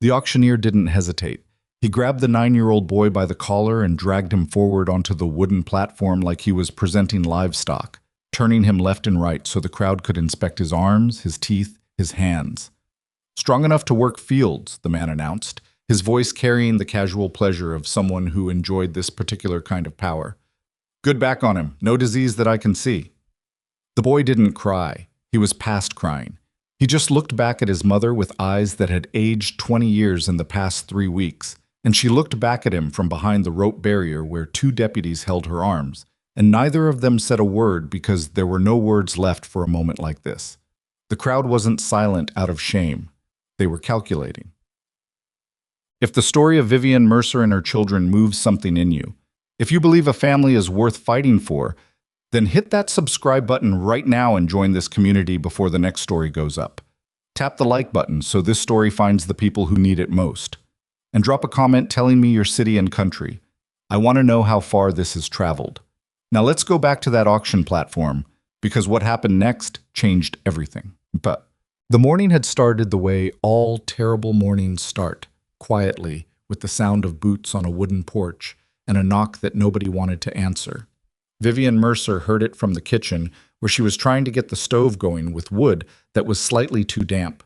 The auctioneer didn't hesitate. He grabbed the 9-year-old boy by the collar and dragged him forward onto the wooden platform like he was presenting livestock, turning him left and right so the crowd could inspect his arms, his teeth, his hands. "Strong enough to work fields," the man announced, his voice carrying the casual pleasure of someone who enjoyed this particular kind of power. "Good back on him. No disease that I can see." The boy didn't cry. He was past crying. He just looked back at his mother with eyes that had aged 20 years in the past 3 weeks, and she looked back at him from behind the rope barrier where 2 deputies held her arms, and neither of them said a word because there were no words left for a moment like this. The crowd wasn't silent out of shame. They were calculating. If the story of Vivian Mercer and her children moves something in you, if you believe a family is worth fighting for, then hit that subscribe button right now and join this community before the next story goes up. Tap the like button so this story finds the people who need it most. And drop a comment telling me your city and country. I want to know how far this has traveled. Now let's go back to that auction platform, because what happened next changed everything. But the morning had started the way all terrible mornings start, quietly, with the sound of boots on a wooden porch and a knock that nobody wanted to answer. Vivian Mercer heard it from the kitchen, where she was trying to get the stove going with wood that was slightly too damp.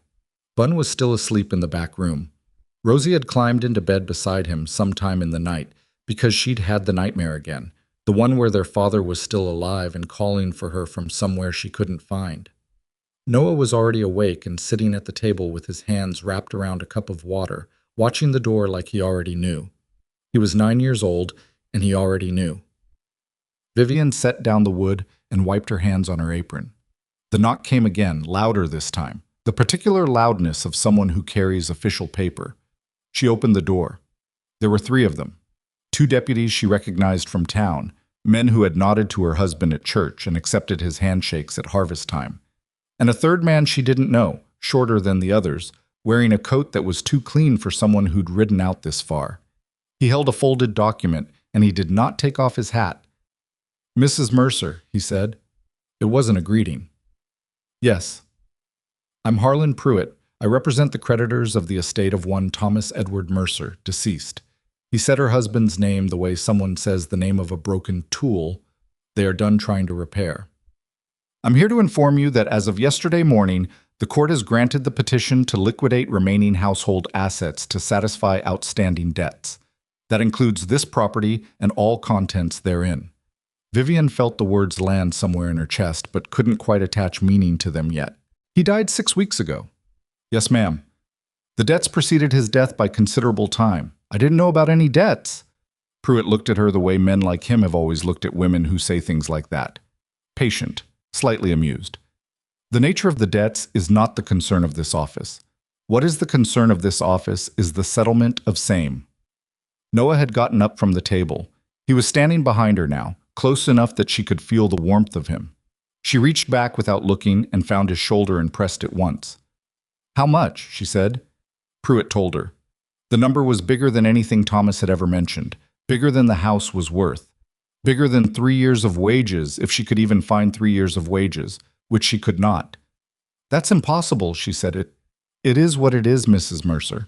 Bun was still asleep in the back room. Rosie had climbed into bed beside him sometime in the night because she'd had the nightmare again, the one where their father was still alive and calling for her from somewhere she couldn't find. Noah was already awake and sitting at the table with his hands wrapped around a cup of water, watching the door like he already knew. He was 9 years old, and he already knew. Vivian set down the wood and wiped her hands on her apron. The knock came again, louder this time, the particular loudness of someone who carries official paper. She opened the door. There were 3 of them. 2 deputies she recognized from town, men who had nodded to her husband at church and accepted his handshakes at harvest time. And a 3rd man she didn't know, shorter than the others, wearing a coat that was too clean for someone who'd ridden out this far. He held a folded document, and he did not take off his hat. "Mrs. Mercer," he said. It wasn't a greeting. "Yes. I'm Harlan Pruitt. I represent the creditors of the estate of one Thomas Edward Mercer, deceased." He said her husband's name the way someone says the name of a broken tool they are done trying to repair. "I'm here to inform you that as of yesterday morning, the court has granted the petition to liquidate remaining household assets to satisfy outstanding debts. That includes this property and all contents therein." Vivian felt the words land somewhere in her chest, but couldn't quite attach meaning to them yet. "He died 6 weeks ago." "Yes, ma'am. The debts preceded his death by considerable time." "I didn't know about any debts." Pruitt looked at her the way men like him have always looked at women who say things like that. Patient, slightly amused. "The nature of the debts is not the concern of this office. What is the concern of this office is the settlement of same." Noah had gotten up from the table. He was standing behind her now, close enough that she could feel the warmth of him. She reached back without looking and found his shoulder and pressed it once. "How much?" she said. Pruitt told her. The number was bigger than anything Thomas had ever mentioned, bigger than the house was worth, bigger than 3 years of wages, if she could even find 3 years of wages, which she could not. "That's impossible," she said. It is what it is, Mrs. Mercer.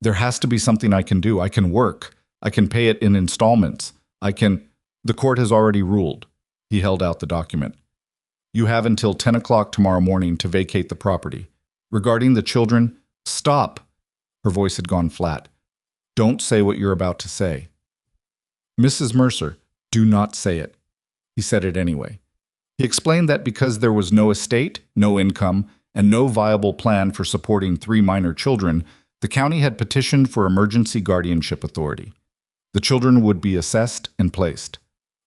There has to be something I can do. I can work. I can pay it in installments. I can... The court has already ruled." He held out the document. "You have until 10 o'clock tomorrow morning to vacate the property. Regarding the children..." "Stop!" Her voice had gone flat. "Don't say what you're about to say." "Mrs. Mercer, do not say it." He said it anyway. He explained that because there was no estate, no income, and no viable plan for supporting 3 minor children, the county had petitioned for emergency guardianship authority. The children would be assessed and placed.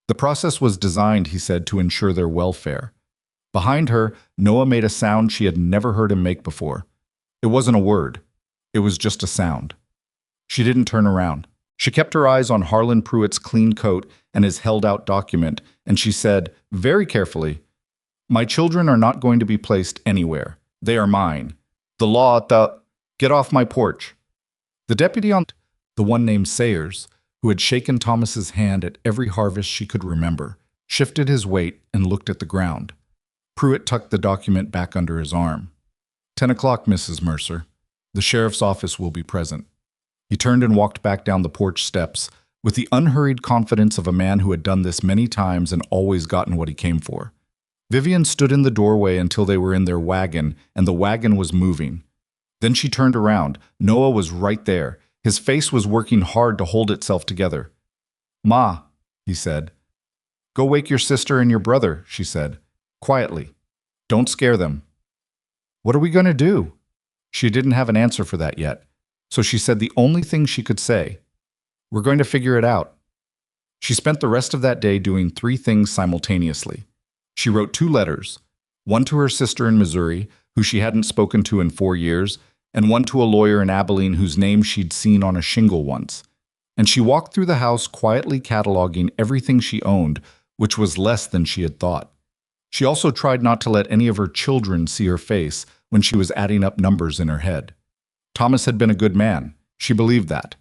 The process was designed, he said, to ensure their welfare. Behind her, Noah made a sound she had never heard him make before. It wasn't a word. It was just a sound. She didn't turn around. She kept her eyes on Harlan Pruitt's clean coat and his held-out document, and she said, very carefully, "My children are not going to be placed anywhere. They are mine. The law at the... Get off my porch." The deputy on... The one named Sayers, who had shaken Thomas's hand at every harvest she could remember, shifted his weight and looked at the ground. Pruitt tucked the document back under his arm. 10 o'clock, Mrs. Mercer. The sheriff's office will be present." He turned and walked back down the porch steps with the unhurried confidence of a man who had done this many times and always gotten what he came for. Vivian stood in the doorway until they were in their wagon, and the wagon was moving. Then she turned around. Noah was right there. His face was working hard to hold itself together. "Ma," he said. "Go wake your sister and your brother," she said, quietly. "Don't scare them." "What are we going to do?" She didn't have an answer for that yet, so she said the only thing she could say. "We're going to figure it out." She spent the rest of that day doing 3 things simultaneously. She wrote 2 letters, one to her sister in Missouri, who she hadn't spoken to in 4 years, and one to a lawyer in Abilene whose name she'd seen on a shingle once. And she walked through the house quietly cataloging everything she owned, which was less than she had thought. She also tried not to let any of her children see her face when she was adding up numbers in her head. Thomas had been a good man. She believed that.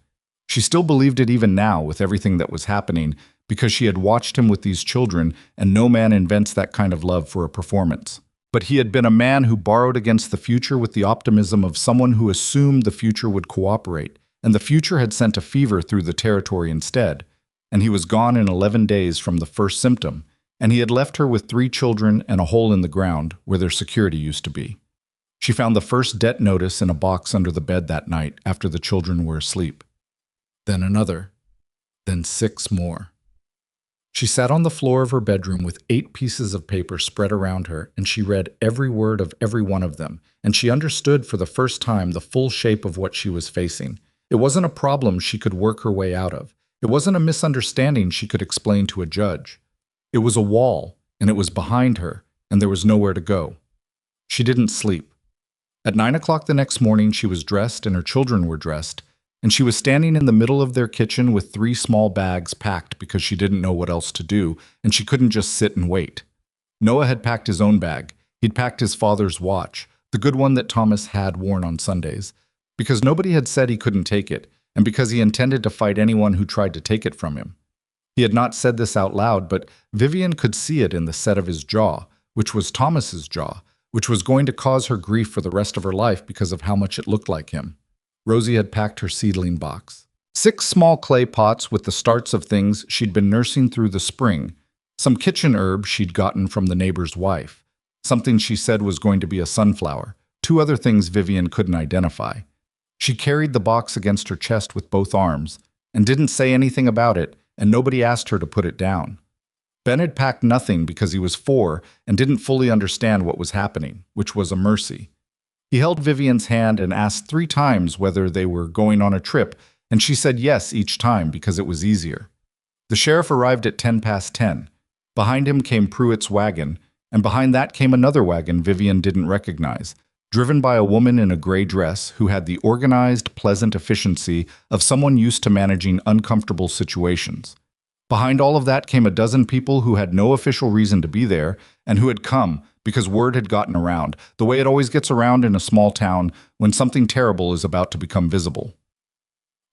She still believed it even now with everything that was happening, because she had watched him with these children, and no man invents that kind of love for a performance. But he had been a man who borrowed against the future with the optimism of someone who assumed the future would cooperate, and the future had sent a fever through the territory instead, and he was gone in 11 days from the first symptom, and he had left her with 3 children and a hole in the ground where their security used to be. She found the first debt notice in a box under the bed that night after the children were asleep. Then another. Then 6 more. She sat on the floor of her bedroom with 8 pieces of paper spread around her, and she read every word of every one of them, and she understood for the first time the full shape of what she was facing. It wasn't a problem she could work her way out of. It wasn't a misunderstanding she could explain to a judge. It was a wall, and it was behind her, and there was nowhere to go. She didn't sleep. At 9 o'clock the next morning, she was dressed and her children were dressed, and she was standing in the middle of their kitchen with 3 small bags packed because she didn't know what else to do, and she couldn't just sit and wait. Noah had packed his own bag. He'd packed his father's watch, the good one that Thomas had worn on Sundays, because nobody had said he couldn't take it, and because he intended to fight anyone who tried to take it from him. He had not said this out loud, but Vivian could see it in the set of his jaw, which was Thomas's jaw, which was going to cause her grief for the rest of her life because of how much it looked like him. Rosie had packed her seedling box. 6 small clay pots with the starts of things she'd been nursing through the spring, some kitchen herbs she'd gotten from the neighbor's wife, something she said was going to be a sunflower, 2 other things Vivian couldn't identify. She carried the box against her chest with both arms, and didn't say anything about it, and nobody asked her to put it down. Ben had packed nothing because he was 4 and didn't fully understand what was happening, which was a mercy. He held Vivian's hand and asked 3 times whether they were going on a trip, and she said yes each time because it was easier. The sheriff arrived at 10 past 10. Behind him came Pruitt's wagon, and behind that came another wagon Vivian didn't recognize, driven by a woman in a gray dress who had the organized, pleasant efficiency of someone used to managing uncomfortable situations. Behind all of that came a dozen people who had no official reason to be there, and who had come because word had gotten around, the way it always gets around in a small town when something terrible is about to become visible.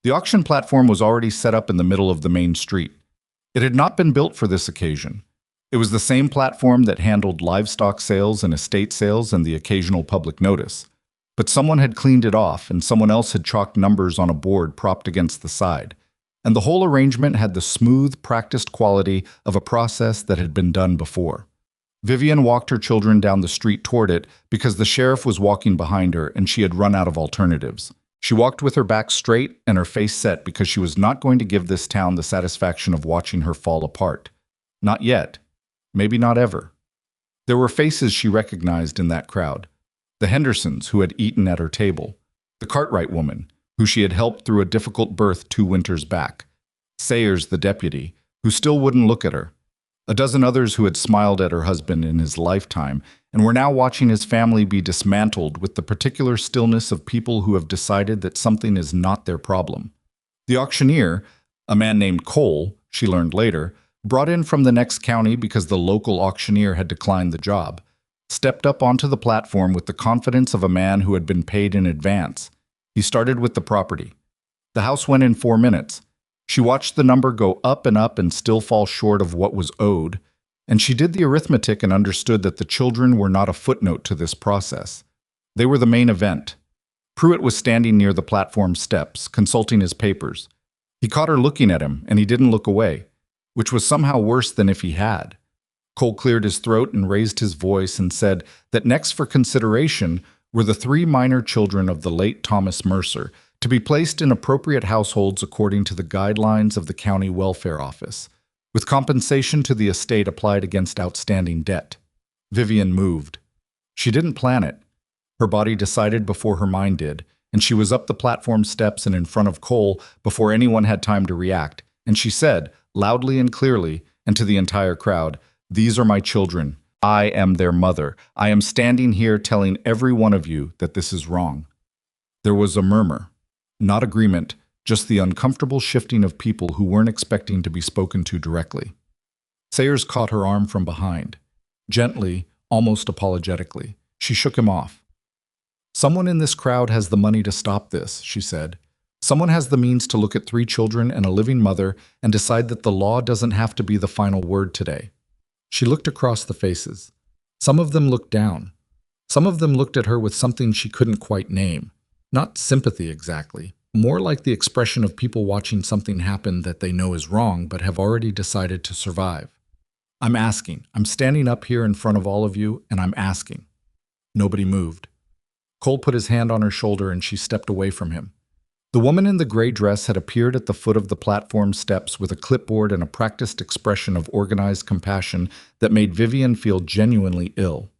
The auction platform was already set up in the middle of the main street. It had not been built for this occasion. It was the same platform that handled livestock sales and estate sales and the occasional public notice. But someone had cleaned it off, and someone else had chalked numbers on a board propped against the side. And the whole arrangement had the smooth, practiced quality of a process that had been done before. Vivian walked her children down the street toward it because the sheriff was walking behind her and she had run out of alternatives. She walked with her back straight and her face set because she was not going to give this town the satisfaction of watching her fall apart. Not yet. Maybe not ever. There were faces she recognized in that crowd. The Hendersons, who had eaten at her table. The Cartwright woman, who she had helped through a difficult birth 2 winters back. Sayers, the deputy, who still wouldn't look at her. A dozen others who had smiled at her husband in his lifetime and were now watching his family be dismantled with the particular stillness of people who have decided that something is not their problem. The auctioneer, a man named Cole, she learned later, brought in from the next county because the local auctioneer had declined the job, stepped up onto the platform with the confidence of a man who had been paid in advance. He started with the property. The house went in 4 minutes. She watched the number go up and still fall short of what was owed, and she did the arithmetic and understood that the children were not a footnote to this process. They were the main event. Pruitt was standing near the platform steps, consulting his papers. He caught her looking at him, and he didn't look away, which was somehow worse than if he had. Cole cleared his throat and raised his voice and said that next for consideration were the 3 minor children of the late Thomas Mercer, to be placed in appropriate households according to the guidelines of the County Welfare Office, with compensation to the estate applied against outstanding debt. Vivian moved. She didn't plan it. Her body decided before her mind did, and she was up the platform steps and in front of Cole before anyone had time to react, and she said, loudly and clearly, and to the entire crowd, "These are my children. I am their mother. I am standing here telling every one of you that this is wrong." There was a murmur. Not agreement, just the uncomfortable shifting of people who weren't expecting to be spoken to directly. Sayers caught her arm from behind. Gently, almost apologetically, she shook him off. "Someone in this crowd has the money to stop this," she said. "Someone has the means to look at 3 children and a living mother and decide that the law doesn't have to be the final word today." She looked across the faces. Some of them looked down. Some of them looked at her with something she couldn't quite name. Not sympathy exactly, more like the expression of people watching something happen that they know is wrong but have already decided to survive. I'm standing up here in front of all of you, and I'm asking." Nobody moved. Cole put his hand on her shoulder and she stepped away from him. The woman in the gray dress had appeared at the foot of the platform steps with a clipboard and a practiced expression of organized compassion that made Vivian feel genuinely ill.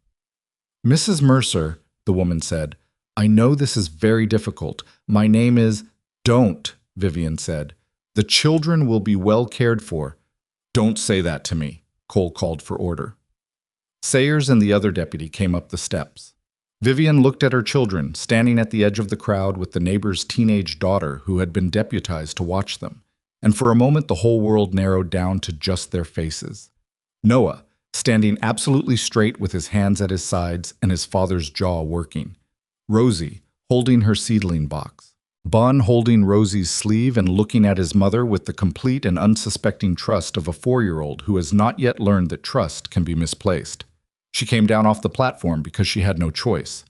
"Mrs. Mercer," the woman said, "I know this is very difficult. My name is—" "Don't," Vivian said. "The children will be well cared for." "Don't say that to me," Cole called for order. Sayers and the other deputy came up the steps. Vivian looked at her children, standing at the edge of the crowd with the neighbor's teenage daughter who had been deputized to watch them, and for a moment the whole world narrowed down to just their faces. Noah, standing absolutely straight with his hands at his sides and his father's jaw working. Rosie, holding her seedling box. Bun holding Rosie's sleeve and looking at his mother with the complete and unsuspecting trust of a 4-year-old who has not yet learned that trust can be misplaced. She came down off the platform because she had no choice.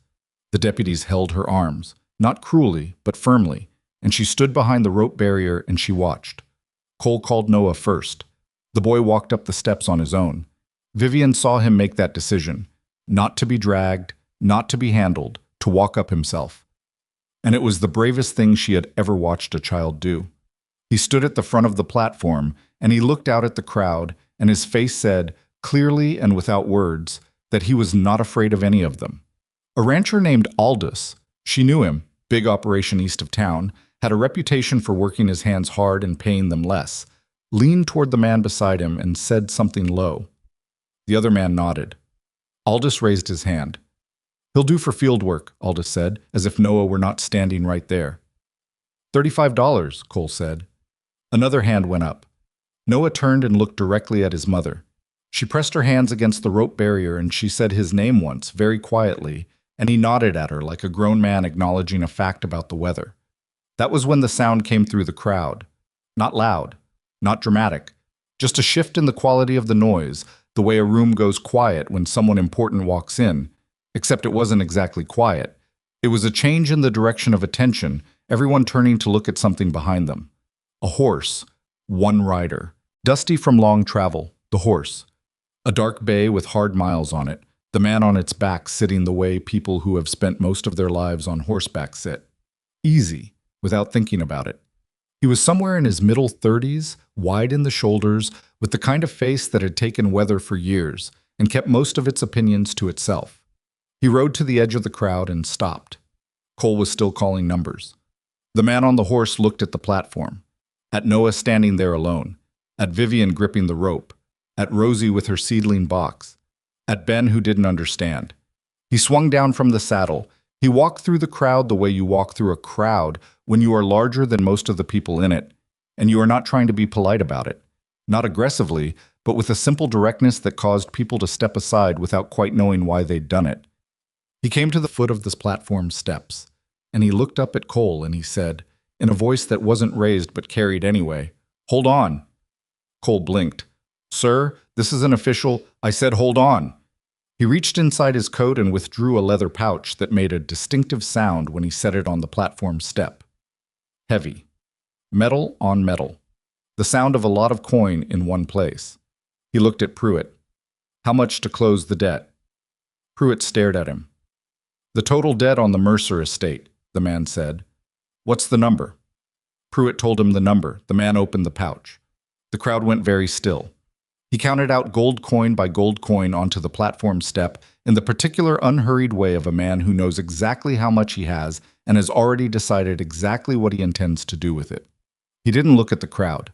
The deputies held her arms, not cruelly, but firmly, and she stood behind the rope barrier and she watched. Cole called Noah first. The boy walked up the steps on his own. Vivian saw him make that decision, not to be dragged, not to be handled, to walk up himself. And it was the bravest thing she had ever watched a child do. He stood at the front of the platform, and he looked out at the crowd, and his face said, clearly and without words, that he was not afraid of any of them. A rancher named Aldous, she knew him, big operation east of town, had a reputation for working his hands hard and paying them less, leaned toward the man beside him and said something low. The other man nodded. Aldous raised his hand. "He'll do for field work," Aldous said, as if Noah were not standing right there. $35, Cole said. Another hand went up. Noah turned and looked directly at his mother. She pressed her hands against the rope barrier and she said his name once, very quietly, and he nodded at her like a grown man acknowledging a fact about the weather. That was when the sound came through the crowd. Not loud, not dramatic, just a shift in the quality of the noise, the way a room goes quiet when someone important walks in, except it wasn't exactly quiet. It was a change in the direction of attention, everyone turning to look at something behind them. A horse, one rider, dusty from long travel, the horse. A dark bay with hard miles on it, the man on its back sitting the way people who have spent most of their lives on horseback sit. Easy, without thinking about it. He was somewhere in his middle 30s, wide in the shoulders, with the kind of face that had taken weather for years and kept most of its opinions to itself. He rode to the edge of the crowd and stopped. Cole was still calling numbers. The man on the horse looked at the platform, at Noah standing there alone, at Vivian gripping the rope, at Rosie with her seedling box, at Ben who didn't understand. He swung down from the saddle. He walked through the crowd the way you walk through a crowd when you are larger than most of the people in it, and you are not trying to be polite about it. Not aggressively, but with a simple directness that caused people to step aside without quite knowing why they'd done it. He came to the foot of this platform steps, and he looked up at Cole and he said, in a voice that wasn't raised but carried anyway, "Hold on." Cole blinked. "Sir, this is an official—" "I said hold on." He He reached inside his coat and withdrew a leather pouch that made a distinctive sound when he set it on the platform step. Heavy. Metal on metal. The sound of a lot of coin in one place. He looked at Pruitt. How much to close the debt? Pruitt stared at him. The total debt on the Mercer estate, the man said. What's the number? Pruitt told him the number. The man opened the pouch. The crowd went very still. He counted out gold coin by gold coin onto the platform step in the particular unhurried way of a man who knows exactly how much he has and has already decided exactly what he intends to do with it. He didn't look at the crowd.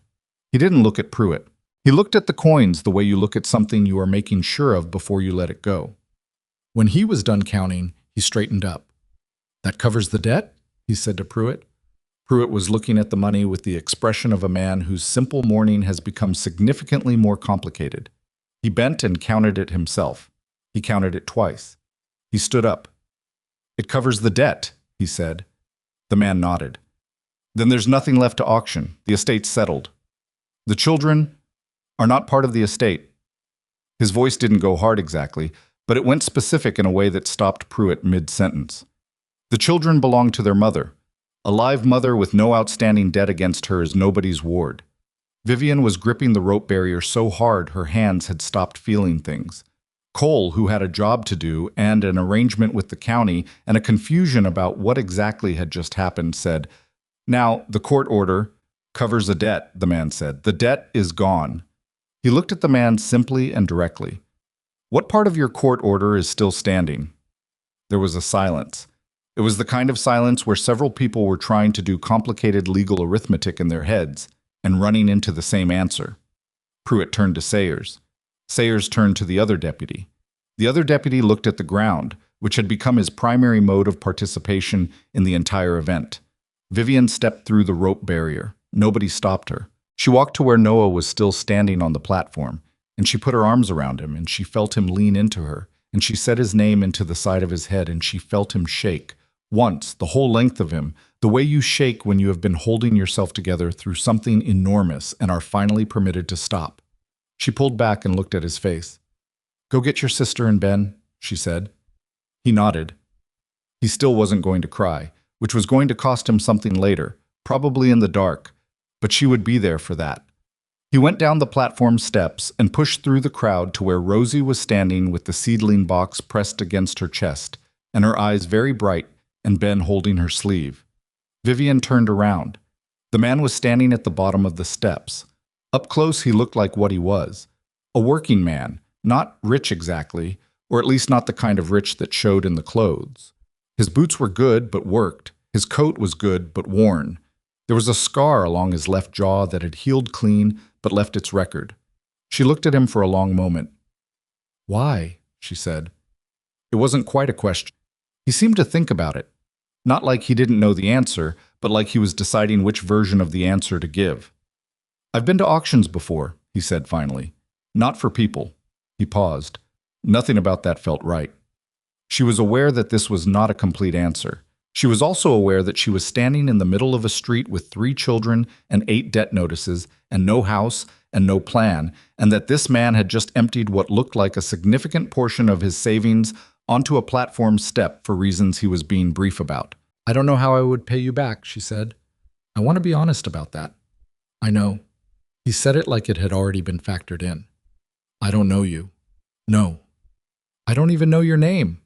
He didn't look at Pruitt. He looked at the coins the way you look at something you are making sure of before you let it go. When he was done counting, he straightened up. That covers the debt? He said to Pruitt. Pruitt was looking at the money with the expression of a man whose simple morning has become significantly more complicated. He bent and counted it himself. He counted it twice. He stood up. It covers the debt, he said. The man nodded. Then there's nothing left to auction. The estate's settled. The children are not part of the estate. His voice didn't go hard exactly, but it went specific in a way that stopped Pruitt mid-sentence. The children belong to their mother. A live mother with no outstanding debt against her is nobody's ward. Vivian was gripping the rope barrier so hard her hands had stopped feeling things. Cole, who had a job to do and an arrangement with the county and a confusion about what exactly had just happened, said, "Now, the court order covers a debt," the man said. "The debt is gone." He looked at the man simply and directly. "What part of your court order is still standing?" There was a silence. It was the kind of silence where several people were trying to do complicated legal arithmetic in their heads and running into the same answer. Pruitt turned to Sayers. Sayers turned to the other deputy. The other deputy looked at the ground, which had become his primary mode of participation in the entire event. Vivian stepped through the rope barrier. Nobody stopped her. She walked to where Noah was still standing on the platform, and she put her arms around him, and she felt him lean into her, and she set his name into the side of his head, and she felt him shake. Once, the whole length of him, the way you shake when you have been holding yourself together through something enormous and are finally permitted to stop. She pulled back and looked at his face. "Go get your sister and Ben," she said. He nodded. He still wasn't going to cry, which was going to cost him something later, probably in the dark, but she would be there for that. He went down the platform steps and pushed through the crowd to where Rosie was standing with the seedling box pressed against her chest, and her eyes very bright, and Ben holding her sleeve. Vivian turned around. The man was standing at the bottom of the steps. Up close he looked like what he was. A working man, not rich exactly, or at least not the kind of rich that showed in the clothes. His boots were good but worked. His coat was good but worn. There was a scar along his left jaw that had healed clean but left its record. She looked at him for a long moment. "Why?" she said. It wasn't quite a question. He seemed to think about it. Not like he didn't know the answer, but like he was deciding which version of the answer to give. "I've been to auctions before," he said finally. "Not for people." He paused. Nothing about that felt right. She was aware that this was not a complete answer. She was also aware that she was standing in the middle of a street with 3 children and 8 debt notices and no house and no plan, and that this man had just emptied what looked like a significant portion of his savings onto a platform step for reasons he was being brief about. "I don't know how I would pay you back," she said. "I want to be honest about that." "I know." He said it like it had already been factored in. "I don't know you." "No." "I don't even know your name."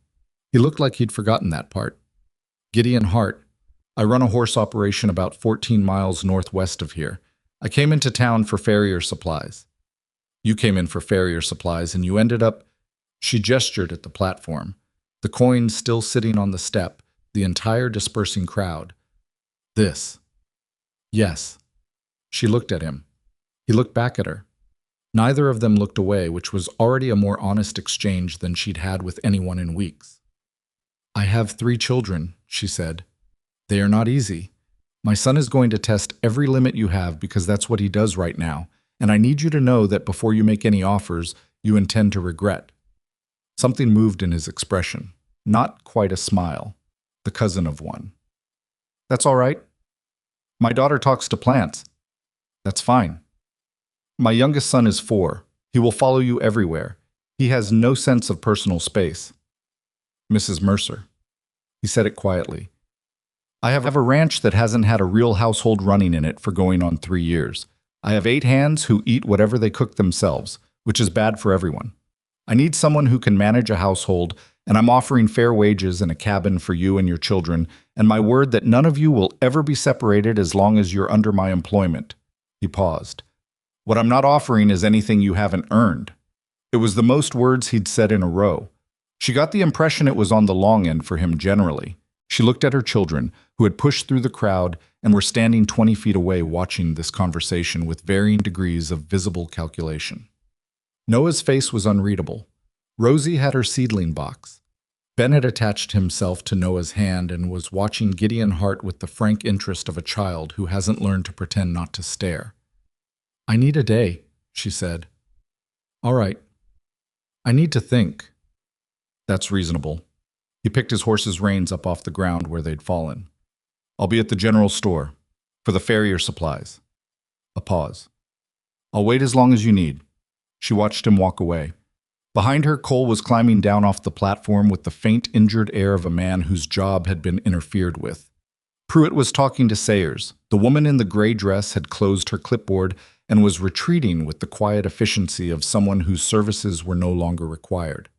He looked like he'd forgotten that part. "Gideon Hart. I run a horse operation about 14 miles northwest of here. I came into town for farrier supplies." "You came in for farrier supplies and you ended up—" She gestured at the platform, the coins still sitting on the step, the entire dispersing crowd. "This." "Yes." She looked at him. He looked back at her. Neither of them looked away, which was already a more honest exchange than she'd had with anyone in weeks. "I have 3 children," she said. "They are not easy. My son is going to test every limit you have because that's what he does right now, and I need you to know that before you make any offers, you intend to regret." Something moved in his expression. Not quite a smile. The cousin of one. "That's all right. My daughter talks to plants." "That's fine. My youngest son is 4. He will follow you everywhere. He has no sense of personal space. Mrs. Mercer. He said it quietly. I have a ranch that hasn't had a real household running in it for going on 3 years. I have 8 hands who eat whatever they cook themselves, which is bad for everyone. I need someone who can manage a household, and I'm offering fair wages and a cabin for you and your children, and my word that none of you will ever be separated as long as you're under my employment. He paused. What I'm not offering is anything you haven't earned. It was the most words he'd said in a row. She got the impression it was on the long end for him generally. She looked at her children, who had pushed through the crowd and were standing 20 feet away watching this conversation with varying degrees of visible calculation. Noah's face was unreadable. Rosie had her seedling box. Ben had attached himself to Noah's hand and was watching Gideon Hart with the frank interest of a child who hasn't learned to pretend not to stare. I need a day, she said. All right. I need to think. That's reasonable. He picked his horse's reins up off the ground where they'd fallen. I'll be at the general store, for the farrier supplies. A pause. I'll wait as long as you need. She watched him walk away. Behind her, Cole was climbing down off the platform with the faint, injured air of a man whose job had been interfered with. Pruitt was talking to Sayers. The woman in the gray dress had closed her clipboard and was retreating with the quiet efficiency of someone whose services were no longer required.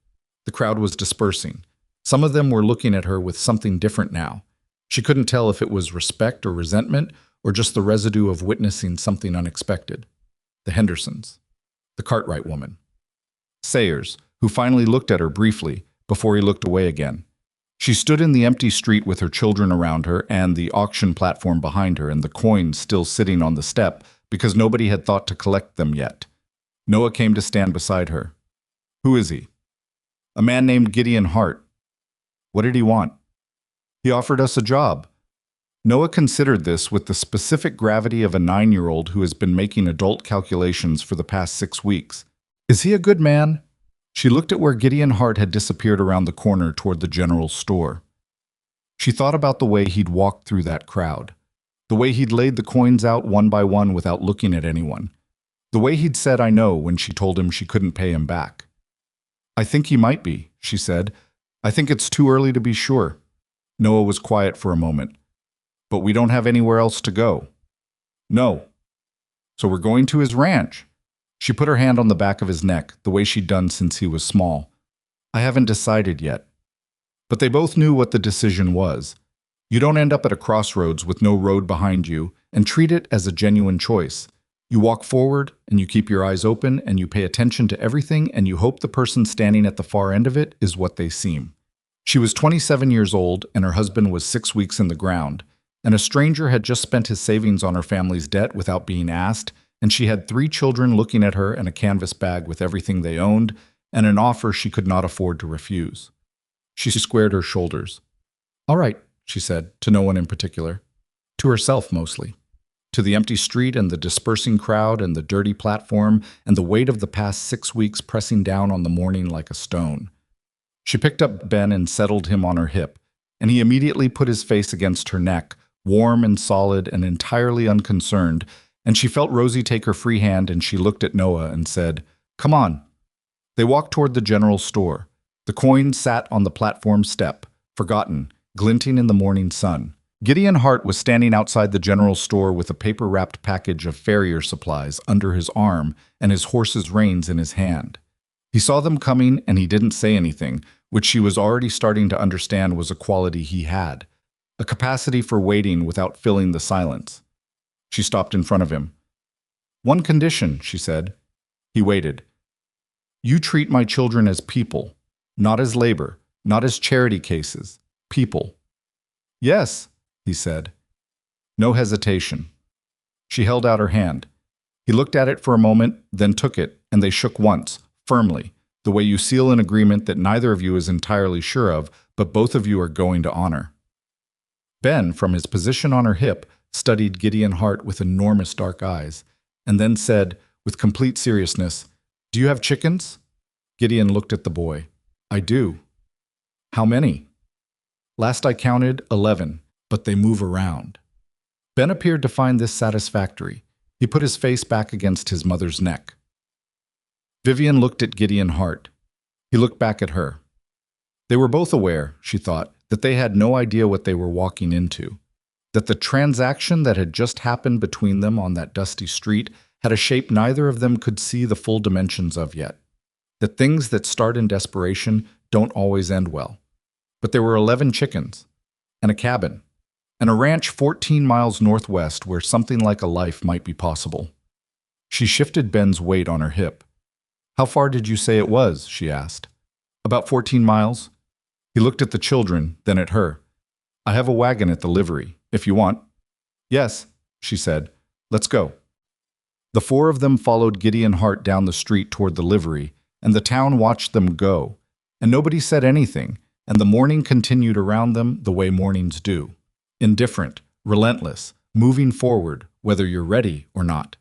The crowd was dispersing. Some of them were looking at her with something different now. She couldn't tell if it was respect or resentment or just the residue of witnessing something unexpected. The Hendersons. The Cartwright woman. Sayers, who finally looked at her briefly before he looked away again. She stood in the empty street with her children around her and the auction platform behind her and the coins still sitting on the step because nobody had thought to collect them yet. Noah came to stand beside her. Who is he? A man named Gideon Hart. What did he want? He offered us a job. Noah considered this with the specific gravity of a 9-year-old who has been making adult calculations for the past 6 weeks. Is he a good man? She looked at where Gideon Hart had disappeared around the corner toward the general store. She thought about the way he'd walked through that crowd, the way he'd laid the coins out one by one without looking at anyone, the way he'd said I know when she told him she couldn't pay him back. I think he might be, she said. I think it's too early to be sure. Noah was quiet for a moment. But we don't have anywhere else to go. No. So we're going to his ranch. She put her hand on the back of his neck, the way she'd done since he was small. I haven't decided yet. But they both knew what the decision was. You don't end up at a crossroads with no road behind you and treat it as a genuine choice. You walk forward and you keep your eyes open and you pay attention to everything and you hope the person standing at the far end of it is what they seem. She was 27 years old and her husband was 6 weeks in the ground, and a stranger had just spent his savings on her family's debt without being asked, and she had 3 children looking at her and a canvas bag with everything they owned and an offer she could not afford to refuse. She squared her shoulders. All right, she said, to no one in particular. To herself mostly. To the empty street and the dispersing crowd and the dirty platform and the weight of the past 6 weeks pressing down on the morning like a stone. She picked up Ben and settled him on her hip, and he immediately put his face against her neck, warm and solid and entirely unconcerned, and she felt Rosie take her free hand and she looked at Noah and said, Come on. They walked toward the general store. The coin sat on the platform step, forgotten, glinting in the morning sun. Gideon Hart was standing outside the general store with a paper-wrapped package of farrier supplies under his arm and his horse's reins in his hand. He saw them coming and he didn't say anything, which she was already starting to understand was a quality he had, a capacity for waiting without filling the silence. She stopped in front of him. One condition, she said. He waited. You treat my children as people, not as labor, not as charity cases. People. Yes, he said. No hesitation. She held out her hand. He looked at it for a moment, then took it, and they shook once, firmly, the way you seal an agreement that neither of you is entirely sure of, but both of you are going to honor. Ben, from his position on her hip, studied Gideon Hart with enormous dark eyes, and then said, with complete seriousness, Do you have chickens? Gideon looked at the boy. I do. How many? Last I counted, 11, but they move around. Ben appeared to find this satisfactory. He put his face back against his mother's neck. Vivian looked at Gideon Hart. He looked back at her. They were both aware, she thought, that they had no idea what they were walking into, that the transaction that had just happened between them on that dusty street had a shape neither of them could see the full dimensions of yet, that things that start in desperation don't always end well. But there were 11 chickens, and a cabin, and a ranch 14 miles northwest where something like a life might be possible. She shifted Ben's weight on her hip. "How far did you say it was?" she asked. "About 14 miles. He looked at the children, then at her. "I have a wagon at the livery, if you want." "Yes," she said. "Let's go." The four of them followed Gideon Hart down the street toward the livery, and the town watched them go, and nobody said anything, and the morning continued around them the way mornings do. Indifferent, relentless, moving forward, whether you're ready or not.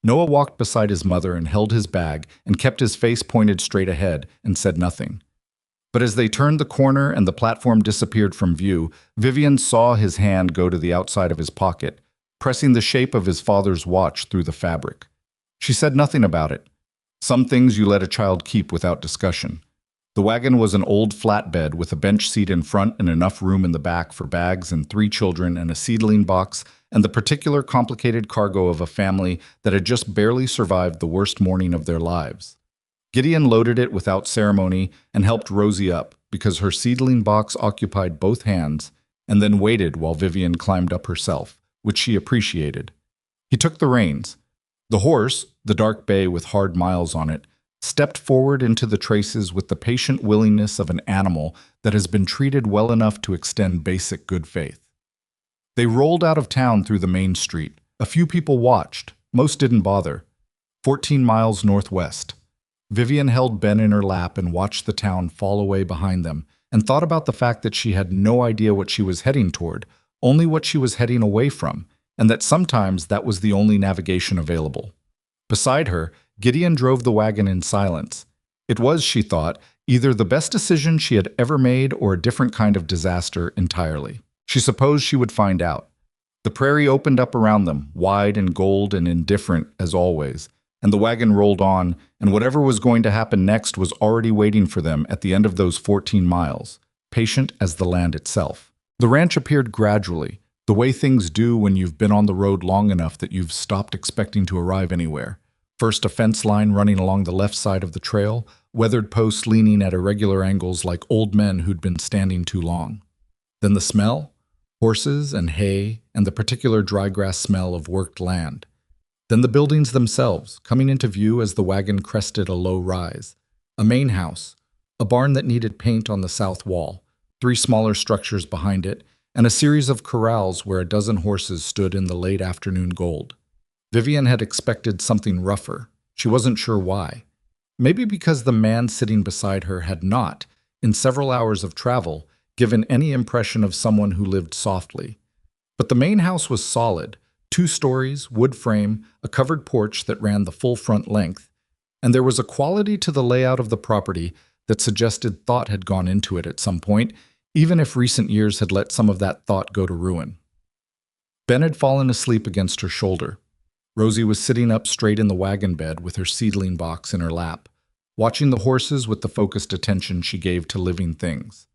Noah walked beside his mother and held his bag and kept his face pointed straight ahead and said nothing. But as they turned the corner and the platform disappeared from view, Vivian saw his hand go to the outside of his pocket, pressing the shape of his father's watch through the fabric. She said nothing about it. Some things you let a child keep without discussion. The wagon was an old flatbed with a bench seat in front and enough room in the back for bags and 3 children and a seedling box and the particular complicated cargo of a family that had just barely survived the worst morning of their lives. Gideon loaded it without ceremony and helped Rosie up because her seedling box occupied both hands, and then waited while Vivian climbed up herself, which she appreciated. He took the reins. The horse, the dark bay with hard miles on it, stepped forward into the traces with the patient willingness of an animal that has been treated well enough to extend basic good faith. They rolled out of town through the main street. A few people watched. Most didn't bother. 14 miles northwest. Vivian held Ben in her lap and watched the town fall away behind them, and thought about the fact that she had no idea what she was heading toward, only what she was heading away from, and that sometimes that was the only navigation available. Beside her, Gideon drove the wagon in silence. It was, she thought, either the best decision she had ever made or a different kind of disaster entirely. She supposed she would find out. The prairie opened up around them, wide and gold and indifferent as always, and the wagon rolled on, and whatever was going to happen next was already waiting for them at the end of those 14 miles, patient as the land itself. The ranch appeared gradually, the way things do when you've been on the road long enough that you've stopped expecting to arrive anywhere. First a fence line running along the left side of the trail, weathered posts leaning at irregular angles like old men who'd been standing too long. Then the smell, horses and hay, and the particular dry grass smell of worked land. Then the buildings themselves, coming into view as the wagon crested a low rise. A main house, a barn that needed paint on the south wall, 3 smaller structures behind it, and a series of corrals where a dozen horses stood in the late afternoon gold. Vivian had expected something rougher. She wasn't sure why. Maybe because the man sitting beside her had not, in several hours of travel, given any impression of someone who lived softly. But the main house was solid, 2 stories, wood frame, a covered porch that ran the full front length, and there was a quality to the layout of the property that suggested thought had gone into it at some point, even if recent years had let some of that thought go to ruin. Ben had fallen asleep against her shoulder. Rosie was sitting up straight in the wagon bed with her seedling box in her lap, watching the horses with the focused attention she gave to living things.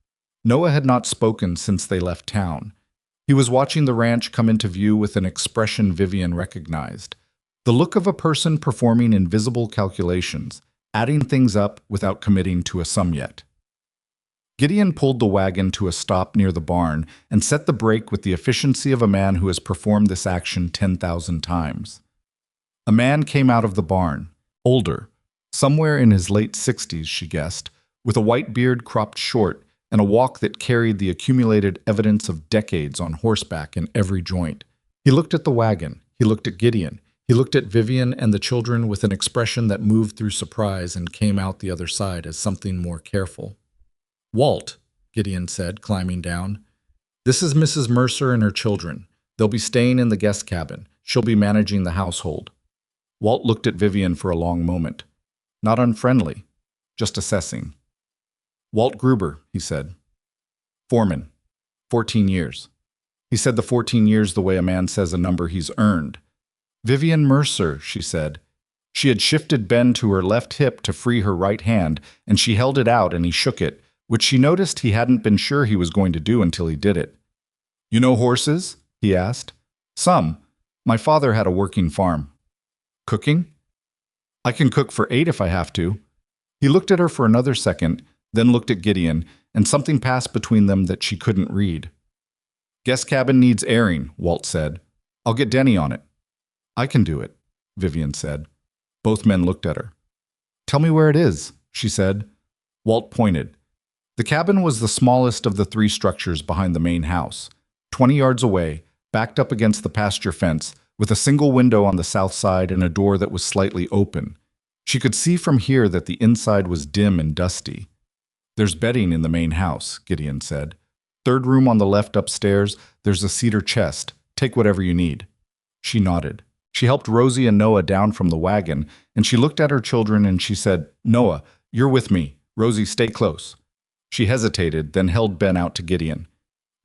Noah had not spoken since they left town. He was watching the ranch come into view with an expression Vivian recognized, the look of a person performing invisible calculations, adding things up without committing to a sum yet. Gideon pulled the wagon to a stop near the barn and set the brake with the efficiency of a man who has performed this action 10,000 times. A man came out of the barn, older, somewhere in his late 60s, she guessed, with a white beard cropped short and a walk that carried the accumulated evidence of decades on horseback in every joint. He looked at the wagon, he looked at Gideon, he looked at Vivian and the children with an expression that moved through surprise and came out the other side as something more careful. "Walt," Gideon said, climbing down. "This is Mrs. Mercer and her children. They'll be staying in the guest cabin. She'll be managing the household." Walt looked at Vivian for a long moment. Not unfriendly, just assessing. "Walt Gruber," he said. "Foreman. 14 years. He said the 14 years the way a man says a number he's earned. "Vivian Mercer," she said. She had shifted Ben to her left hip to free her right hand, and she held it out and he shook it, which she noticed he hadn't been sure he was going to do until he did it. "You know horses?" he asked. "Some. My father had a working farm." "Cooking?" "I can cook for 8 if I have to." He looked at her for another second, then looked at Gideon, and something passed between them that she couldn't read. "Guest cabin needs airing," Walt said. "I'll get Denny on it." "I can do it," Vivian said. Both men looked at her. "Tell me where it is," she said. Walt pointed. The cabin was the smallest of the 3 structures behind the main house, 20 yards away, backed up against the pasture fence, with a single window on the south side and a door that was slightly open. She could see from here that the inside was dim and dusty. "There's bedding in the main house," Gideon said. "Third room on the left upstairs, there's a cedar chest. Take whatever you need." She nodded. She helped Rosie and Noah down from the wagon, and she looked at her children and she said, "Noah, you're with me. Rosie, stay close." She hesitated, then held Ben out to Gideon.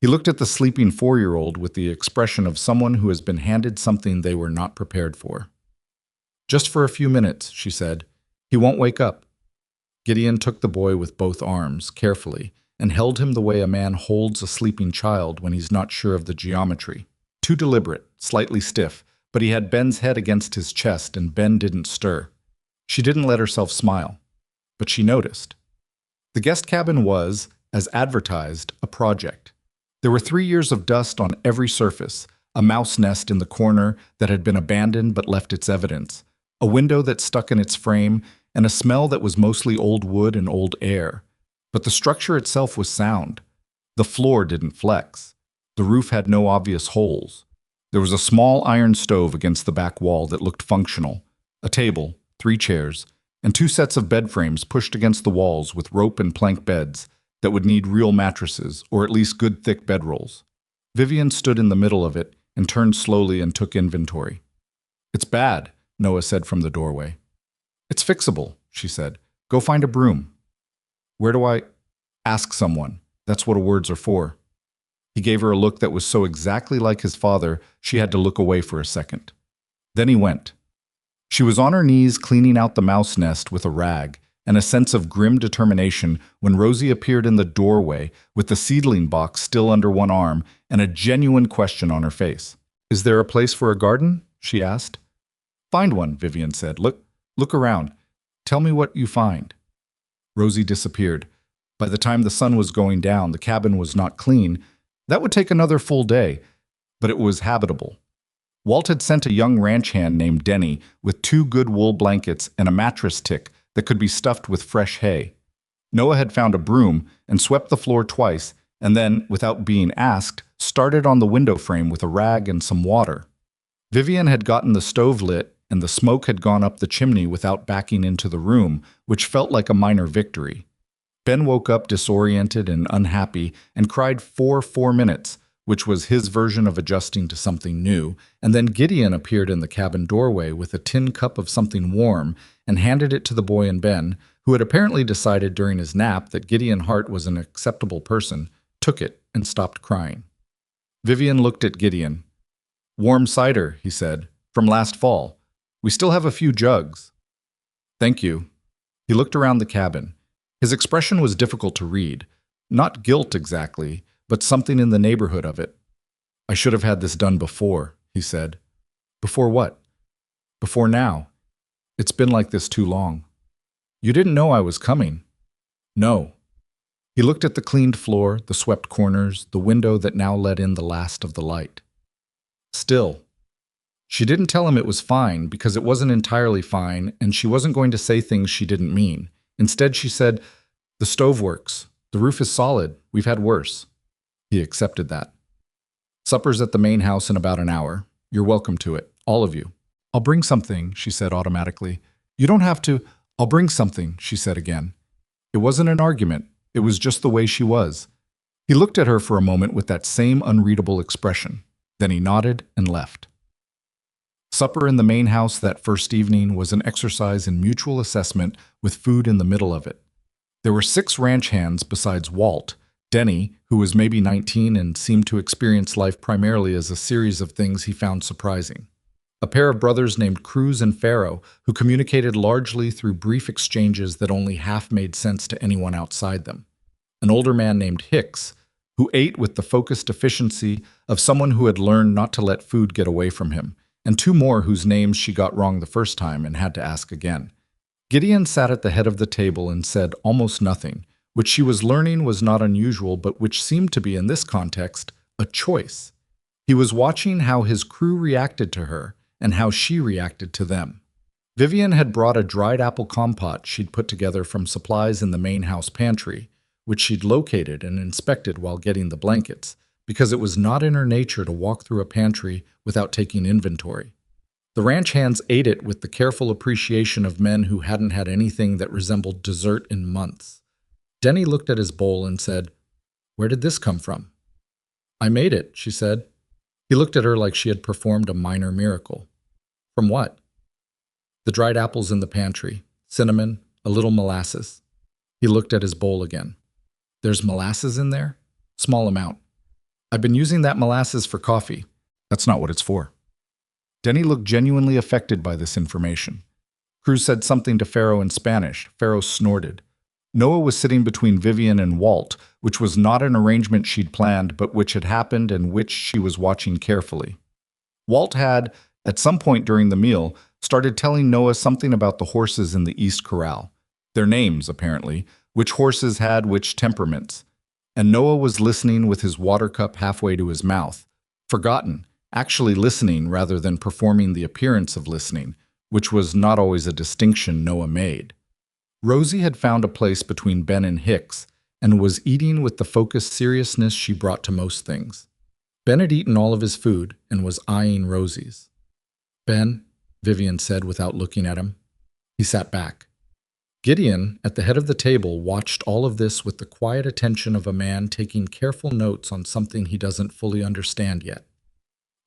He looked at the sleeping 4-year-old with the expression of someone who has been handed something they were not prepared for. "Just for a few minutes," she said. "He won't wake up." Gideon took the boy with both arms, carefully, and held him the way a man holds a sleeping child when he's not sure of the geometry. Too deliberate, slightly stiff, but he had Ben's head against his chest and Ben didn't stir. She didn't let herself smile, but she noticed. The guest cabin was, as advertised, a project. There were 3 years of dust on every surface, a mouse nest in the corner that had been abandoned but left its evidence, a window that stuck in its frame, and a smell that was mostly old wood and old air. But the structure itself was sound. The floor didn't flex. The roof had no obvious holes. There was a small iron stove against the back wall that looked functional, a table, 3 chairs, and 2 sets of bed frames pushed against the walls with rope and plank beds that would need real mattresses, or at least good thick bedrolls. Vivian stood in the middle of it and turned slowly and took inventory. "It's bad," Noah said from the doorway. "It's fixable," she said. "Go find a broom." "Where do I—" "Ask someone. That's what words are for." He gave her a look that was so exactly like his father, she had to look away for a second. Then he went. She was on her knees cleaning out the mouse nest with a rag, and a sense of grim determination when Rosie appeared in the doorway with the seedling box still under one arm and a genuine question on her face. "Is there a place for a garden?" she asked. "Find one," Vivian said. Look around. Tell me what you find." Rosie disappeared. By the time the sun was going down, the cabin was not clean. That would take another full day, but it was habitable. Walt had sent a young ranch hand named Denny with 2 good wool blankets and a mattress tick that could be stuffed with fresh hay. Noah had found a broom and swept the floor twice, and then, without being asked, started on the window frame with a rag and some water. Vivian had gotten the stove lit, and the smoke had gone up the chimney without backing into the room, which felt like a minor victory. Ben woke up disoriented and unhappy and cried for 4 minutes, which was his version of adjusting to something new, and then Gideon appeared in the cabin doorway with a tin cup of something warm and handed it to the boy and Ben, who had apparently decided during his nap that Gideon Hart was an acceptable person, took it and stopped crying. Vivian looked at Gideon. "Warm cider," he said, "from last fall. We still have a few jugs." "Thank you." He looked around the cabin. His expression was difficult to read. Not guilt exactly, but something in the neighborhood of it. "I should have had this done before," he said. "Before what?" "Before now. It's been like this too long." "You didn't know I was coming." "No." He looked at the cleaned floor, the swept corners, the window that now let in the last of the light. "Still." She didn't tell him it was fine because it wasn't entirely fine, and she wasn't going to say things she didn't mean. Instead, she said, "The stove works. The roof is solid. We've had worse." He accepted that. "Supper's at the main house in about an hour. You're welcome to it, all of you." "I'll bring something," she said automatically. "You don't have to—" "I'll bring something," she said again. It wasn't an argument. It was just the way she was. He looked at her for a moment with that same unreadable expression. Then he nodded and left. Supper in the main house that first evening was an exercise in mutual assessment with food in the middle of it. There were 6 ranch hands besides Walt, Denny, who was maybe 19 and seemed to experience life primarily as a series of things he found surprising. A pair of brothers named Cruz and Farrow, who communicated largely through brief exchanges that only half made sense to anyone outside them. An older man named Hicks, who ate with the focused efficiency of someone who had learned not to let food get away from him, and two more whose names she got wrong the first time and had to ask again. Gideon sat at the head of the table and said almost nothing, which she was learning was not unusual, but which seemed to be, in this context, a choice. He was watching how his crew reacted to her and how she reacted to them. Vivian had brought a dried apple compote she'd put together from supplies in the main house pantry, which she'd located and inspected while getting the blankets, because it was not in her nature to walk through a pantry without taking inventory. The ranch hands ate it with the careful appreciation of men who hadn't had anything that resembled dessert in months. Denny looked at his bowl and said, "Where did this come from?" "I made it," she said. He looked at her like she had performed a minor miracle. "From what?" "The dried apples in the pantry, cinnamon, a little molasses." He looked at his bowl again. "There's molasses in there?" "Small amount. I've been using that molasses for coffee." "That's not what it's for." Denny looked genuinely affected by this information. Cruz said something to Farrow in Spanish. Farrow snorted. Noah was sitting between Vivian and Walt, which was not an arrangement she'd planned, but which had happened and which she was watching carefully. Walt had, at some point during the meal, started telling Noah something about the horses in the East Corral. Their names, apparently, which horses had which temperaments. And Noah was listening with his water cup halfway to his mouth, forgotten, actually listening rather than performing the appearance of listening, which was not always a distinction Noah made. Rosie had found a place between Ben and Hicks and was eating with the focused seriousness she brought to most things. Ben had eaten all of his food and was eyeing Rosie's. "Ben," Vivian said without looking at him. He sat back. Gideon, at the head of the table, watched all of this with the quiet attention of a man taking careful notes on something he doesn't fully understand yet.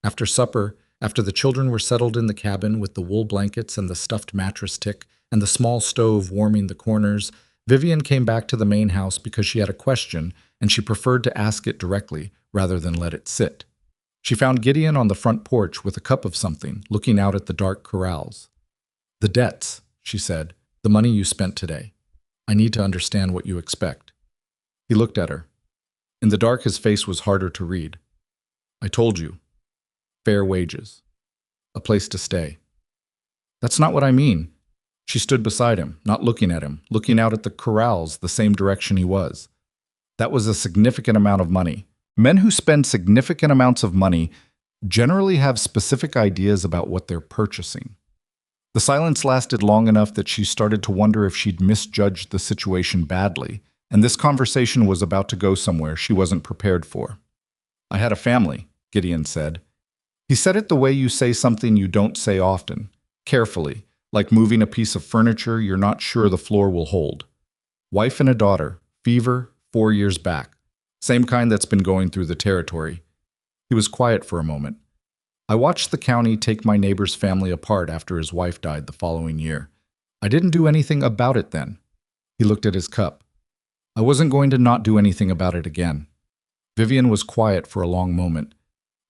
After supper, after the children were settled in the cabin with the wool blankets and the stuffed mattress tick and the small stove warming the corners, Vivian came back to the main house because she had a question and she preferred to ask it directly rather than let it sit. She found Gideon on the front porch with a cup of something, looking out at the dark corrals. "The debts," she said, "the money you spent today. I need to understand what you expect." He looked at her. In the dark, his face was harder to read. "I told you. Fair wages. A place to stay." "That's not what I mean." She stood beside him, not looking at him, looking out at the corrals the same direction he was. "That was a significant amount of money. Men who spend significant amounts of money generally have specific ideas about what they're purchasing." The silence lasted long enough that she started to wonder if she'd misjudged the situation badly, and this conversation was about to go somewhere she wasn't prepared for. "I had a family," Gideon said. He said it the way you say something you don't say often, carefully, like moving a piece of furniture you're not sure the floor will hold. "Wife and a daughter, fever, 4 years back. Same kind that's been going through the territory." He was quiet for a moment. "I watched the county take my neighbor's family apart after his wife died the following year. I didn't do anything about it then." He looked at his cup. "I wasn't going to not do anything about it again." Vivian was quiet for a long moment.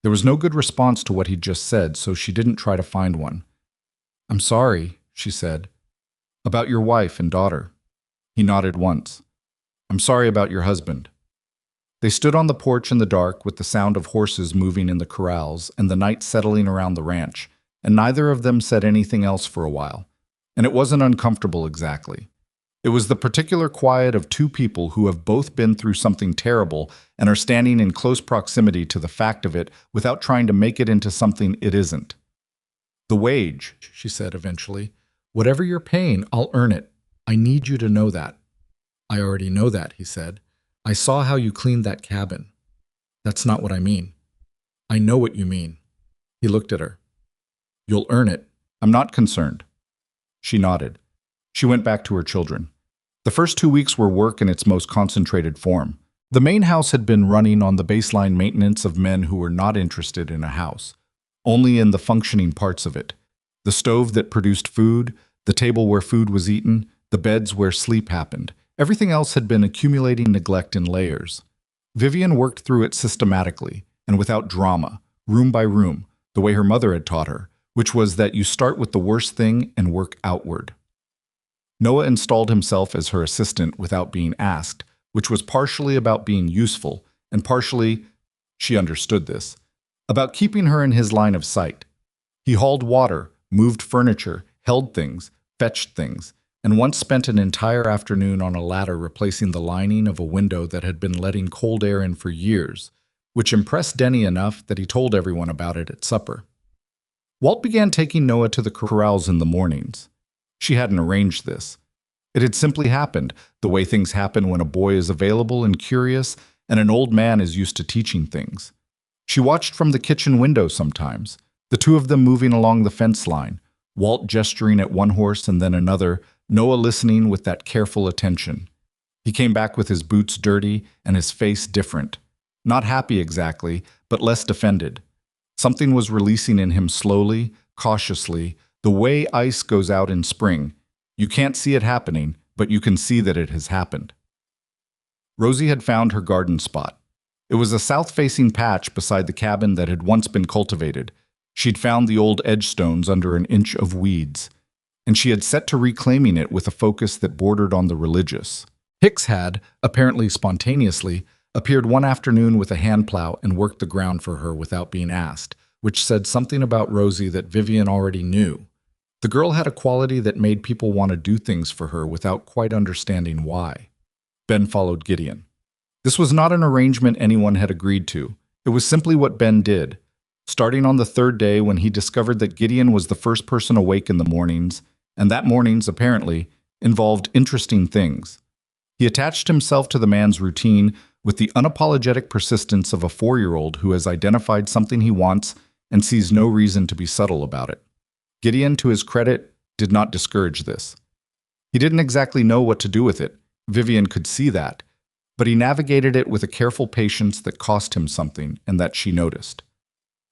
There was no good response to what he'd just said, so she didn't try to find one. "I'm sorry," she said. "About your wife and daughter." He nodded once. "I'm sorry about your husband." They stood on the porch in the dark with the sound of horses moving in the corrals and the night settling around the ranch, and neither of them said anything else for a while. And it wasn't uncomfortable exactly. It was the particular quiet of two people who have both been through something terrible and are standing in close proximity to the fact of it without trying to make it into something it isn't. "The wage," she said eventually. "Whatever you're paying, I'll earn it. I need you to know that." "I already know that," he said. "I saw how you cleaned that cabin." "That's not what I mean." "I know what you mean." He looked at her. "You'll earn it. I'm not concerned." She nodded. She went back to her children. The first 2 weeks were work in its most concentrated form. The main house had been running on the baseline maintenance of men who were not interested in a house, only in the functioning parts of it. The stove that produced food, the table where food was eaten, the beds where sleep happened. Everything else had been accumulating neglect in layers. Vivian worked through it systematically and without drama, room by room, the way her mother had taught her, which was that you start with the worst thing and work outward. Noah installed himself as her assistant without being asked, which was partially about being useful, and partially, she understood this, about keeping her in his line of sight. He hauled water, moved furniture, held things, fetched things, and once spent an entire afternoon on a ladder replacing the lining of a window that had been letting cold air in for years, which impressed Denny enough that he told everyone about it at supper. Walt began taking Noah to the corrals in the mornings. She hadn't arranged this. It had simply happened, the way things happen when a boy is available and curious and an old man is used to teaching things. She watched from the kitchen window sometimes, the two of them moving along the fence line, Walt gesturing at one horse and then another, Noah listening with that careful attention. He came back with his boots dirty and his face different. Not happy exactly, but less defended. Something was releasing in him slowly, cautiously, the way ice goes out in spring. You can't see it happening, but you can see that it has happened. Rosie had found her garden spot. It was a south-facing patch beside the cabin that had once been cultivated. She'd found the old edge stones under an inch of weeds, and she had set to reclaiming it with a focus that bordered on the religious. Hicks had, apparently spontaneously, appeared one afternoon with a handplow and worked the ground for her without being asked, which said something about Rosie that Vivian already knew. The girl had a quality that made people want to do things for her without quite understanding why. Ben followed Gideon. This was not an arrangement anyone had agreed to. It was simply what Ben did. Starting on the third day when he discovered that Gideon was the first person awake in the mornings, and that mornings, apparently, involved interesting things. He attached himself to the man's routine with the unapologetic persistence of a 4-year-old who has identified something he wants and sees no reason to be subtle about it. Gideon, to his credit, did not discourage this. He didn't exactly know what to do with it. Vivian could see that, but he navigated it with a careful patience that cost him something and that she noticed.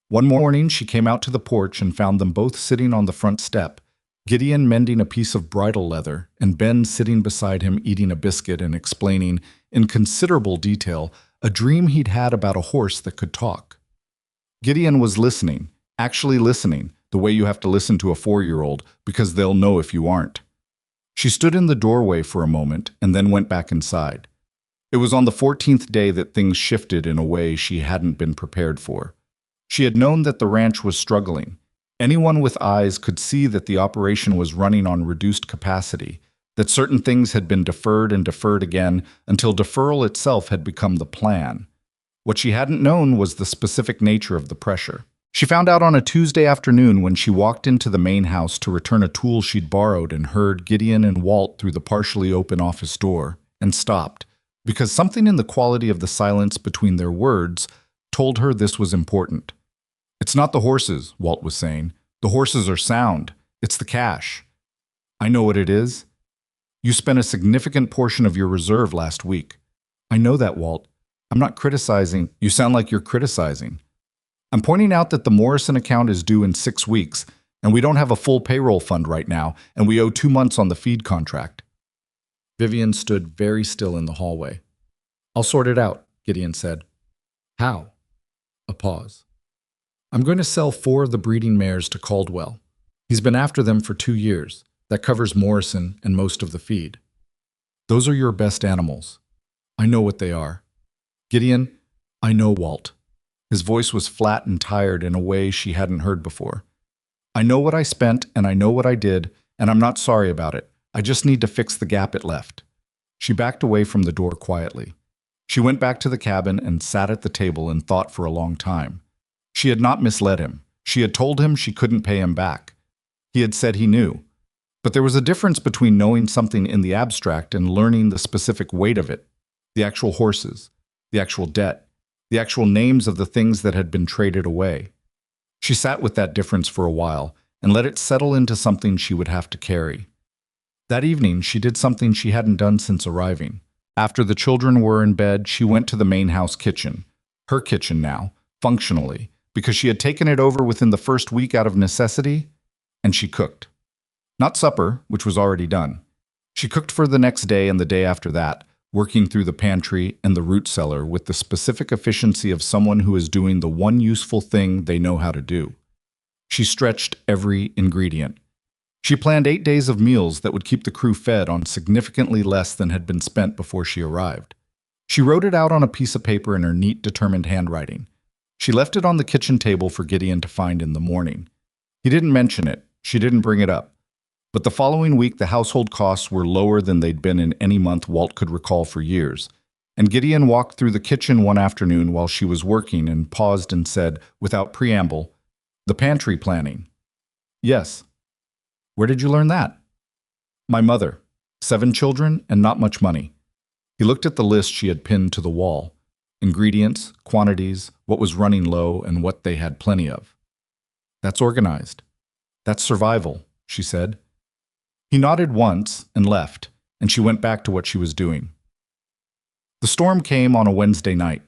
One morning, she came out to the porch and found them both sitting on the front step, Gideon mending a piece of bridle leather and Ben sitting beside him eating a biscuit and explaining, in considerable detail, a dream he'd had about a horse that could talk. Gideon was listening, actually listening, the way you have to listen to a 4-year-old, because they'll know if you aren't. She stood in the doorway for a moment and then went back inside. It was on the 14th day that things shifted in a way she hadn't been prepared for. She had known that the ranch was struggling. Anyone with eyes could see that the operation was running on reduced capacity, that certain things had been deferred and deferred again until deferral itself had become the plan. What she hadn't known was the specific nature of the pressure. She found out on a Tuesday afternoon when she walked into the main house to return a tool she'd borrowed and heard Gideon and Walt through the partially open office door, and stopped, because something in the quality of the silence between their words told her this was important. "It's not the horses," Walt was saying. "The horses are sound. It's the cash." "I know what it is. You spent a significant portion of your reserve last week." "I know that, Walt. I'm not criticizing." "You sound like you're criticizing." "I'm pointing out that the Morrison account is due in 6 weeks, and we don't have a full payroll fund right now, and we owe 2 months on the feed contract." Vivian stood very still in the hallway. "I'll sort it out," Gideon said. "How?" A pause. "I'm going to sell 4 of the breeding mares to Caldwell. He's been after them for 2 years. That covers Morrison and most of the feed." "Those are your best animals." "I know what they are." "Gideon, I know, Walt." His voice was flat and tired in a way she hadn't heard before. "I know what I spent and I know what I did, and I'm not sorry about it. I just need to fix the gap it left." She backed away from the door quietly. She went back to the cabin and sat at the table and thought for a long time. She had not misled him. She had told him she couldn't pay him back. He had said he knew. But there was a difference between knowing something in the abstract and learning the specific weight of it, the actual horses, the actual debt, the actual names of the things that had been traded away. She sat with that difference for a while and let it settle into something she would have to carry. That evening, she did something she hadn't done since arriving. After the children were in bed, she went to the main house kitchen, her kitchen now, functionally, because she had taken it over within the first week out of necessity, and she cooked. Not supper, which was already done. She cooked for the next day and the day after that, working through the pantry and the root cellar with the specific efficiency of someone who is doing the one useful thing they know how to do. She stretched every ingredient. She planned 8 days of meals that would keep the crew fed on significantly less than had been spent before she arrived. She wrote it out on a piece of paper in her neat, determined handwriting. She left it on the kitchen table for Gideon to find in the morning. He didn't mention it. She didn't bring it up. But the following week, the household costs were lower than they'd been in any month Walt could recall for years. And Gideon walked through the kitchen one afternoon while she was working and paused and said, without preamble, "The pantry planning." "Yes." "Where did you learn that?" "My mother. 7 children and not much money." He looked at the list she had pinned to the wall. Ingredients, quantities, what was running low, and what they had plenty of. "That's organized. That's survival," she said. He nodded once and left, and she went back to what she was doing. The storm came on a Wednesday night.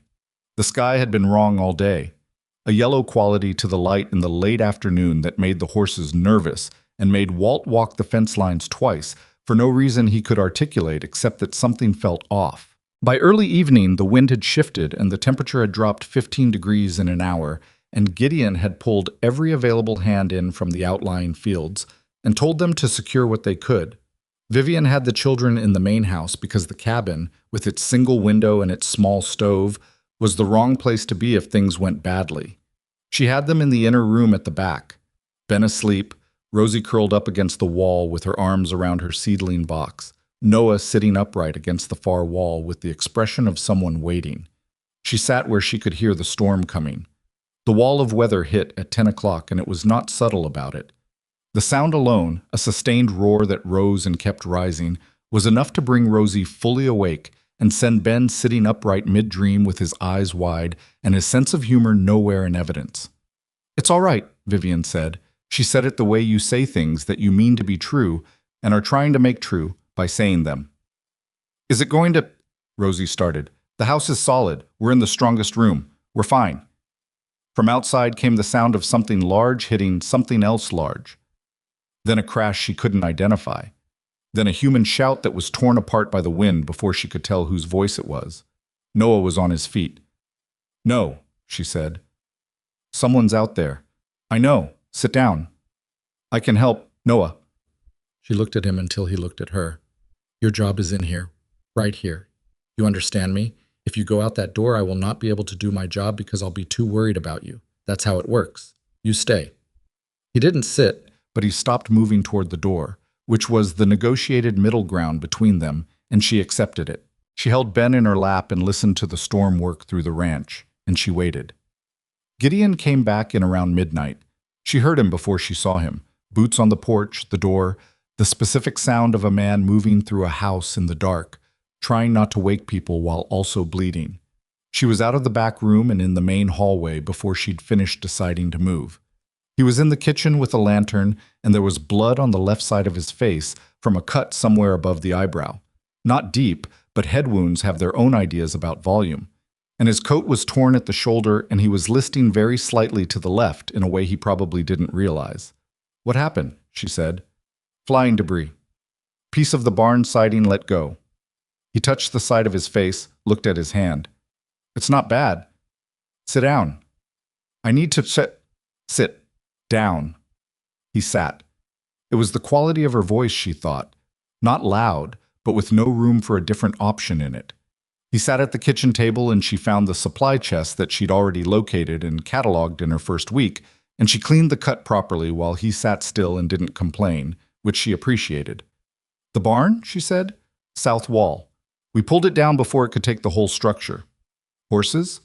The sky had been wrong all day, a yellow quality to the light in the late afternoon that made the horses nervous and made Walt walk the fence lines twice, for no reason he could articulate except that something felt off. By early evening, the wind had shifted and the temperature had dropped 15 degrees in an hour, and Gideon had pulled every available hand in from the outlying fields and told them to secure what they could. Vivian had the children in the main house because the cabin, with its single window and its small stove, was the wrong place to be if things went badly. She had them in the inner room at the back. Ben asleep, Rosie curled up against the wall with her arms around her seedling box, Noah sitting upright against the far wall with the expression of someone waiting. She sat where she could hear the storm coming. The wall of weather hit at 10 o'clock, and it was not subtle about it. The sound alone, a sustained roar that rose and kept rising, was enough to bring Rosie fully awake and send Ben sitting upright mid-dream with his eyes wide and his sense of humor nowhere in evidence. "It's all right," Vivian said. She said it the way you say things that you mean to be true and are trying to make true by saying them. "Is it going to—" Rosie started. "The house is solid. We're in the strongest room. We're fine." From outside came the sound of something large hitting something else large. Then a crash she couldn't identify. Then a human shout that was torn apart by the wind before she could tell whose voice it was. Noah was on his feet. "No," she said. "Someone's out there." "I know. Sit down." "I can help, Noah." She looked at him until he looked at her. "Your job is in here, right here. You understand me? If you go out that door, I will not be able to do my job because I'll be too worried about you. That's how it works. You stay." He didn't sit, but he stopped moving toward the door, which was the negotiated middle ground between them, and she accepted it. She held Ben in her lap and listened to the storm work through the ranch, and she waited. Gideon came back in around midnight. She heard him before she saw him. Boots on the porch, the door, the specific sound of a man moving through a house in the dark, trying not to wake people while also bleeding. She was out of the back room and in the main hallway before she'd finished deciding to move. He was in the kitchen with a lantern, and there was blood on the left side of his face from a cut somewhere above the eyebrow. Not deep, but head wounds have their own ideas about volume. And his coat was torn at the shoulder, and he was listing very slightly to the left in a way he probably didn't realize. "What happened?" she said. "Flying debris. Piece of the barn siding let go." He touched the side of his face, looked at his hand. "It's not bad. Sit down." "I need to sit down." He sat. It was the quality of her voice, she thought. Not loud, but with no room for a different option in it. He sat at the kitchen table and she found the supply chest that she'd already located and cataloged in her first week, and she cleaned the cut properly while he sat still and didn't complain, which she appreciated. "The barn?" she said. "South wall. We pulled it down before it could take the whole structure." "Horses?"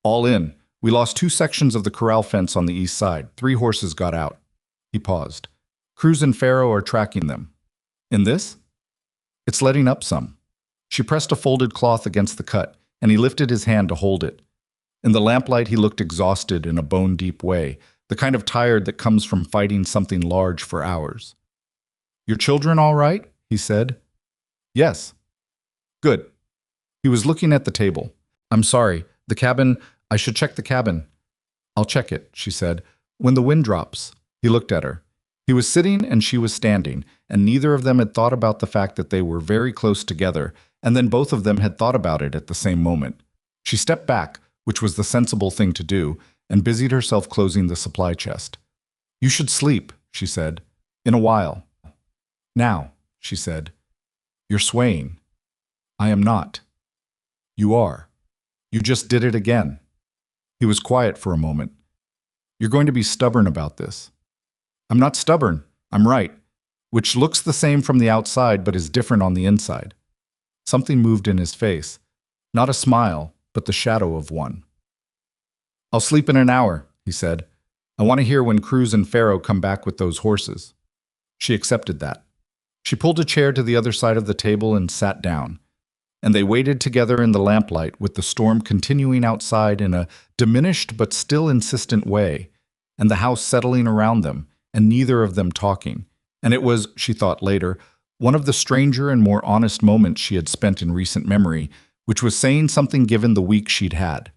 "All in. We lost 2 sections of the corral fence on the east side. 3 horses got out." He paused. "Cruz and Farrow are tracking them." "In this?" "It's letting up some." She pressed a folded cloth against the cut, and he lifted his hand to hold it. In the lamplight, he looked exhausted in a bone-deep way, the kind of tired that comes from fighting something large for hours. "Your children all right?" he said. "Yes." "Good." He was looking at the table. "I'm sorry. The cabin. I should check the cabin." "I'll check it," she said. "When the wind drops." He looked at her. He was sitting and she was standing, and neither of them had thought about the fact that they were very close together, and then both of them had thought about it at the same moment. She stepped back, which was the sensible thing to do, and busied herself closing the supply chest. You should sleep, she said. In a while. Now, she said. You're swaying. I am not. You are. You just did it again. He was quiet for a moment. You're going to be stubborn about this. I'm not stubborn. I'm right. Which looks the same from the outside but is different on the inside. Something moved in his face. Not a smile, but the shadow of one. I'll sleep in an hour, he said. I want to hear when Cruz and Pharaoh come back with those horses. She accepted that. She pulled a chair to the other side of the table and sat down. And they waited together in the lamplight with the storm continuing outside in a diminished but still insistent way, and the house settling around them, and neither of them talking. And it was, she thought later, one of the stranger and more honest moments she had spent in recent memory, which was saying something given the week she'd had.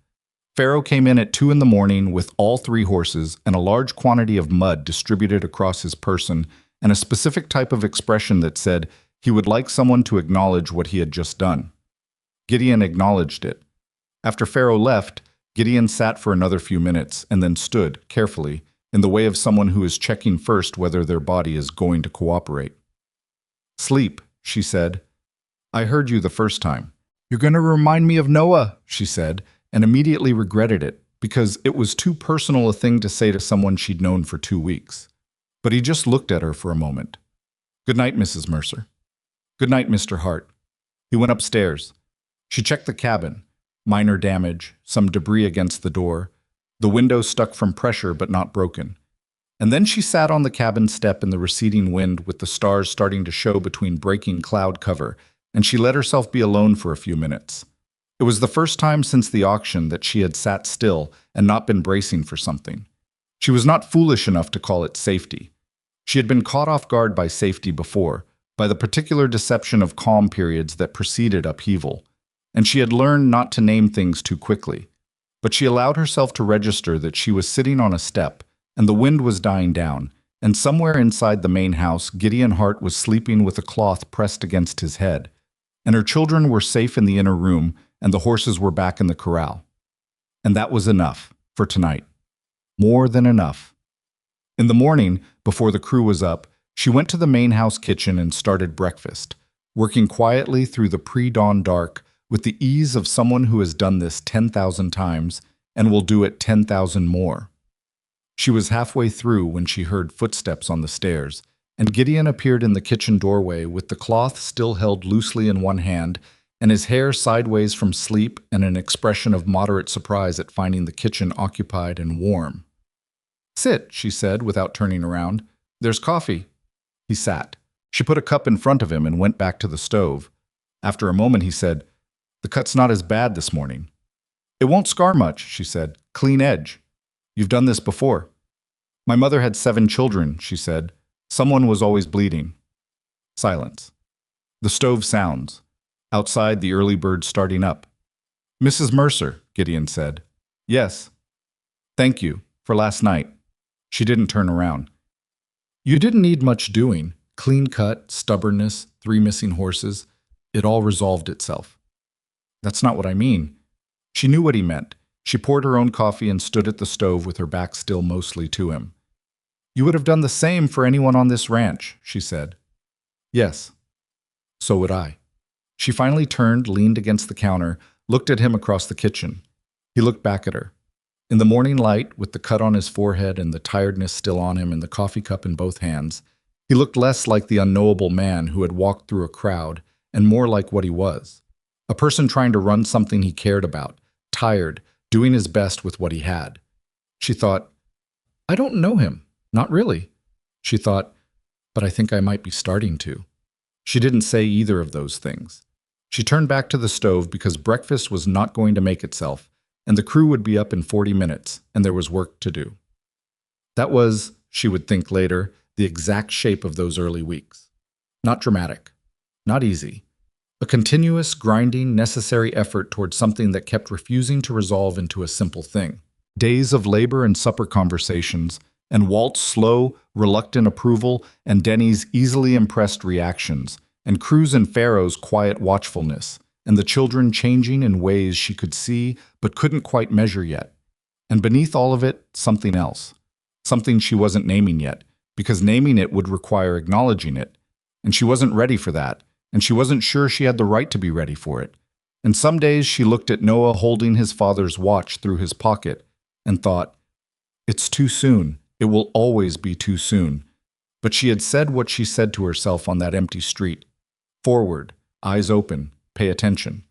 Pharaoh came in at 2 a.m. with all 3 horses and a large quantity of mud distributed across his person and a specific type of expression that said he would like someone to acknowledge what he had just done. Gideon acknowledged it. After Pharaoh left, Gideon sat for another few minutes and then stood, carefully, in the way of someone who is checking first whether their body is going to cooperate. Sleep, she said. I heard you the first time. You're going to remind me of Noah, she said, and immediately regretted it, because it was too personal a thing to say to someone she'd known for 2 weeks. But he just looked at her for a moment. Good night, Mrs. Mercer. Good night, Mr. Hart. He went upstairs. She checked the cabin. Minor damage, some debris against the door, the window stuck from pressure but not broken. And then she sat on the cabin step in the receding wind with the stars starting to show between breaking cloud cover, and she let herself be alone for a few minutes. It was the first time since the auction that she had sat still and not been bracing for something. She was not foolish enough to call it safety. She had been caught off guard by safety before, by the particular deception of calm periods that preceded upheaval, and she had learned not to name things too quickly. But she allowed herself to register that she was sitting on a step, and the wind was dying down, and somewhere inside the main house, Gideon Hart was sleeping with a cloth pressed against his head, and her children were safe in the inner room, and the horses were back in the corral. And that was enough for tonight. More than enough. In the morning, before the crew was up, she went to the main house kitchen and started breakfast, working quietly through the pre-dawn dark with the ease of someone who has done this 10,000 times and will do it 10,000 more. She was halfway through when she heard footsteps on the stairs, and Gideon appeared in the kitchen doorway with the cloth still held loosely in one hand and his hair sideways from sleep and an expression of moderate surprise at finding the kitchen occupied and warm. Sit, she said without turning around. There's coffee. He sat. She put a cup in front of him and went back to the stove. After a moment he said, The cut's not as bad this morning. It won't scar much, she said. Clean edge. You've done this before. My mother had 7 children, she said. Someone was always bleeding. Silence. The stove sounds. Outside, the early birds starting up. Mrs. Mercer, Gideon said. Yes. Thank you for last night. She didn't turn around. You didn't need much doing. Clean cut, stubbornness, 3 missing horses. It all resolved itself. That's not what I mean. She knew what he meant. She poured her own coffee and stood at the stove with her back still mostly to him. You would have done the same for anyone on this ranch, she said. Yes. So would I. She finally turned, leaned against the counter, looked at him across the kitchen. He looked back at her. In the morning light, with the cut on his forehead and the tiredness still on him and the coffee cup in both hands, he looked less like the unknowable man who had walked through a crowd and more like what he was. A person trying to run something he cared about, tired, doing his best with what he had. She thought, I don't know him. Not really. She thought, but I think I might be starting to. She didn't say either of those things. She turned back to the stove because breakfast was not going to make itself, and the crew would be up in 40 minutes, and there was work to do. That was, she would think later, the exact shape of those early weeks. Not dramatic. Not easy. A continuous, grinding, necessary effort towards something that kept refusing to resolve into a simple thing. Days of labor and supper conversations, and Walt's slow, reluctant approval, and Denny's easily impressed reactions, and Cruz and Pharaoh's quiet watchfulness, and the children changing in ways she could see but couldn't quite measure yet. And beneath all of it, something else. something she wasn't naming yet, because naming it would require acknowledging it. And she wasn't ready for that, and she wasn't sure she had the right to be ready for it. And some days she looked at Noah holding his father's watch through his pocket and thought, "It's too soon. It will always be too soon." But she had said what she said to herself on that empty street. Forward, eyes open, pay attention.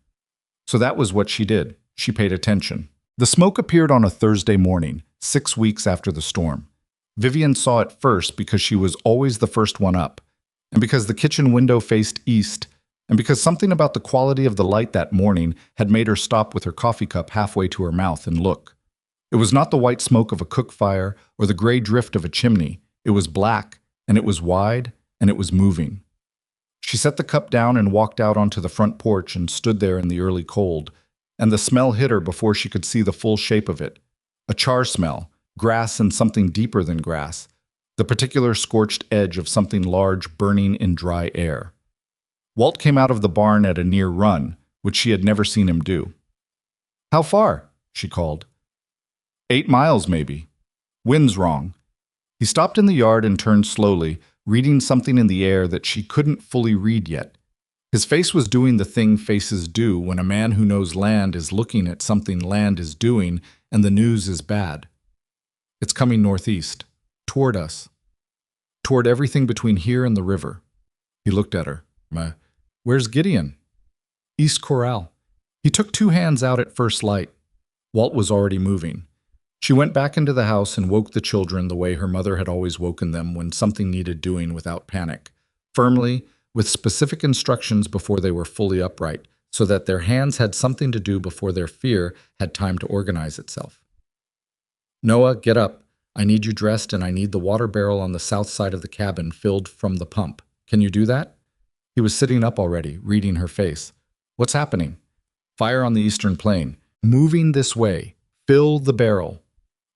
So that was what she did. She paid attention. The smoke appeared on a Thursday morning, 6 weeks after the storm. Vivian saw it first because she was always the first one up, and because the kitchen window faced east, and because something about the quality of the light that morning had made her stop with her coffee cup halfway to her mouth and look. It was not the white smoke of a cook fire or the gray drift of a chimney. It was black, and it was wide, and it was moving. She set the cup down and walked out onto the front porch and stood there in the early cold, and the smell hit her before she could see the full shape of it. A char smell, grass and something deeper than grass, the particular scorched edge of something large burning in dry air. Walt came out of the barn at a near run, which she had never seen him do. "How far?" she called. 8 miles, maybe. Wind's wrong." He stopped in the yard and turned slowly, reading something in the air that she couldn't fully read yet. His face was doing the thing faces do when a man who knows land is looking at something land is doing and the news is bad. "It's coming northeast, toward us, toward everything between here and the river." He looked at her. "Where's Gideon?" "East Corral." He took 2 hands out at first light. Walt was already moving. She went back into the house and woke the children the way her mother had always woken them when something needed doing without panic, firmly, with specific instructions before they were fully upright, so that their hands had something to do before their fear had time to organize itself. "Noah, get up. I need you dressed and I need the water barrel on the south side of the cabin filled from the pump. Can you do that?" He was sitting up already, reading her face. "What's happening?" "Fire on the eastern plain. Moving this way. Fill the barrel."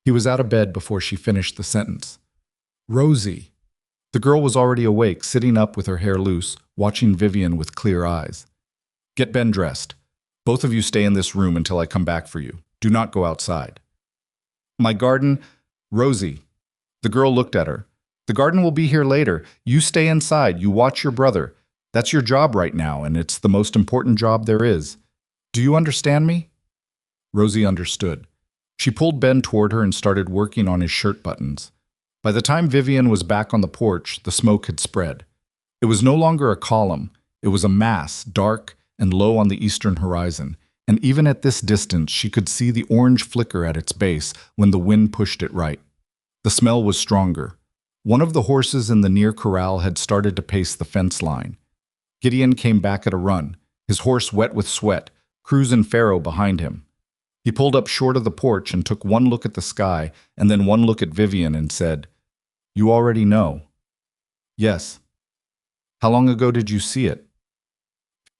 He was out of bed before she finished the sentence. "Rosie." The girl was already awake, sitting up with her hair loose, watching Vivian with clear eyes. "Get Ben dressed. Both of you stay in this room until I come back for you. Do not go outside." "My garden—" "Rosie." The girl looked at her. "The garden will be here later. You stay inside. You watch your brother. That's your job right now, and it's the most important job there is. Do you understand me?" Rosie understood. She pulled Ben toward her and started working on his shirt buttons. By the time Vivian was back on the porch, the smoke had spread. It was no longer a column. It was a mass, dark and low on the eastern horizon, and even at this distance she could see the orange flicker at its base when the wind pushed it right. The smell was stronger. One of the horses in the near corral had started to pace the fence line. Gideon came back at a run, his horse wet with sweat, Cruz and Pharaoh behind him. He pulled up short of the porch and took one look at the sky and then one look at Vivian and said, "You already know." "Yes." "How long ago did you see it?"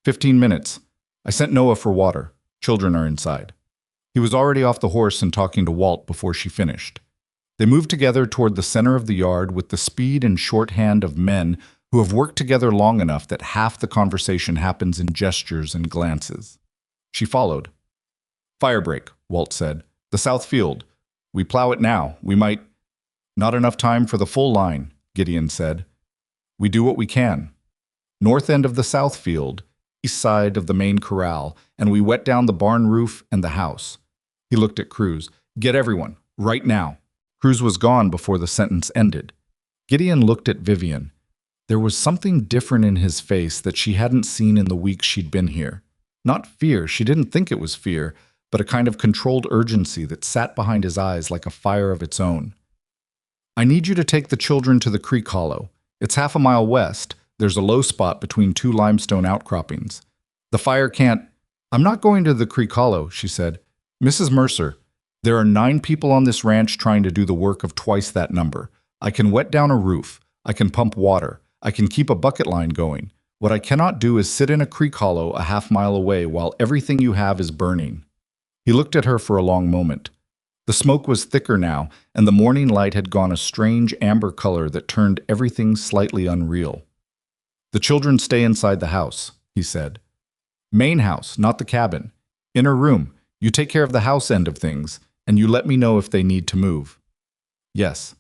15 minutes. I sent Noah for water. Children are inside." He was already off the horse and talking to Walt before she finished. They moved together toward the center of the yard with the speed and shorthand of men who have worked together long enough that half the conversation happens in gestures and glances. She followed. "Firebreak," Walt said. "The south field. We plow it now. We might—" "Not enough time for the full line," Gideon said. "We do what we can. North end of the south field, east side of the main corral, and we wet down the barn roof and the house." He looked at Cruz. "Get everyone, right now." Cruz was gone before the sentence ended. Gideon looked at Vivian. There was something different in his face that she hadn't seen in the weeks she'd been here. Not fear, she didn't think it was fear, but a kind of controlled urgency that sat behind his eyes like a fire of its own. "I need you to take the children to the creek hollow. It's half a mile west. There's a low spot between 2 limestone outcroppings. The fire can't—" "I'm not going to the creek hollow," she said. "Mrs. Mercer, there are 9 people on this ranch trying to do the work of twice that number. I can wet down a roof. I can pump water. I can keep a bucket line going. What I cannot do is sit in a creek hollow a half mile away while everything you have is burning." He looked at her for a long moment. The smoke was thicker now, and the morning light had gone a strange amber color that turned everything slightly unreal. "The children stay inside the house," he said. "Main house, not the cabin. Inner room. You take care of the house end of things, and you let me know if they need to move." "Yes."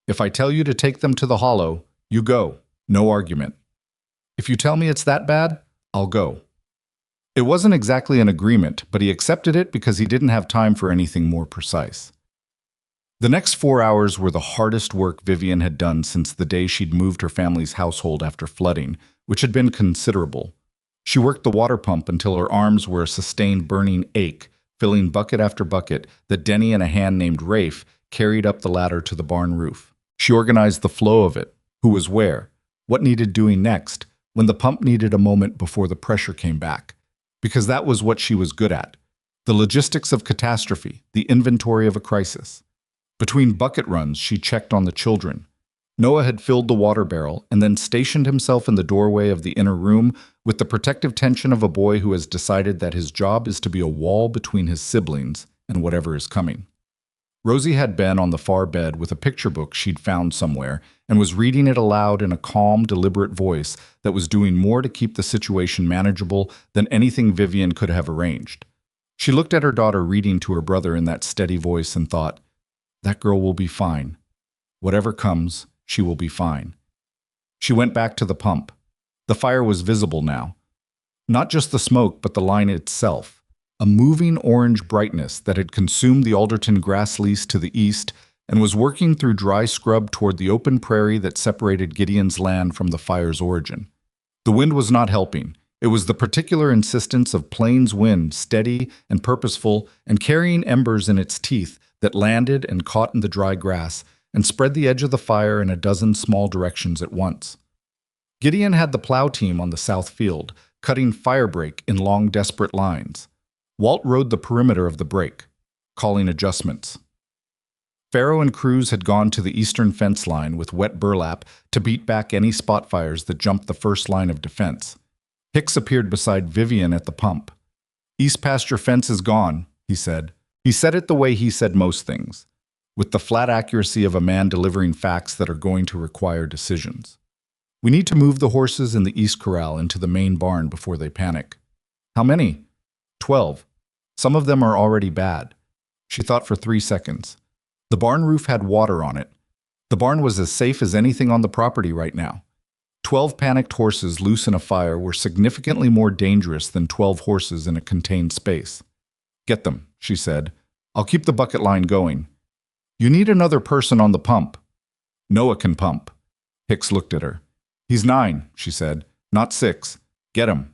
If I tell you to take them to the hollow, you go. No argument. If you tell me it's that bad, I'll go. It wasn't exactly an agreement, but he accepted it because he didn't have time for anything more precise. The next 4 hours were the hardest work Vivian had done since the day she'd moved her family's household after flooding, which had been considerable. She worked the water pump until her arms were a sustained burning ache, filling bucket after bucket that Denny and a hand named Rafe carried up the ladder to the barn roof. She organized the flow of it, who was where, what needed doing next, when the pump needed a moment before the pressure came back. Because that was what she was good at. The logistics of catastrophe, the inventory of a crisis. Between bucket runs, she checked on the children. Noah had filled the water barrel and then stationed himself in the doorway of the inner room with the protective tension of a boy who has decided that his job is to be a wall between his siblings and whatever is coming. Rosie had been on the far bed with a picture book she'd found somewhere and was reading it aloud in a calm, deliberate voice that was doing more to keep the situation manageable than anything Vivian could have arranged. She looked at her daughter reading to her brother in that steady voice and thought, "That girl will be fine. Whatever comes, she will be fine." She went back to the pump. The fire was visible now. Not just the smoke, but the line itself. A moving orange brightness that had consumed the Alderton grass lease to the east and was working through dry scrub toward the open prairie that separated Gideon's land from the fire's origin. The wind was not helping. It was the particular insistence of plains wind, steady and purposeful and carrying embers in its teeth, that landed and caught in the dry grass and spread the edge of the fire in a dozen small directions at once. Gideon had the plow team on the south field, cutting fire break in long, desperate lines. Walt rode the perimeter of the break, calling adjustments. Farrow and Cruz had gone to the eastern fence line with wet burlap to beat back any spot fires that jumped the first line of defense. Hicks appeared beside Vivian at the pump. "East pasture fence is gone," he said. He said it the way he said most things, with the flat accuracy of a man delivering facts that are going to require decisions. "We need to move the horses in the east corral into the main barn before they panic." "How many?" 12. "Some of them are already bad." She thought for 3 seconds. The barn roof had water on it. The barn was as safe as anything on the property right now. 12 panicked horses loose in a fire were significantly more dangerous than 12 horses in a contained space. "Get them," she said. "I'll keep the bucket line going." "You need another person on the pump." "Noah can pump." Hicks looked at her. "He's 9, she said, "not 6. Get him."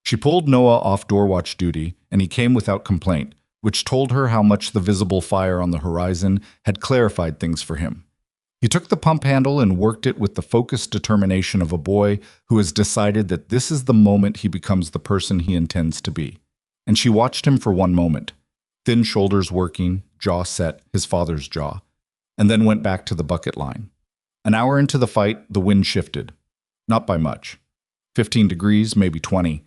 She pulled Noah off doorwatch duty, and he came without complaint, which told her how much the visible fire on the horizon had clarified things for him. He took the pump handle and worked it with the focused determination of a boy who has decided that this is the moment he becomes the person he intends to be. And she watched him for 1 moment, thin shoulders working, jaw set, his father's jaw, and then went back to the bucket line. An hour into the fight, the wind shifted. Not by much. 15 degrees, maybe 20.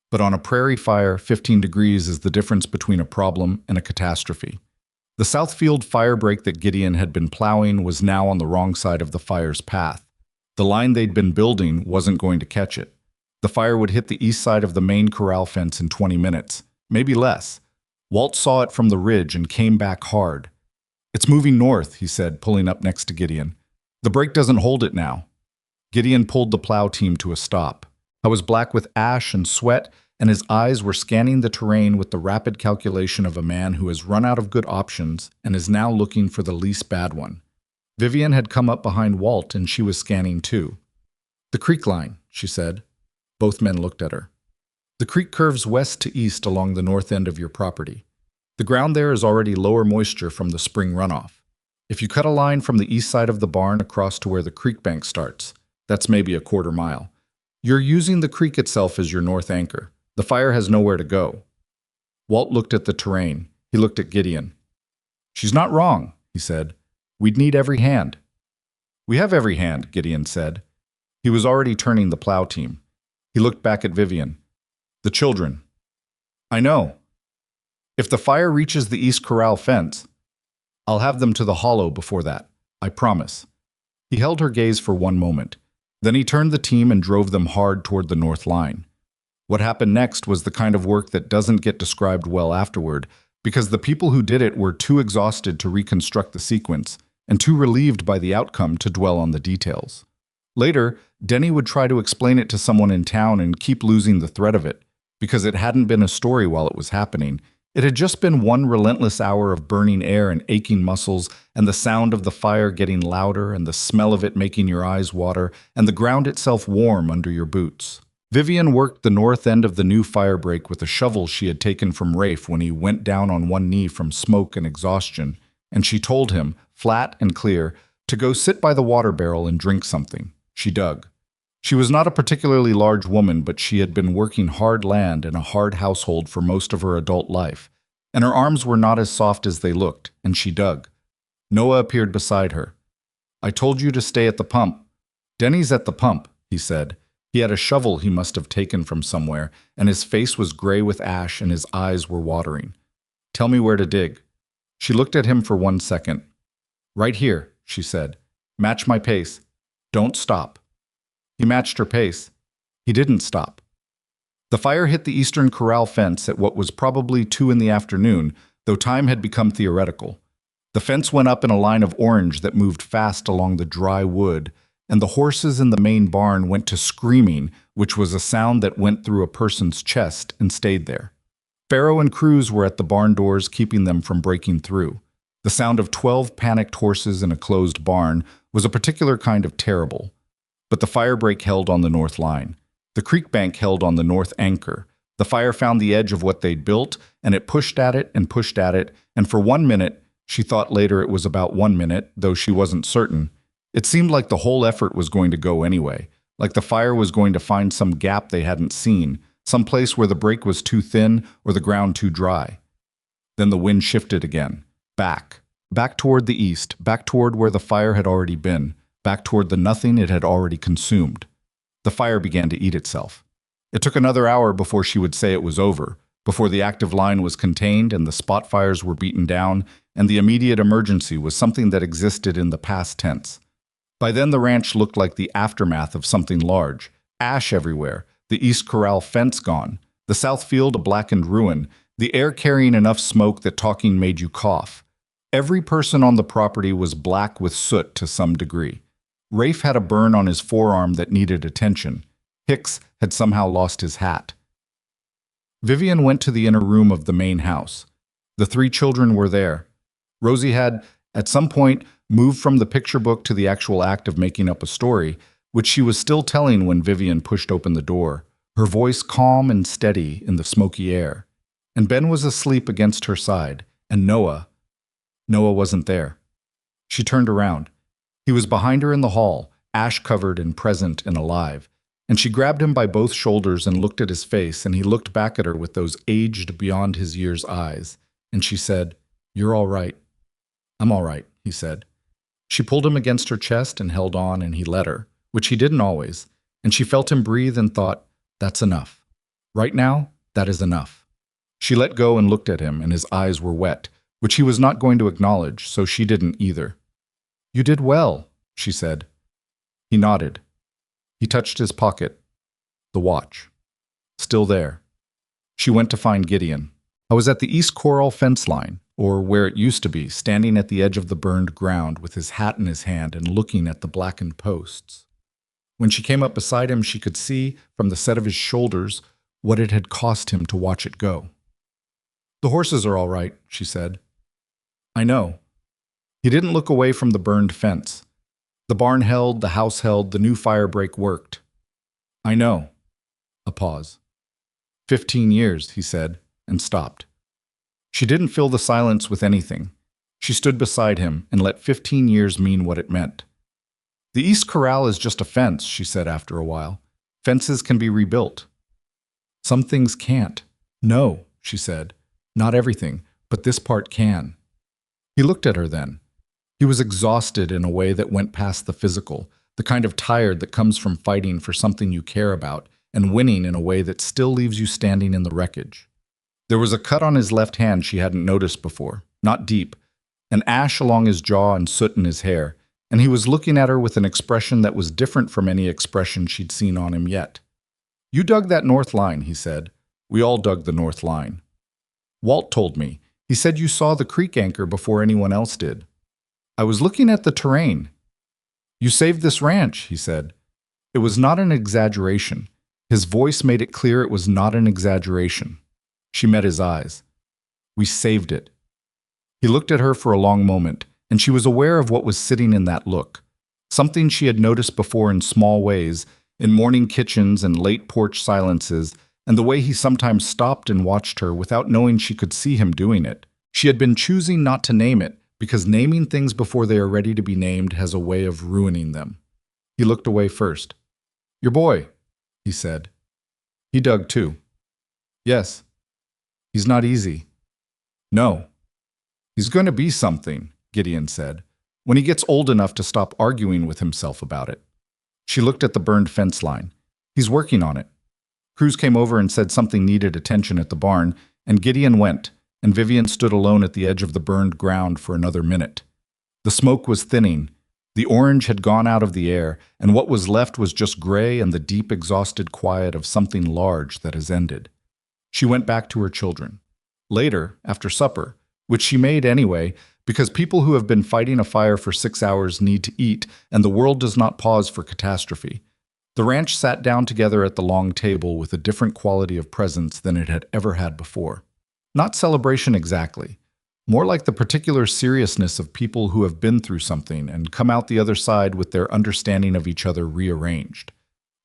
But on a prairie fire, 15 degrees is the difference between a problem and a catastrophe. The Southfield fire break that Gideon had been plowing was now on the wrong side of the fire's path. The line they'd been building wasn't going to catch it. The fire would hit the east side of the main corral fence in 20 minutes, maybe less. Walt saw it from the ridge and came back hard. "It's moving north," he said, pulling up next to Gideon. "The brake doesn't hold it now." Gideon pulled the plow team to a stop. I was black with ash and sweat, and his eyes were scanning the terrain with the rapid calculation of a man who has run out of good options and is now looking for the least bad one. Vivian had come up behind Walt, and she was scanning too. "The creek line," she said. Both men looked at her. "The creek curves west to east along the north end of your property. The ground there is already lower moisture from the spring runoff. If you cut a line from the east side of the barn across to where the creek bank starts, that's maybe a quarter mile. You're using the creek itself as your north anchor. The fire has nowhere to go." Walt looked at the terrain. He looked at Gideon. "She's not wrong," he said. "We'd need every hand." "We have every hand," Gideon said. He was already turning the plow team. He looked back at Vivian. "The children." "I know. If the fire reaches the east corral fence, I'll have them to the hollow before that. I promise." He held her gaze for 1 moment. Then he turned the team and drove them hard toward the north line. What happened next was the kind of work that doesn't get described well afterward, because the people who did it were too exhausted to reconstruct the sequence, and too relieved by the outcome to dwell on the details. Later, Denny would try to explain it to someone in town and keep losing the thread of it, because it hadn't been a story while it was happening. It had just been one relentless hour of burning air and aching muscles, and the sound of the fire getting louder, and the smell of it making your eyes water, and the ground itself warm under your boots. Vivian worked the north end of the new fire break with a shovel she had taken from Rafe when he went down on one knee from smoke and exhaustion, and she told him, flat and clear, to go sit by the water barrel and drink something. She dug. She was not a particularly large woman, but she had been working hard land in a hard household for most of her adult life, and her arms were not as soft as they looked, and she dug. Noah appeared beside her. "I told you to stay at the pump." "Denny's at the pump," he said. He had a shovel he must have taken from somewhere, and his face was gray with ash and his eyes were watering. "Tell me where to dig." She looked at him for 1 second. "Right here," she said. "Match my pace. Don't stop." He matched her pace. He didn't stop. The fire hit the eastern corral fence at what was probably 2 in the afternoon, though time had become theoretical. The fence went up in a line of orange that moved fast along the dry wood, and the horses in the main barn went to screaming, which was a sound that went through a person's chest and stayed there. Farrow and Cruz were at the barn doors, keeping them from breaking through. The sound of 12 panicked horses in a closed barn was a particular kind of terrible. But the fire break held on the north line. The creek bank held on the north anchor. The fire found the edge of what they'd built, and it pushed at it, and for 1 minute, she thought later it was about 1 minute, though she wasn't certain, it seemed like the whole effort was going to go anyway, like the fire was going to find some gap they hadn't seen, some place where the break was too thin or the ground too dry. Then the wind shifted again, back toward the east, back toward where the fire had already been, back toward the nothing it had already consumed. The fire began to eat itself. It took another hour before she would say it was over, before the active line was contained and the spot fires were beaten down, and the immediate emergency was something that existed in the past tense. By then the ranch looked like the aftermath of something large. Ash everywhere, the east corral fence gone, the south field a blackened ruin, the air carrying enough smoke that talking made you cough. Every person on the property was black with soot to some degree. Rafe had a burn on his forearm that needed attention. Hicks had somehow lost his hat. Vivian went to the inner room of the main house. The 3 children were there. Rosie had, at some point, moved from the picture book to the actual act of making up a story, which she was still telling when Vivian pushed open the door, her voice calm and steady in the smoky air. And Ben was asleep against her side, and Noah wasn't there. She turned around. He was behind her in the hall, ash-covered and present and alive, and she grabbed him by both shoulders and looked at his face, and he looked back at her with those aged beyond his years eyes, and she said, "You're all right." "I'm all right," he said. She pulled him against her chest and held on, and he let her, which he didn't always, and she felt him breathe and thought, "That's enough. Right now, that is enough." She let go and looked at him, and his eyes were wet, which he was not going to acknowledge, so she didn't either. "You did well," she said. He nodded. He touched his pocket. The watch. Still there. She went to find Gideon. I was at the east corral fence line, or where it used to be, standing at the edge of the burned ground with his hat in his hand and looking at the blackened posts. When she came up beside him, she could see, from the set of his shoulders, what it had cost him to watch it go. "The horses are all right," she said. "I know." He didn't look away from the burned fence. The barn held, the house held, the new fire break worked. "I know." A pause. 15 years, he said, and stopped. She didn't fill the silence with anything. She stood beside him and let 15 years mean what it meant. "The East Corral is just a fence," she said after a while. "Fences can be rebuilt." "Some things can't." "No," she said. "Not everything, but this part can." He looked at her then. He was exhausted in a way that went past the physical, the kind of tired that comes from fighting for something you care about and winning in a way that still leaves you standing in the wreckage. There was a cut on his left hand she hadn't noticed before, not deep, an ash along his jaw and soot in his hair, and he was looking at her with an expression that was different from any expression she'd seen on him yet. "You dug that north line," he said. "We all dug the north line. Walt told me. He said you saw the creek anchor before anyone else did." I was looking at the terrain. You saved this ranch, he said. It was not an exaggeration. His voice made it clear it was not an exaggeration. She met his eyes. We saved it. He looked at her for a long moment, and she was aware of what was sitting in that look. Something she had noticed before in small ways, in morning kitchens and late porch silences, and the way he sometimes stopped and watched her without knowing she could see him doing it. She had been choosing not to name it, because naming things before they are ready to be named has a way of ruining them. He looked away first. Your boy, he said. He dug too. Yes. He's not easy. No. He's going to be something, Gideon said, when he gets old enough to stop arguing with himself about it. She looked at the burned fence line. He's working on it. Cruz came over and said something needed attention at the barn, and Gideon went, and Vivian stood alone at the edge of the burned ground for another minute. The smoke was thinning. The orange had gone out of the air, and what was left was just gray and the deep, exhausted quiet of something large that has ended. She went back to her children. Later, after supper, which she made anyway, because people who have been fighting a fire for 6 hours need to eat, and the world does not pause for catastrophe. The ranch sat down together at the long table with a different quality of presence than it had ever had before. Not celebration exactly, more like the particular seriousness of people who have been through something and come out the other side with their understanding of each other rearranged.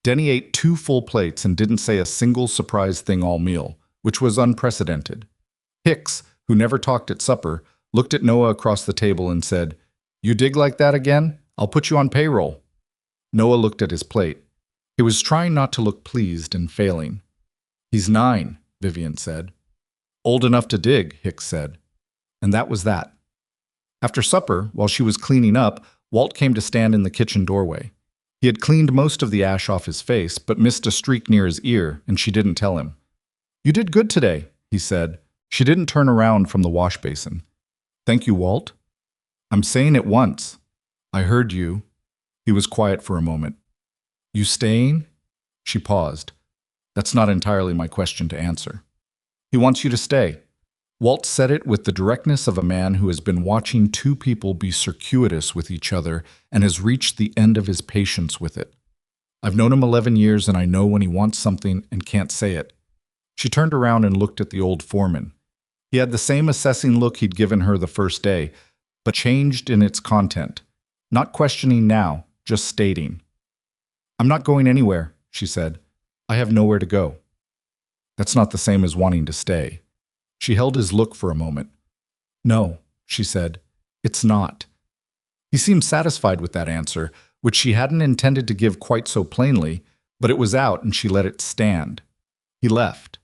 Denny ate 2 full plates and didn't say a single surprise thing all meal, which was unprecedented. Hicks, who never talked at supper, looked at Noah across the table and said, You dig like that again? I'll put you on payroll. Noah looked at his plate. He was trying not to look pleased and failing. He's 9, Vivian said. Old enough to dig, Hicks said. And that was that. After supper, while she was cleaning up, Walt came to stand in the kitchen doorway. He had cleaned most of the ash off his face, but missed a streak near his ear, and she didn't tell him. You did good today, he said. She didn't turn around from the wash basin. Thank you, Walt. I'm saying it once. I heard you. He was quiet for a moment. You staying? She paused. That's not entirely my question to answer. He wants you to stay. Walt said it with the directness of a man who has been watching 2 people be circuitous with each other and has reached the end of his patience with it. I've known him 11 years and I know when he wants something and can't say it. She turned around and looked at the old foreman. He had the same assessing look he'd given her the first day, but changed in its content. Not questioning now, just stating. I'm not going anywhere, she said. I have nowhere to go. That's not the same as wanting to stay. She held his look for a moment. No, she said, it's not. He seemed satisfied with that answer, which she hadn't intended to give quite so plainly, but it was out and she let it stand. He left.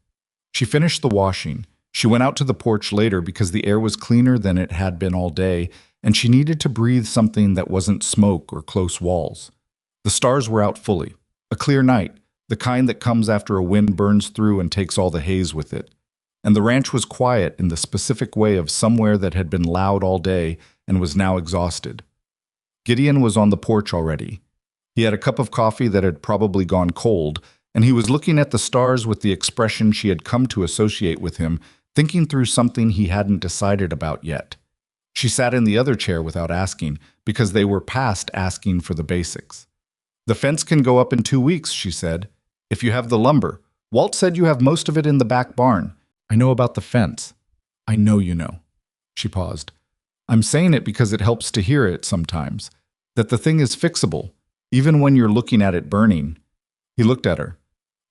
She finished the washing. She went out to the porch later because the air was cleaner than it had been all day, and she needed to breathe something that wasn't smoke or close walls. The stars were out fully. A clear night, the kind that comes after a wind burns through and takes all the haze with it. And the ranch was quiet in the specific way of somewhere that had been loud all day and was now exhausted. Gideon was on the porch already. He had a cup of coffee that had probably gone cold, and he was looking at the stars with the expression she had come to associate with him, thinking through something he hadn't decided about yet. She sat in the other chair without asking, because they were past asking for the basics. The fence can go up in 2 weeks, she said, if you have the lumber. Walt said you have most of it in the back barn. I know about the fence. I know you know. She paused. I'm saying it because it helps to hear it sometimes, that the thing is fixable, even when you're looking at it burning. He looked at her.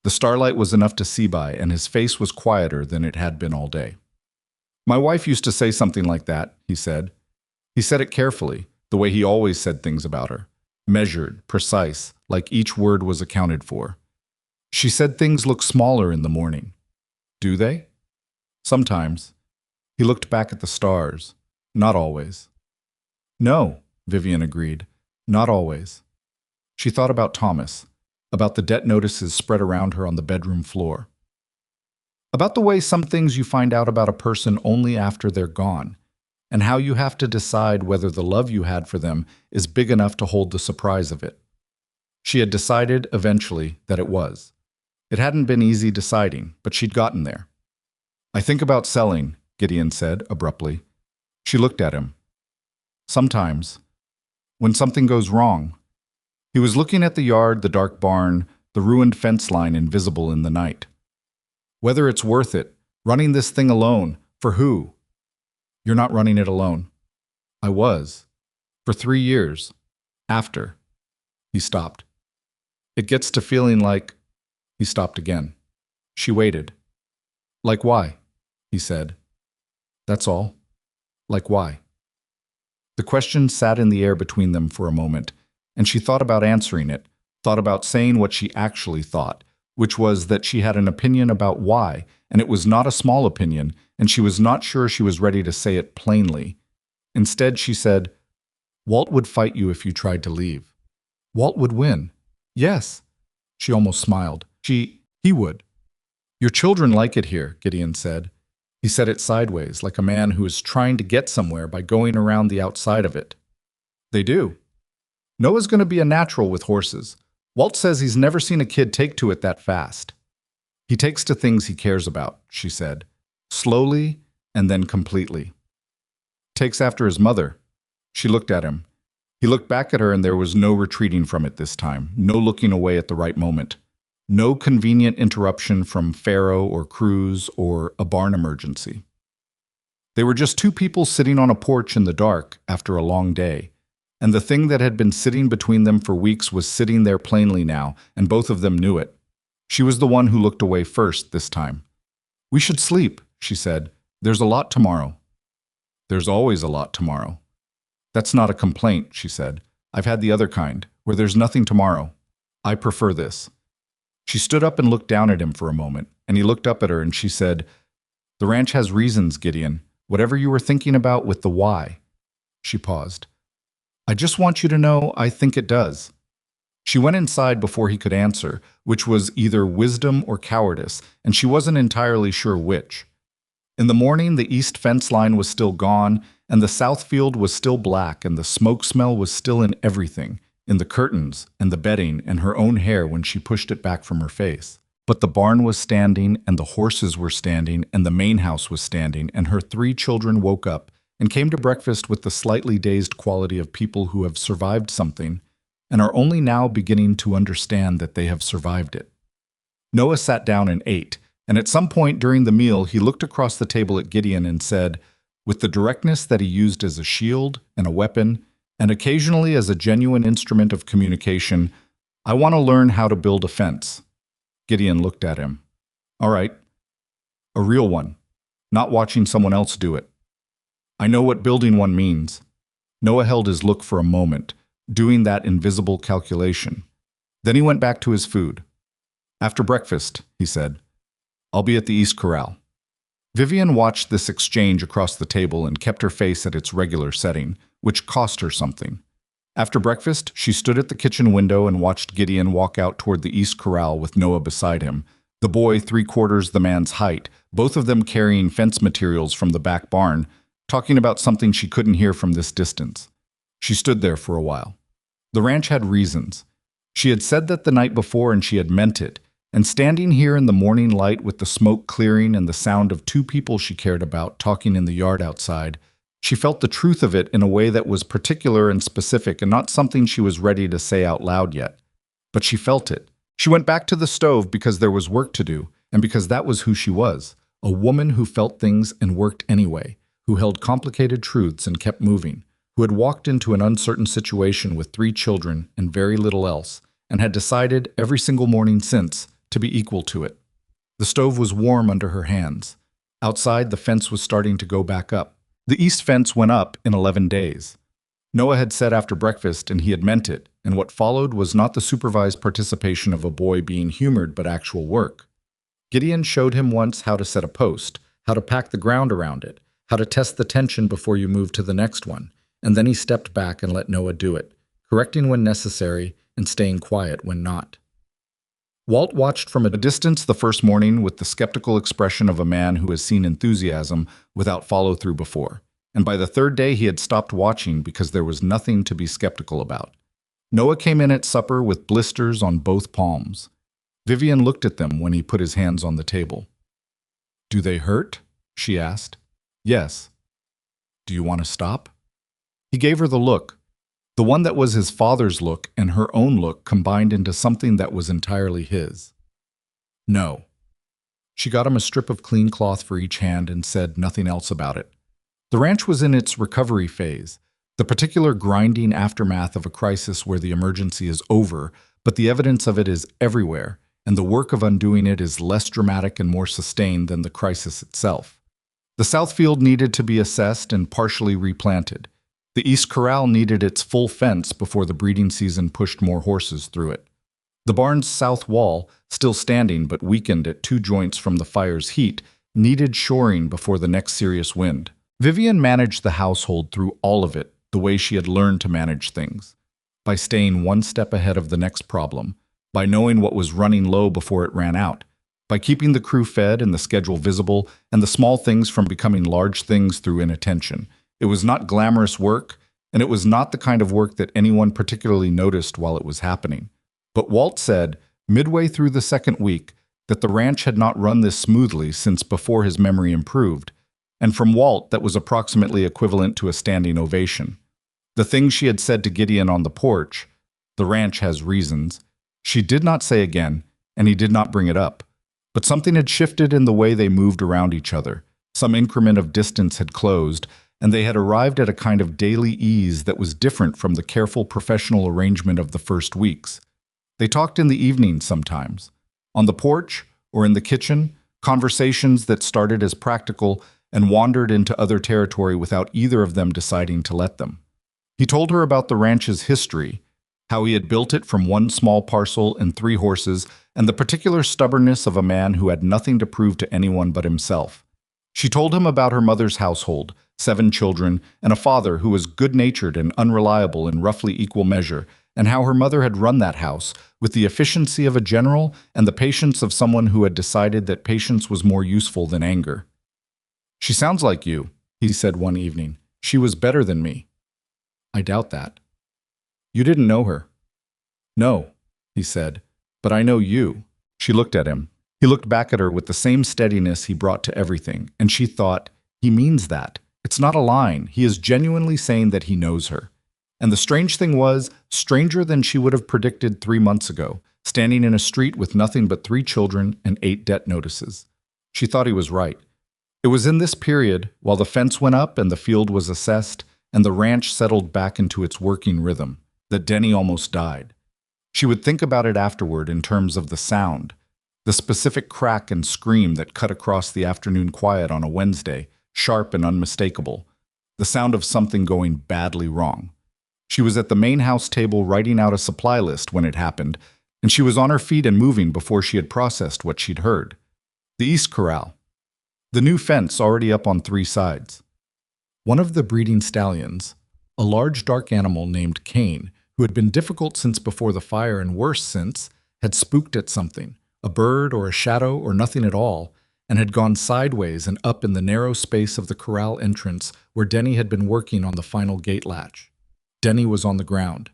The starlight was enough to see by, and his face was quieter than it had been all day. My wife used to say something like that, he said. He said it carefully, the way he always said things about her. Measured, precise, like each word was accounted for. She said things look smaller in the morning. Do they? Sometimes. He looked back at the stars. Not always. No, Vivian agreed. Not always. She thought about Thomas, about the debt notices spread around her on the bedroom floor. About the way some things you find out about a person only after they're gone, and how you have to decide whether the love you had for them is big enough to hold the surprise of it. She had decided, eventually, that it was. It hadn't been easy deciding, but she'd gotten there. I think about selling, Gideon said, abruptly. She looked at him. Sometimes, when something goes wrong. He was looking at the yard, the dark barn, the ruined fence line invisible in the night. Whether it's worth it, running this thing alone, for who? You're not running it alone. I was. For 3 years. After. He stopped. It gets to feeling like... He stopped again. She waited. Like why? He said. That's all. Like why? The question sat in the air between them for a moment, and she thought about answering it, thought about saying what she actually thought, which was that she had an opinion about why, and it was not a small opinion, and she was not sure she was ready to say it plainly. Instead, she said, Walt would fight you if you tried to leave. Walt would win. Yes. She almost smiled. He would. Your children like it here, Gideon said. He said it sideways, like a man who is trying to get somewhere by going around the outside of it. They do. Noah's going to be a natural with horses. Walt says he's never seen a kid take to it that fast. He takes to things he cares about, she said, slowly and then completely. Takes after his mother. She looked at him. He looked back at her, and there was no retreating from it this time, no looking away at the right moment. No convenient interruption from Pharaoh or Cruz or a barn emergency. They were just two people sitting on a porch in the dark after a long day, and the thing that had been sitting between them for weeks was sitting there plainly now, and both of them knew it. She was the one who looked away first this time. We should sleep, she said. There's a lot tomorrow. There's always a lot tomorrow. That's not a complaint, she said. I've had the other kind, where there's nothing tomorrow. I prefer this. She stood up and looked down at him for a moment, and he looked up at her and she said, The ranch has reasons, Gideon. Whatever you were thinking about with the why. She paused. I just want you to know I think it does. She went inside before he could answer, which was either wisdom or cowardice, and she wasn't entirely sure which. In the morning, the east fence line was still gone, and the south field was still black, and the smoke smell was still in everything, in the curtains and the bedding and her own hair when she pushed it back from her face. But the barn was standing, and the horses were standing, and the main house was standing, and her 3 children woke up and came to breakfast with the slightly dazed quality of people who have survived something and are only now beginning to understand that they have survived it. Noah sat down and ate, and at some point during the meal he looked across the table at Gideon and said, with the directness that he used as a shield and a weapon, and occasionally as a genuine instrument of communication, I want to learn how to build a fence. Gideon looked at him. All right. A real one. Not watching someone else do it. I know what building one means. Noah held his look for a moment, doing that invisible calculation. Then he went back to his food. After breakfast, he said, I'll be at the East Corral. Vivian watched this exchange across the table and kept her face at its regular setting, which cost her something. After breakfast, she stood at the kitchen window and watched Gideon walk out toward the East Corral with Noah beside him, the boy 3/4 the man's height, both of them carrying fence materials from the back barn, talking about something she couldn't hear from this distance. She stood there for a while. The ranch had reasons. She had said that the night before, and she had meant it, and standing here in the morning light with the smoke clearing and the sound of 2 people she cared about talking in the yard outside, she felt the truth of it in a way that was particular and specific and not something she was ready to say out loud yet. But she felt it. She went back to the stove because there was work to do, and because that was who she was, a woman who felt things and worked anyway, who held complicated truths and kept moving, who had walked into an uncertain situation with 3 children and very little else, and had decided every single morning since to be equal to it. The stove was warm under her hands. Outside, the fence was starting to go back up. The east fence went up in 11 days. Noah had said after breakfast, and he had meant it, and what followed was not the supervised participation of a boy being humored, but actual work. Gideon showed him once how to set a post, how to pack the ground around it, how to test the tension before you move to the next one, and then he stepped back and let Noah do it, correcting when necessary and staying quiet when not. Walt watched from a distance the first morning with the skeptical expression of a man who has seen enthusiasm without follow-through before, and by the 3rd day he had stopped watching because there was nothing to be skeptical about. Noah came in at supper with blisters on both palms. Vivian looked at them when he put his hands on the table. Do they hurt? She asked. Yes. Do you want to stop? He gave her the look, the one that was his father's look and her own look combined into something that was entirely his. No. She got him a strip of clean cloth for each hand and said nothing else about it. The ranch was in its recovery phase, the particular grinding aftermath of a crisis where the emergency is over, but the evidence of it is everywhere, and the work of undoing it is less dramatic and more sustained than the crisis itself. The south field needed to be assessed and partially replanted. The east corral needed its full fence before the breeding season pushed more horses through it. The barn's south wall, still standing but weakened at two joints from the fire's heat, needed shoring before the next serious wind. Vivian managed the household through all of it the way she had learned to manage things, by staying one step ahead of the next problem, by knowing what was running low before it ran out, by keeping the crew fed and the schedule visible, and the small things from becoming large things through inattention. It was not glamorous work, and it was not the kind of work that anyone particularly noticed while it was happening. But Walt said, midway through the second week, that the ranch had not run this smoothly since before his memory improved, and from Walt that was approximately equivalent to a standing ovation. The thing she had said to Gideon on the porch, "The ranch has reasons," she did not say again, and he did not bring it up. But something had shifted in the way they moved around each other. Some increment of distance had closed, and they had arrived at a kind of daily ease that was different from the careful professional arrangement of the first weeks. They talked in the evening sometimes, on the porch or in the kitchen, conversations that started as practical and wandered into other territory without either of them deciding to let them. He told her about the ranch's history, how he had built it from one small parcel and 3 horses, and the particular stubbornness of a man who had nothing to prove to anyone but himself. She told him about her mother's household, 7 children, and a father who was good-natured and unreliable in roughly equal measure, and how her mother had run that house with the efficiency of a general and the patience of someone who had decided that patience was more useful than anger. "She sounds like you," he said one evening. "She was better than me." "I doubt that." "You didn't know her." "No," he said, "but I know you." She looked at him. He looked back at her with the same steadiness he brought to everything, and she thought, he means that. It's not a line. He is genuinely saying that he knows her. And the strange thing was, stranger than she would have predicted 3 months ago, standing in a street with nothing but 3 children and 8 debt notices. She thought he was right. It was in this period, while the fence went up and the field was assessed, and the ranch settled back into its working rhythm, that Denny almost died. She would think about it afterward in terms of the sound, the specific crack and scream that cut across the afternoon quiet on a Wednesday, sharp and unmistakable, the sound of something going badly wrong. She was at the main house table writing out a supply list when it happened, and she was on her feet and moving before she had processed what she'd heard. The East Corral. The new fence already up on 3 sides. One of the breeding stallions, a large dark animal named Cain, who had been difficult since before the fire and worse since, had spooked at something, a bird or a shadow or nothing at all, and had gone sideways and up in the narrow space of the corral entrance where Denny had been working on the final gate latch. Denny was on the ground.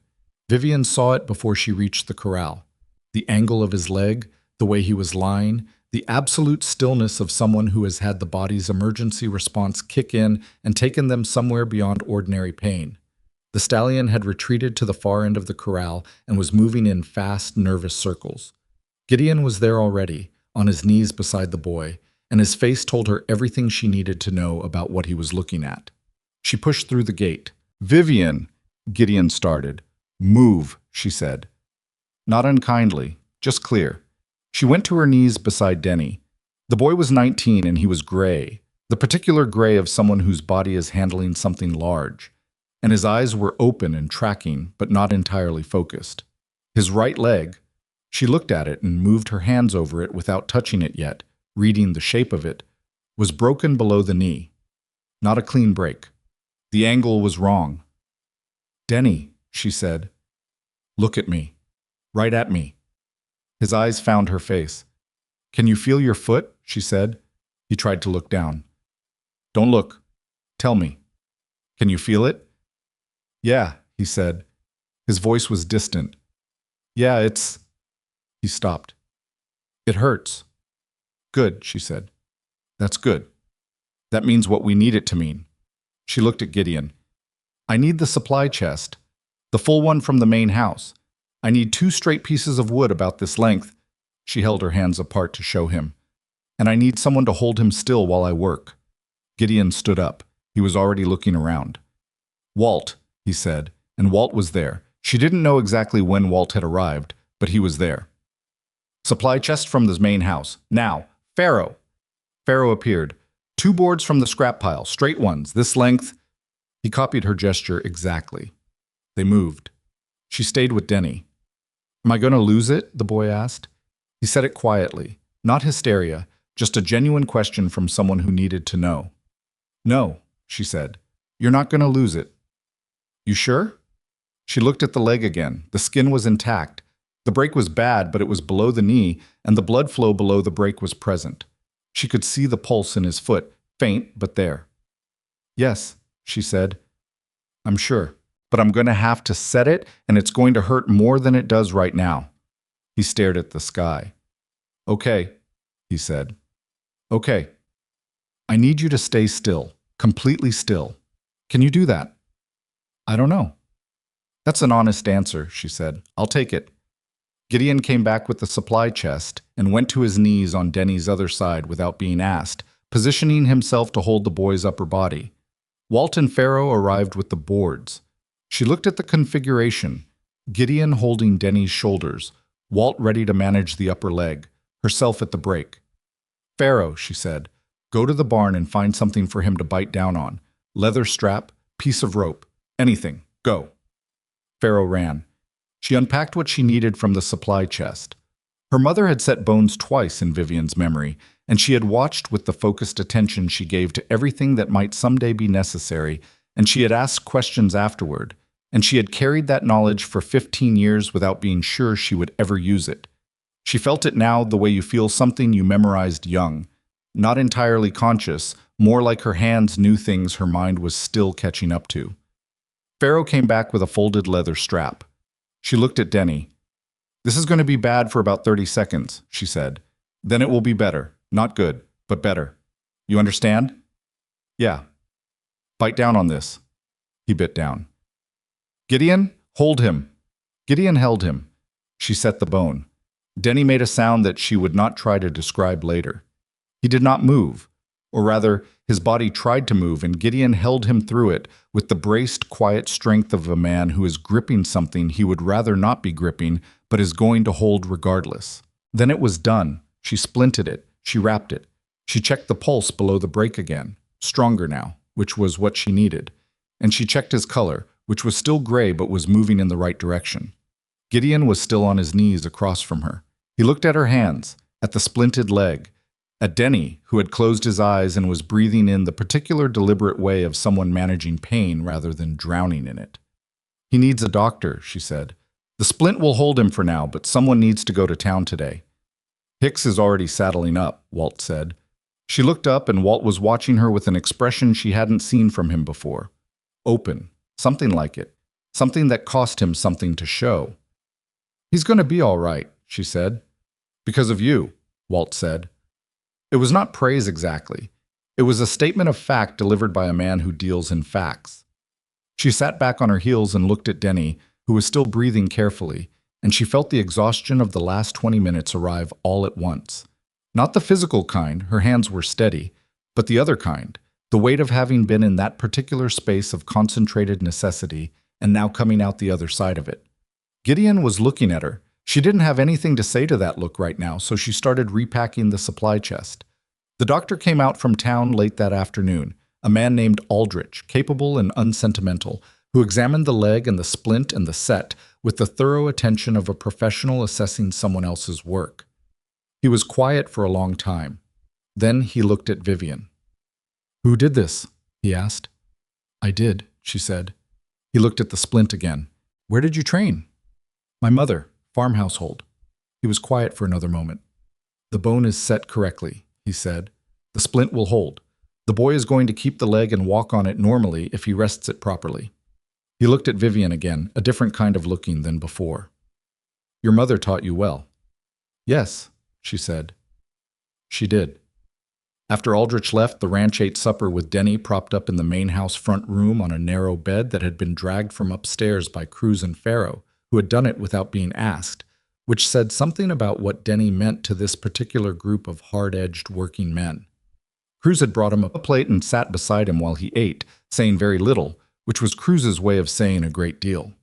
Vivian saw it before she reached the corral. The angle of his leg, the way he was lying, the absolute stillness of someone who has had the body's emergency response kick in and taken them somewhere beyond ordinary pain. The stallion had retreated to the far end of the corral and was moving in fast, nervous circles. Gideon was there already, on his knees beside the boy, and his face told her everything she needed to know about what he was looking at. She pushed through the gate. "Vivian," Gideon started. "Move," she said. Not unkindly, just clear. She went to her knees beside Denny. The boy was 19 and he was gray, the particular gray of someone whose body is handling something large, and his eyes were open and tracking, but not entirely focused. His right leg, she looked at it and moved her hands over it without touching it yet, reading the shape of it, was broken below the knee. Not a clean break. The angle was wrong. "Denny," she said, "look at me. Right at me." His eyes found her face. "Can you feel your foot?" she said. He tried to look down. "Don't look. Tell me. Can you feel it?" "Yeah," he said. His voice was distant. "Yeah, it's—" He stopped. "It hurts." "Good," she said. "That's good. That means what we need it to mean." She looked at Gideon. I need the supply chest. The full one from the main house. I need 2 straight pieces of wood about this length. She held her hands apart to show him. And I need someone to hold him still while I work. Gideon stood up. He was already looking around. Walt, he said, and Walt was there. She didn't know exactly when Walt had arrived, but he was there. Supply chest from the main house. Now, Pharaoh. Pharaoh appeared. 2 boards from the scrap pile, straight ones, this length. He copied her gesture exactly. They moved. She stayed with Denny. Am I going to lose it? The boy asked. He said it quietly, not hysteria, just a genuine question from someone who needed to know. No, she said. You're not going to lose it. You sure? She looked at the leg again. The skin was intact. The break was bad, but it was below the knee, and the blood flow below the break was present. She could see the pulse in his foot, faint but there. Yes, she said. I'm sure, but I'm going to have to set it, and it's going to hurt more than it does right now. He stared at the sky. Okay, he said. Okay. I need you to stay still, completely still. Can you do that? I don't know. That's an honest answer, she said. I'll take it. Gideon came back with the supply chest and went to his knees on Denny's other side without being asked, positioning himself to hold the boy's upper body. Walt and Pharaoh arrived with the boards. She looked at the configuration, Gideon holding Denny's shoulders, Walt ready to manage the upper leg, herself at the break. Pharaoh, she said, go to the barn and find something for him to bite down on. Leather strap, piece of rope, anything. Go. Pharaoh ran. She unpacked what she needed from the supply chest. Her mother had set bones twice in Vivian's memory, and she had watched with the focused attention she gave to everything that might someday be necessary, and she had asked questions afterward, and she had carried that knowledge for 15 years without being sure she would ever use it. She felt it now the way you feel something you memorized young, not entirely conscious, more like her hands knew things her mind was still catching up to. Pharaoh came back with a folded leather strap. She looked at Denny. This is going to be bad for about 30 seconds, she said. Then it will be better. Not good, but better. You understand? Yeah. Bite down on this. He bit down. Gideon, hold him. Gideon held him. She set the bone. Denny made a sound that she would not try to describe later. He did not move, or rather, his body tried to move, and Gideon held him through it with the braced, quiet strength of a man who is gripping something he would rather not be gripping, but is going to hold regardless. Then it was done. She splinted it. She wrapped it. She checked the pulse below the break again, stronger now, which was what she needed. And she checked his color, which was still gray but was moving in the right direction. Gideon was still on his knees across from her. He looked at her hands, at the splinted leg, at Denny, who had closed his eyes and was breathing in the particular deliberate way of someone managing pain rather than drowning in it. He needs a doctor, she said. The splint will hold him for now, but someone needs to go to town today. Hicks is already saddling up, Walt said. She looked up and Walt was watching her with an expression she hadn't seen from him before. Open. Something like it. Something that cost him something to show. He's going to be all right, she said. Because of you, Walt said. It was not praise exactly. It was a statement of fact delivered by a man who deals in facts. She sat back on her heels and looked at Denny, who was still breathing carefully, and she felt the exhaustion of the last 20 minutes arrive all at once. Not the physical kind, her hands were steady, but the other kind, the weight of having been in that particular space of concentrated necessity and now coming out the other side of it. Gideon was looking at her. She didn't have anything to say to that look right now, so she started repacking the supply chest. The doctor came out from town late that afternoon, a man named Aldrich, capable and unsentimental, who examined the leg and the splint and the set with the thorough attention of a professional assessing someone else's work. He was quiet for a long time. Then he looked at Vivian. "Who did this?" he asked. "I did," she said. He looked at the splint again. "Where did you train?" "My mother, farm household." He was quiet for another moment. "The bone is set correctly," he said. "The splint will hold. The boy is going to keep the leg and walk on it normally if he rests it properly." He looked at Vivian again, a different kind of looking than before. "Your mother taught you well." "Yes," she said. "She did." After Aldrich left, the ranch ate supper with Denny propped up in the main house front room on a narrow bed that had been dragged from upstairs by Cruz and Farrow, who had done it without being asked, which said something about what Denny meant to this particular group of hard-edged working men. Cruz had brought him a plate and sat beside him while he ate, saying very little, which was Cruz's way of saying a great deal.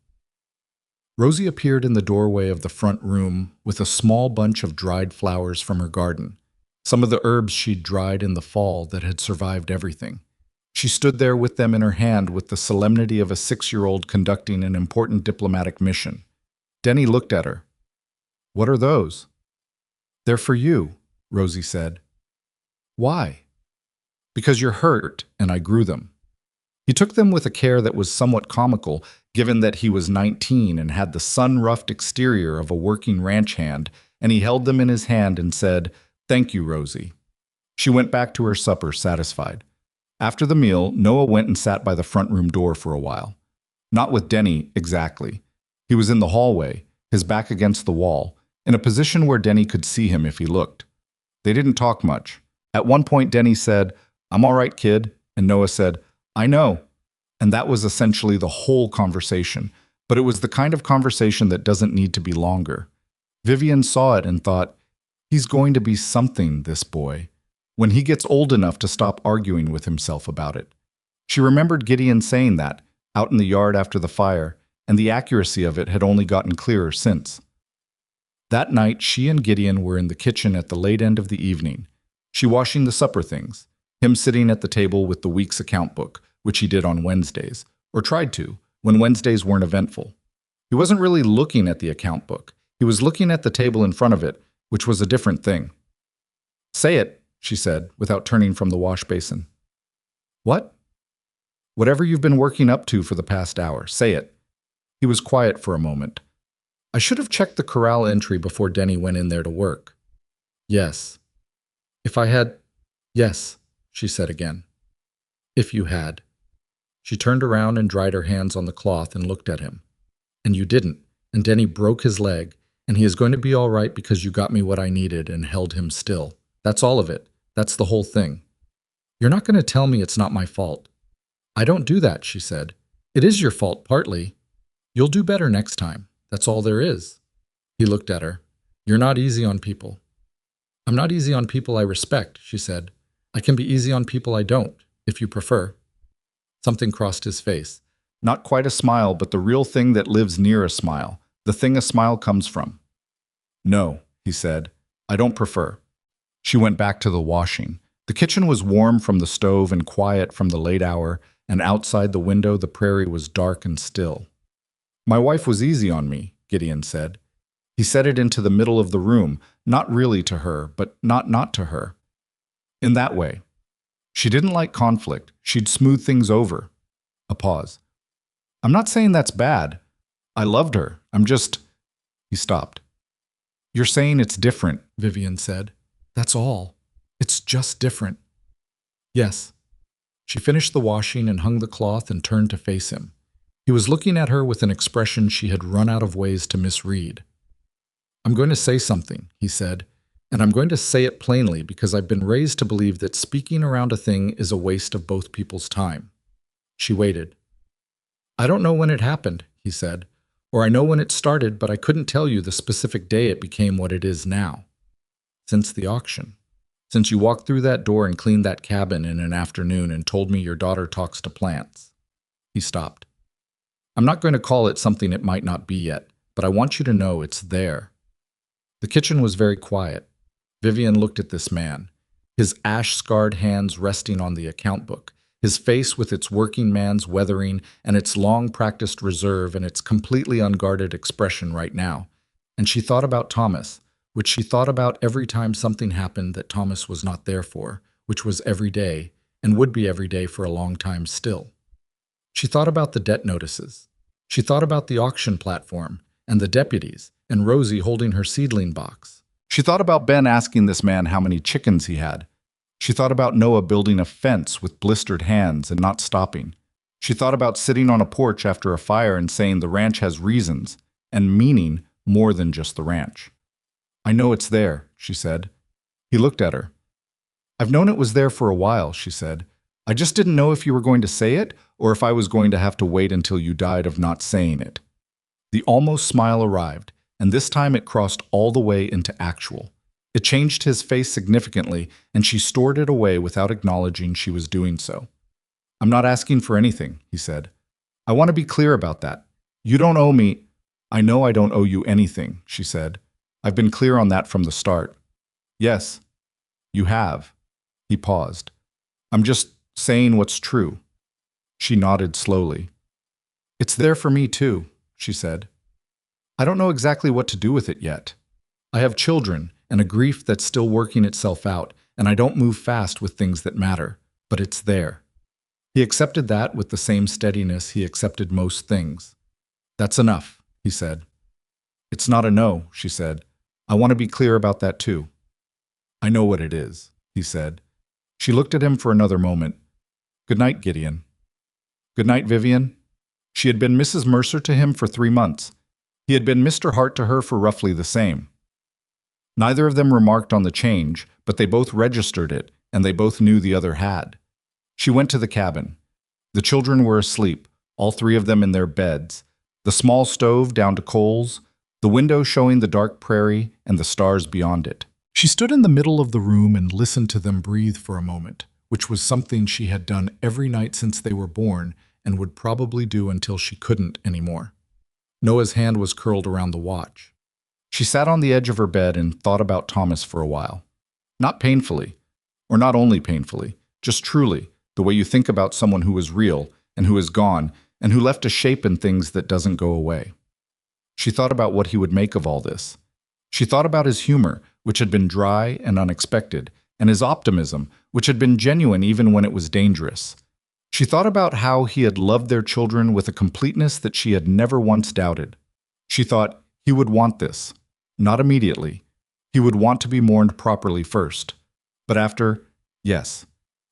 Rosie appeared in the doorway of the front room with a small bunch of dried flowers from her garden, some of the herbs she'd dried in the fall that had survived everything. She stood there with them in her hand with the solemnity of a 6-year-old conducting an important diplomatic mission. Denny looked at her. "What are those?" "They're for you," Rosie said. "Why?" "Because you're hurt, and I grew them." He took them with a care that was somewhat comical, given that he was 19 and had the sun-roughed exterior of a working ranch hand, and he held them in his hand and said, "Thank you, Rosie." She went back to her supper, satisfied. After the meal, Noah went and sat by the front room door for a while. Not with Denny, exactly. He was in the hallway, his back against the wall, in a position where Denny could see him if he looked. They didn't talk much. At one point, Denny said, "I'm all right, kid," and Noah said, "I know." And that was essentially the whole conversation, but it was the kind of conversation that doesn't need to be longer. Vivian saw it and thought, he's going to be something, this boy, when he gets old enough to stop arguing with himself about it. She remembered Gideon saying that, out in the yard after the fire, and the accuracy of it had only gotten clearer since. That night, she and Gideon were in the kitchen at the late end of the evening, she washing the supper things, him sitting at the table with the week's account book, which he did on Wednesdays, or tried to, when Wednesdays weren't eventful. He wasn't really looking at the account book. He was looking at the table in front of it, which was a different thing. "Say it," she said, without turning from the wash basin. "What?" "Whatever you've been working up to for the past hour, say it." He was quiet for a moment. "I should have checked the corral entry before Denny went in there to work." "Yes." "If I had—" "Yes," she said again. "If you had." She turned around and dried her hands on the cloth and looked at him. "And you didn't, and Denny broke his leg, and he is going to be all right because you got me what I needed and held him still. That's all of it. That's the whole thing. You're not going to tell me it's not my fault." "I don't do that," she said. "It is your fault, partly. You'll do better next time. That's all there is." He looked at her. "You're not easy on people." "I'm not easy on people I respect," she said. "I can be easy on people I don't, if you prefer." Something crossed his face. Not quite a smile, but the real thing that lives near a smile, the thing a smile comes from. "No," he said. "I don't prefer." She went back to the washing. The kitchen was warm from the stove and quiet from the late hour, and outside the window the prairie was dark and still. "My wife was easy on me," Gideon said. He said it into the middle of the room, not really to her, but not to her. In that way. She didn't like conflict. She'd smooth things over. A pause. "I'm not saying that's bad. I loved her. I'm just—" He stopped. "You're saying it's different," Vivian said. "That's all. It's just different." "Yes." She finished the washing and hung the cloth and turned to face him. He was looking at her with an expression she had run out of ways to misread. "I'm going to say something," he said, "and I'm going to say it plainly because I've been raised to believe that speaking around a thing is a waste of both people's time." She waited. "I don't know when it happened," he said, "or I know when it started, but I couldn't tell you the specific day it became what it is now. Since the auction. Since you walked through that door and cleaned that cabin in an afternoon and told me your daughter talks to plants." He stopped. "I'm not going to call it something it might not be yet, but I want you to know it's there." The kitchen was very quiet. Vivian looked at this man, his ash-scarred hands resting on the account book, his face with its working man's weathering and its long-practiced reserve and its completely unguarded expression right now. And she thought about Thomas, which she thought about every time something happened that Thomas was not there for, which was every day, and would be every day for a long time still. She thought about the debt notices. She thought about the auction platform, and the deputies, and Rosie holding her seedling box. She thought about Ben asking this man how many chickens he had. She thought about Noah building a fence with blistered hands and not stopping. She thought about sitting on a porch after a fire and saying the ranch has reasons, and meaning more than just the ranch. "I know it's there," she said. He looked at her. I've known it was there for a while, she said. I just didn't know if you were going to say it or if I was going to have to wait until you died of not saying it. The almost smile arrived, and this time it crossed all the way into actual. It changed his face significantly, and she stored it away without acknowledging she was doing so. I'm not asking for anything, he said. I want to be clear about that. You don't owe me. I know I don't owe you anything, she said. I've been clear on that from the start. Yes, you have. He paused. I'm just saying what's true. She nodded slowly. It's there for me too, she said. I don't know exactly what to do with it yet. I have children and a grief that's still working itself out, and I don't move fast with things that matter, but it's there. He accepted that with the same steadiness he accepted most things. That's enough, he said. It's not a no, she said. I want to be clear about that too. I know what it is, he said. She looked at him for another moment. Good night, Gideon. Good night, Vivian. She had been Mrs. Mercer to him for 3 months. He had been Mr. Hart to her for roughly the same. Neither of them remarked on the change, but they both registered it, and they both knew the other had. She went to the cabin. The children were asleep, all 3 of them in their beds, the small stove down to coals, the window showing the dark prairie and the stars beyond it. She stood in the middle of the room and listened to them breathe for a moment, which was something she had done every night since they were born and would probably do until she couldn't anymore. Noah's hand was curled around the watch. She sat on the edge of her bed and thought about Thomas for a while. Not painfully, or not only painfully, just truly, the way you think about someone who is real and who is gone and who left a shape in things that doesn't go away. She thought about what he would make of all this. She thought about his humor, which had been dry and unexpected, and his optimism, which had been genuine even when it was dangerous. She thought about how he had loved their children with a completeness that she had never once doubted. She thought he would want this, not immediately. He would want to be mourned properly first. But after, yes,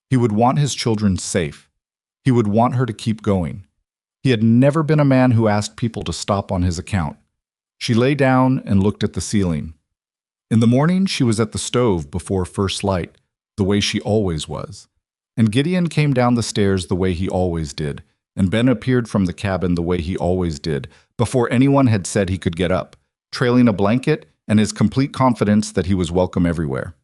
he would want his children safe. He would want her to keep going. He had never been a man who asked people to stop on his account. She lay down and looked at the ceiling. In the morning, she was at the stove before first light, the way she always was. And Gideon came down the stairs the way he always did, and Ben appeared from the cabin the way he always did, before anyone had said he could get up, trailing a blanket and his complete confidence that he was welcome everywhere.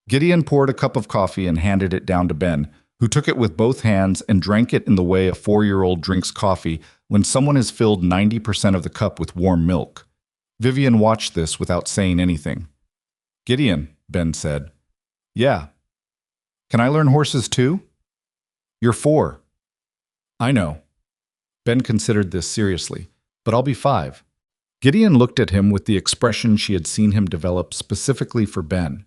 Gideon poured a cup of coffee and handed it down to Ben, who took it with both hands and drank it in the way a 4-year-old drinks coffee when someone has filled 90% of the cup with warm milk. Vivian watched this without saying anything. Gideon, Ben said. Yeah. Can I learn horses too? You're 4. I know. Ben considered this seriously, but I'll be 5. Gideon looked at him with the expression she had seen him develop specifically for Ben,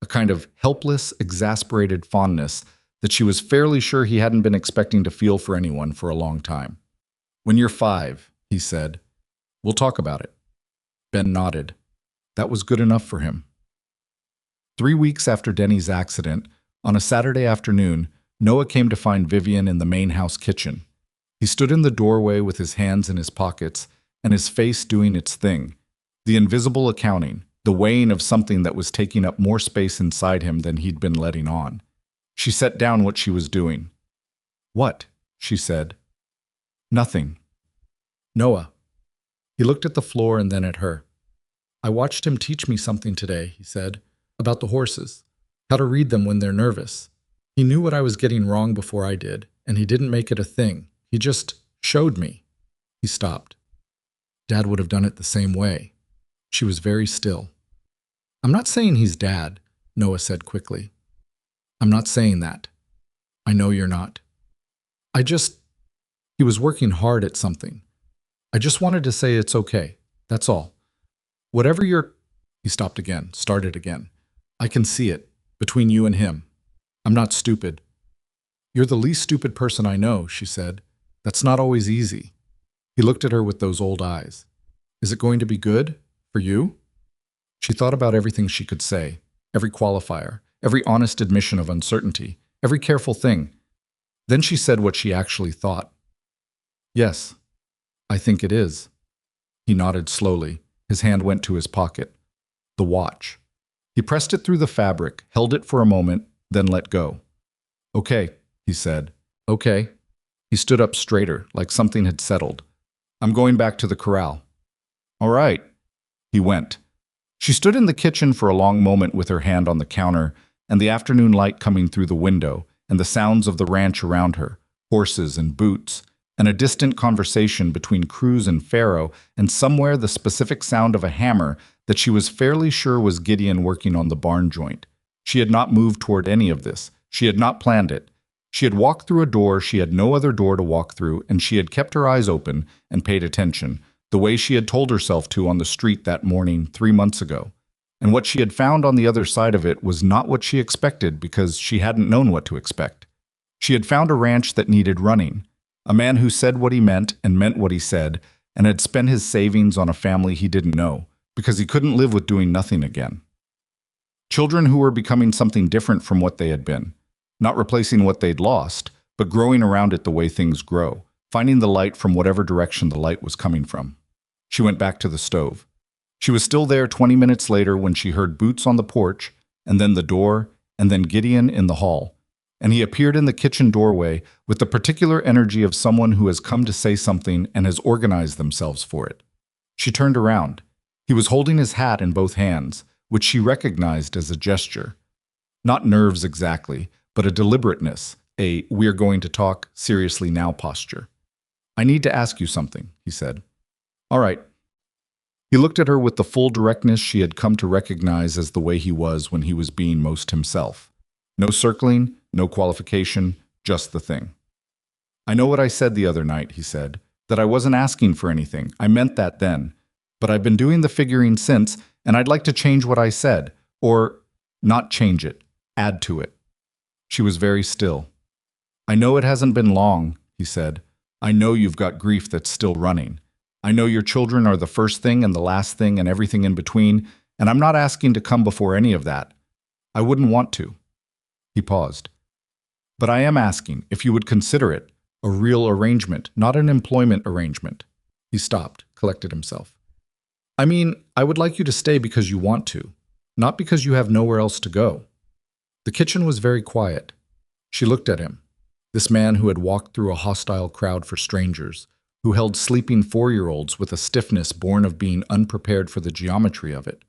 a kind of helpless, exasperated fondness that she was fairly sure he hadn't been expecting to feel for anyone for a long time. When you're 5, he said, we'll talk about it. Ben nodded. That was good enough for him. 3 weeks after Denny's accident, on a Saturday afternoon, Noah came to find Vivian in the main house kitchen. He stood in the doorway with his hands in his pockets and his face doing its thing, the invisible accounting, the weighing of something that was taking up more space inside him than he'd been letting on. She set down what she was doing. What? She said. Nothing. Noah. He looked at the floor and then at her. I watched him teach me something today, he said, about the horses, how to read them when they're nervous. He knew what I was getting wrong before I did, and he didn't make it a thing. He just showed me. He stopped. Dad would have done it the same way. She was very still. I'm not saying he's Dad, Noah said quickly. I'm not saying that. I know you're not. He was working hard at something. I just wanted to say it's okay. That's all. Whatever He stopped again, started again. I can see it, between you and him. I'm not stupid. You're the least stupid person I know, she said. That's not always easy. He looked at her with those old eyes. Is it going to be good? For you? She thought about everything she could say, every qualifier, every honest admission of uncertainty, every careful thing. Then she said what she actually thought. Yes, I think it is. He nodded slowly. His hand went to his pocket. The watch. He pressed it through the fabric, held it for a moment, then let go. Okay, he said. Okay. He stood up straighter, like something had settled. I'm going back to the corral. All right. He went. She stood in the kitchen for a long moment with her hand on the counter, and the afternoon light coming through the window, and the sounds of the ranch around her, horses and boots, and a distant conversation between Cruz and Pharaoh, and somewhere the specific sound of a hammer that she was fairly sure was Gideon working on the barn joint. She had not moved toward any of this. She had not planned it. She had walked through a door she had no other door to walk through, and she had kept her eyes open and paid attention, the way she had told herself to on the street that morning 3 months ago. And what she had found on the other side of it was not what she expected because she hadn't known what to expect. She had found a ranch that needed running, a man who said what he meant and meant what he said, and had spent his savings on a family he didn't know because he couldn't live with doing nothing again. Children who were becoming something different from what they had been, not replacing what they'd lost, but growing around it the way things grow, finding the light from whatever direction the light was coming from. She went back to the stove. She was still there 20 minutes later when she heard boots on the porch, and then the door, and then Gideon in the hall. And he appeared in the kitchen doorway with the particular energy of someone who has come to say something and has organized themselves for it. She turned around. He was holding his hat in both hands, which she recognized as a gesture. Not nerves exactly, but a deliberateness, a "we're going to talk seriously now" posture. I need to ask you something, he said. All right. He looked at her with the full directness she had come to recognize as the way he was when he was being most himself. No circling, no qualification, just the thing. I know what I said the other night, he said, that I wasn't asking for anything. I meant that then. But I've been doing the figuring since, and I'd like to change what I said. Or not change it, add to it. She was very still. I know it hasn't been long, he said. I know you've got grief that's still running. I know your children are the first thing and the last thing and everything in between, and I'm not asking to come before any of that. I wouldn't want to. He paused. But I am asking if you would consider it a real arrangement, not an employment arrangement. He stopped, collected himself. I mean, I would like you to stay because you want to, not because you have nowhere else to go. The kitchen was very quiet. She looked at him, this man who had walked through a hostile crowd for strangers, who held sleeping 4-year-olds with a stiffness born of being unprepared for the geometry of it,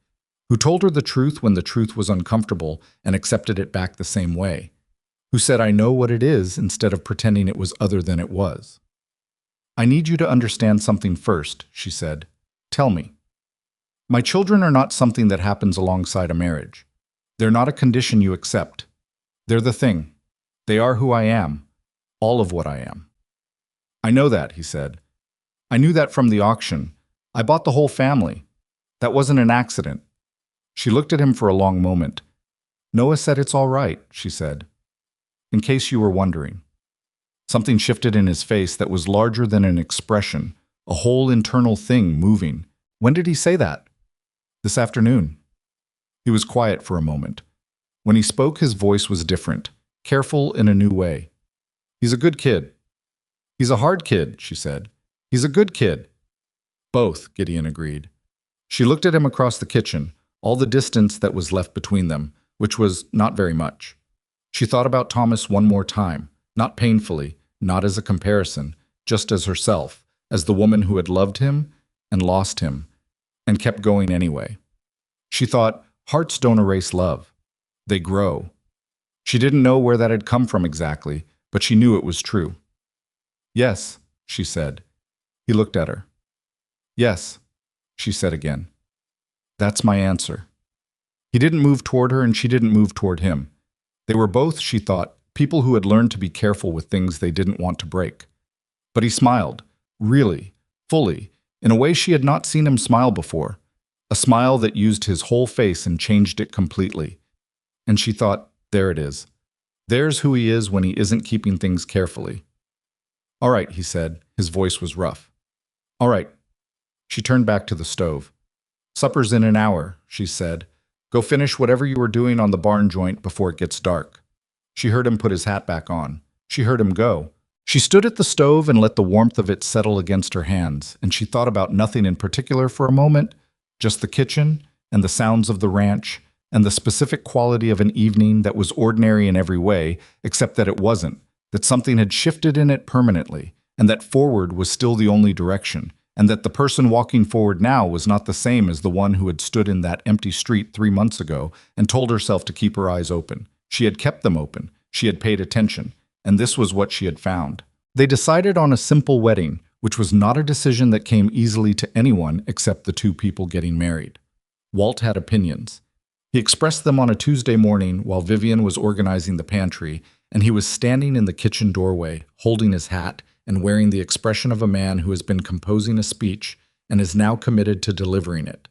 who told her the truth when the truth was uncomfortable and accepted it back the same way, who said, I know what it is, instead of pretending it was other than it was. I need you to understand something first, she said. Tell me. My children are not something that happens alongside a marriage. They're not a condition you accept. They're the thing. They are who I am, all of what I am. I know that, he said. I knew that from the auction. I bought the whole family. That wasn't an accident. She looked at him for a long moment. Noah said it's all right, she said. In case you were wondering. Something shifted in his face that was larger than an expression, a whole internal thing moving. When did he say that? This afternoon. He was quiet for a moment. When he spoke, his voice was different, careful in a new way. He's a good kid. He's a hard kid, she said. He's a good kid. Both, Gideon agreed. She looked at him across the kitchen, all the distance that was left between them, which was not very much. She thought about Thomas one more time, not painfully, not as a comparison, just as herself, as the woman who had loved him and lost him, and kept going anyway. She thought, hearts don't erase love. They grow. She didn't know where that had come from exactly, but she knew it was true. Yes, she said. He looked at her. Yes, she said again. That's my answer. He didn't move toward her and she didn't move toward him. They were both, she thought, people who had learned to be careful with things they didn't want to break. But he smiled, really, fully, in a way she had not seen him smile before, a smile that used his whole face and changed it completely. And she thought, there it is. There's who he is when he isn't keeping things carefully. All right, he said. His voice was rough. All right. She turned back to the stove. Supper's in an hour, she said. Go finish whatever you were doing on the barn joint before it gets dark. She heard him put his hat back on. She heard him go. She stood at the stove and let the warmth of it settle against her hands, and she thought about nothing in particular for a moment, just the kitchen and the sounds of the ranch and the specific quality of an evening that was ordinary in every way, except that it wasn't, that something had shifted in it permanently, and that forward was still the only direction, and that the person walking forward now was not the same as the one who had stood in that empty street 3 months ago and told herself to keep her eyes open. She had kept them open, she had paid attention, and this was what she had found. They decided on a simple wedding, which was not a decision that came easily to anyone except the two people getting married. Walt had opinions. He expressed them on a Tuesday morning while Vivian was organizing the pantry, and he was standing in the kitchen doorway, holding his hat and wearing the expression of a man who has been composing a speech and is now committed to delivering it.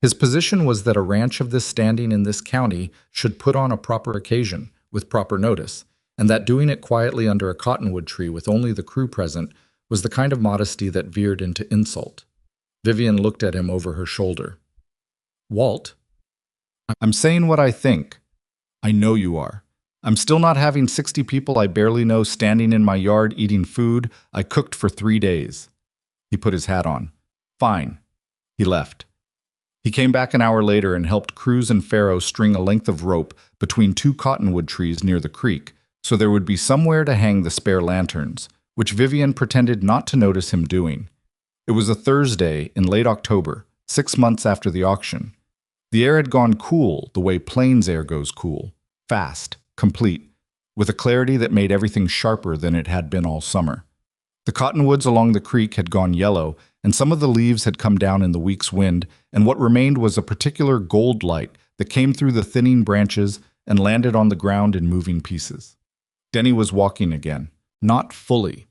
His position was that a ranch of this standing in this county should put on a proper occasion, with proper notice, and that doing it quietly under a cottonwood tree with only the crew present was the kind of modesty that veered into insult. Vivian looked at him over her shoulder. "Walt, I'm saying what I think. I know you are. I'm still not having 60 people I barely know standing in my yard eating food I cooked for 3 days." He put his hat on. "Fine." He left. He came back an hour later and helped Cruz and Farrow string a length of rope between 2 cottonwood trees near the creek, so there would be somewhere to hang the spare lanterns, which Vivian pretended not to notice him doing. It was a Thursday in late October, 6 months after the auction. The air had gone cool the way plains air goes cool, fast, complete, with a clarity that made everything sharper than it had been all summer. The cottonwoods along the creek had gone yellow, and some of the leaves had come down in the week's wind, and what remained was a particular gold light that came through the thinning branches and landed on the ground in moving pieces. Denny was walking again, not fully.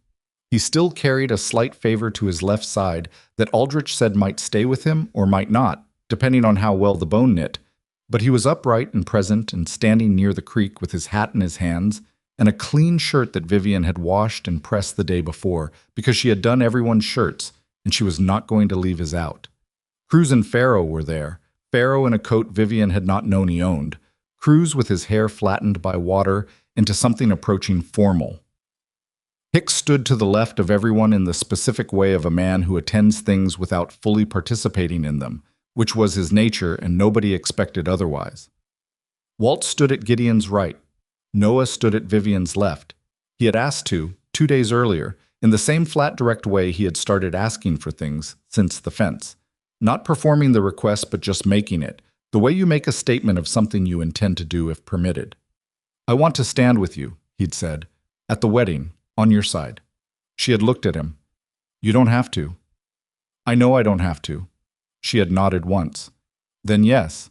He still carried a slight favor to his left side that Aldrich said might stay with him or might not, depending on how well the bone knit, but he was upright and present and standing near the creek with his hat in his hands and a clean shirt that Vivian had washed and pressed the day before because she had done everyone's shirts and she was not going to leave his out. Cruz and Farrow were there, Farrow in a coat Vivian had not known he owned, Cruz with his hair flattened by water into something approaching formal. Hicks stood to the left of everyone in the specific way of a man who attends things without fully participating in them, which was his nature and nobody expected otherwise. Walt stood at Gideon's right. Noah stood at Vivian's left. He had asked to, 2 days earlier, in the same flat direct way he had started asking for things since the fence. Not performing the request but just making it, the way you make a statement of something you intend to do if permitted. "I want to stand with you," he'd said, "at the wedding, on your side." She had looked at him. "You don't have to." "I know I don't have to." She had nodded once. "Then yes."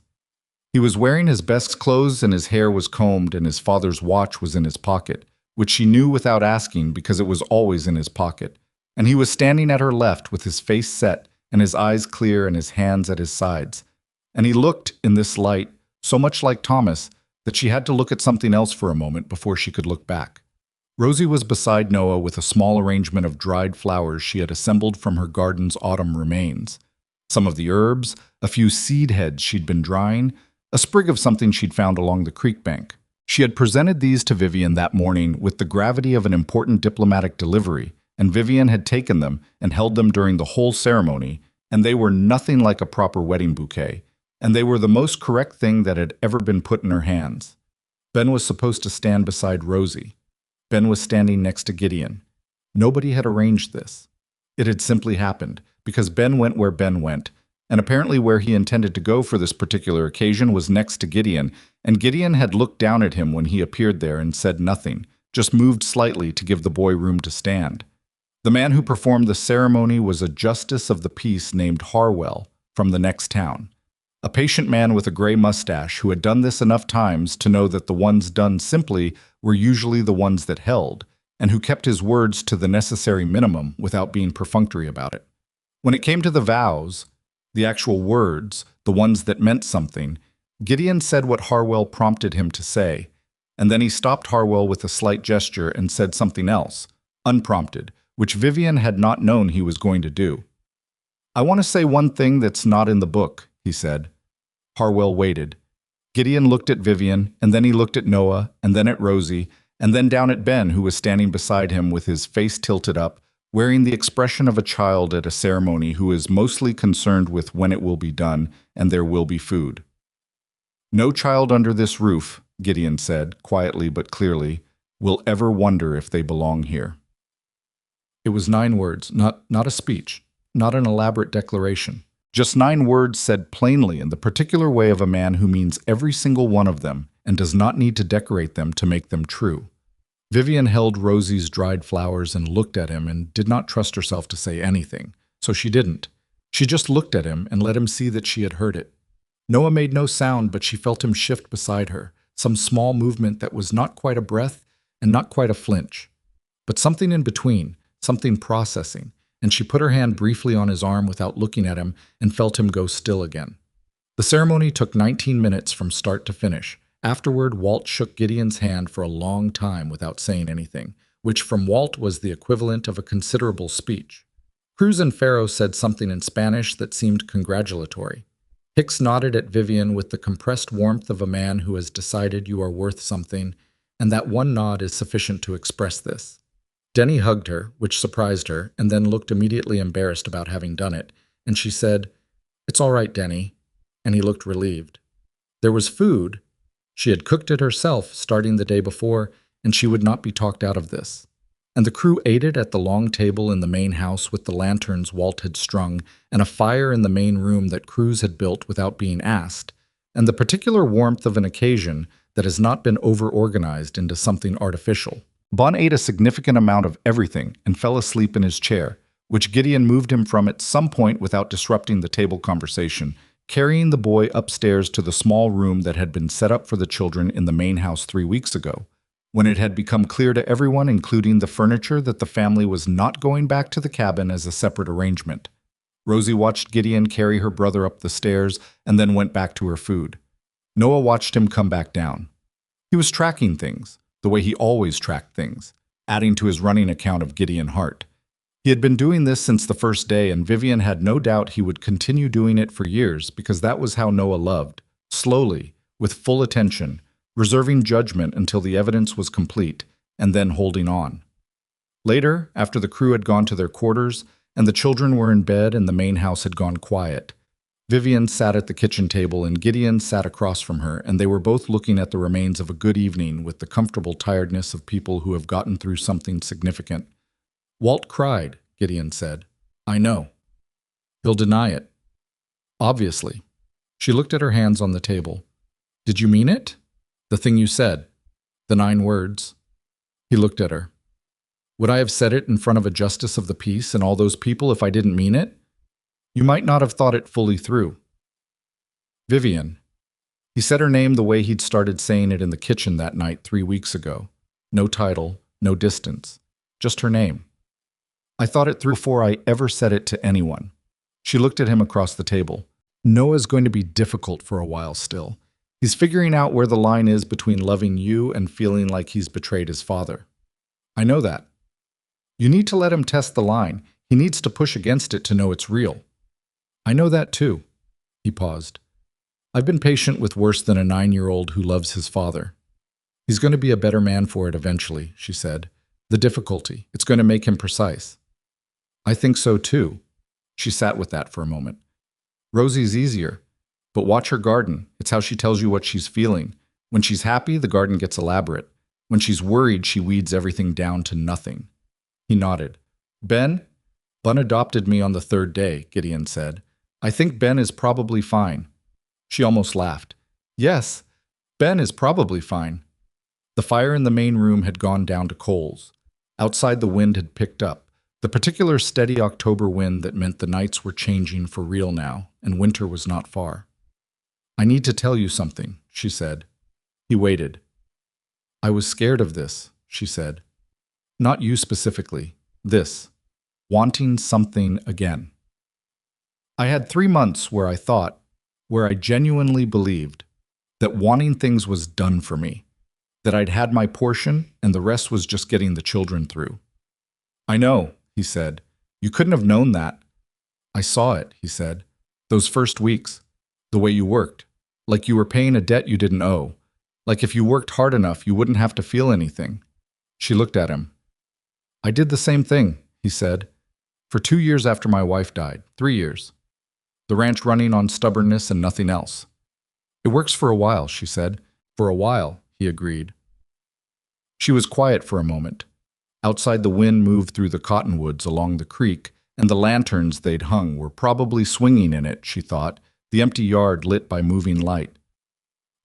He was wearing his best clothes and his hair was combed and his father's watch was in his pocket, which she knew without asking because it was always in his pocket. And he was standing at her left with his face set and his eyes clear and his hands at his sides. And he looked, in this light, so much like Thomas that she had to look at something else for a moment before she could look back. Rosie was beside Noah with a small arrangement of dried flowers she had assembled from her garden's autumn remains. Some of the herbs, a few seed heads she'd been drying, a sprig of something she'd found along the creek bank. She had presented these to Vivian that morning with the gravity of an important diplomatic delivery, and Vivian had taken them and held them during the whole ceremony, and they were nothing like a proper wedding bouquet, and they were the most correct thing that had ever been put in her hands. Ben was supposed to stand beside Rosie. Ben was standing next to Gideon. Nobody had arranged this. It had simply happened, because Ben went where Ben went, and apparently where he intended to go for this particular occasion was next to Gideon, and Gideon had looked down at him when he appeared there and said nothing, just moved slightly to give the boy room to stand. The man who performed the ceremony was a justice of the peace named Harwell from the next town, a patient man with a gray mustache who had done this enough times to know that the ones done simply were usually the ones that held, and who kept his words to the necessary minimum without being perfunctory about it. When it came to the vows, the actual words, the ones that meant something, Gideon said what Harwell prompted him to say, and then he stopped Harwell with a slight gesture and said something else, unprompted, which Vivian had not known he was going to do. "I want to say one thing that's not in the book," he said. Harwell waited. Gideon looked at Vivian, and then he looked at Noah, and then at Rosie, and then down at Ben, who was standing beside him with his face tilted up, wearing the expression of a child at a ceremony who is mostly concerned with when it will be done and there will be food. No child under this roof, Gideon said, quietly but clearly, will ever wonder if they belong here. It was 9 words, not a speech, not an elaborate declaration. Just 9 words said plainly in the particular way of a man who means every single one of them and does not need to decorate them to make them true. Vivian held Rosie's dried flowers and looked at him and did not trust herself to say anything, so she didn't. She just looked at him and let him see that she had heard it. Noah made no sound, but she felt him shift beside her, some small movement that was not quite a breath and not quite a flinch, but something in between, something processing, and she put her hand briefly on his arm without looking at him and felt him go still again. The ceremony took 19 minutes from start to finish. Afterward, Walt shook Gideon's hand for a long time without saying anything, which from Walt was the equivalent of a considerable speech. Cruz and Farrow said something in Spanish that seemed congratulatory. Hicks nodded at Vivian with the compressed warmth of a man who has decided you are worth something, and that one nod is sufficient to express this. Denny hugged her, which surprised her, and then looked immediately embarrassed about having done it, and she said, "It's all right, Denny," and he looked relieved. There was food. She had cooked it herself, starting the day before, and she would not be talked out of this. And the crew ate it at the long table in the main house with the lanterns Walt had strung, and a fire in the main room that Cruz had built without being asked, and the particular warmth of an occasion that has not been over-organized into something artificial. Bon ate a significant amount of everything and fell asleep in his chair, which Gideon moved him from at some point without disrupting the table conversation, carrying the boy upstairs to the small room that had been set up for the children in the main house 3 weeks ago, when it had become clear to everyone, including the furniture, that the family was not going back to the cabin as a separate arrangement. Rosie watched Gideon carry her brother up the stairs and then went back to her food. Noah watched him come back down. He was tracking things, the way he always tracked things, adding to his running account of Gideon Hart. He had been doing this since the first day, and Vivian had no doubt he would continue doing it for years because that was how Noah loved, slowly, with full attention, reserving judgment until the evidence was complete, and then holding on. Later, after the crew had gone to their quarters and the children were in bed and the main house had gone quiet, Vivian sat at the kitchen table and Gideon sat across from her, and they were both looking at the remains of a good evening with the comfortable tiredness of people who have gotten through something significant. "Walt cried," Gideon said. "I know. He'll deny it. Obviously." She looked at her hands on the table. "Did you mean it? The thing you said? The 9 words?" He looked at her. "Would I have said it in front of a justice of the peace and all those people if I didn't mean it? You might not have thought it fully through." "Vivian." He said her name the way he'd started saying it in the kitchen that night 3 weeks ago. No title, no distance, just her name. "I thought it through before I ever said it to anyone." She looked at him across the table. "Noah's going to be difficult for a while still. He's figuring out where the line is between loving you and feeling like he's betrayed his father." "I know that." "You need to let him test the line. He needs to push against it to know it's real." "I know that too." He paused. "I've been patient with worse than a 9-year-old who loves his father." "He's going to be a better man for it eventually," she said. "The difficulty, it's going to make him precise." "I think so too." She sat with that for a moment. "Rosie's easier, but watch her garden. It's how she tells you what she's feeling. When she's happy, the garden gets elaborate. When she's worried, she weeds everything down to nothing." He nodded. "Ben adopted me on the 3rd day," Gideon said. "I think Ben is probably fine." She almost laughed. "Yes, Ben is probably fine." The fire in the main room had gone down to coals. Outside, the wind had picked up, the particular steady October wind that meant the nights were changing for real now, and winter was not far. "I need to tell you something," she said. He waited. "I was scared of this," she said. "Not you specifically. This. Wanting something again. I had 3 months where I genuinely believed, that wanting things was done for me, that I'd had my portion and the rest was just getting the children through." "I know," he said. "You couldn't have known that." "I saw it," he said. "Those first weeks. The way you worked. Like you were paying a debt you didn't owe. Like if you worked hard enough, you wouldn't have to feel anything." She looked at him. "I did the same thing," he said. "For 2 years after my wife died. 3 years. The ranch running on stubbornness and nothing else. It works for a while, she said. For a while, he agreed. She was quiet for a moment. Outside, the wind moved through the cottonwoods along the creek, and the lanterns they'd hung were probably swinging in it, she thought, the empty yard lit by moving light.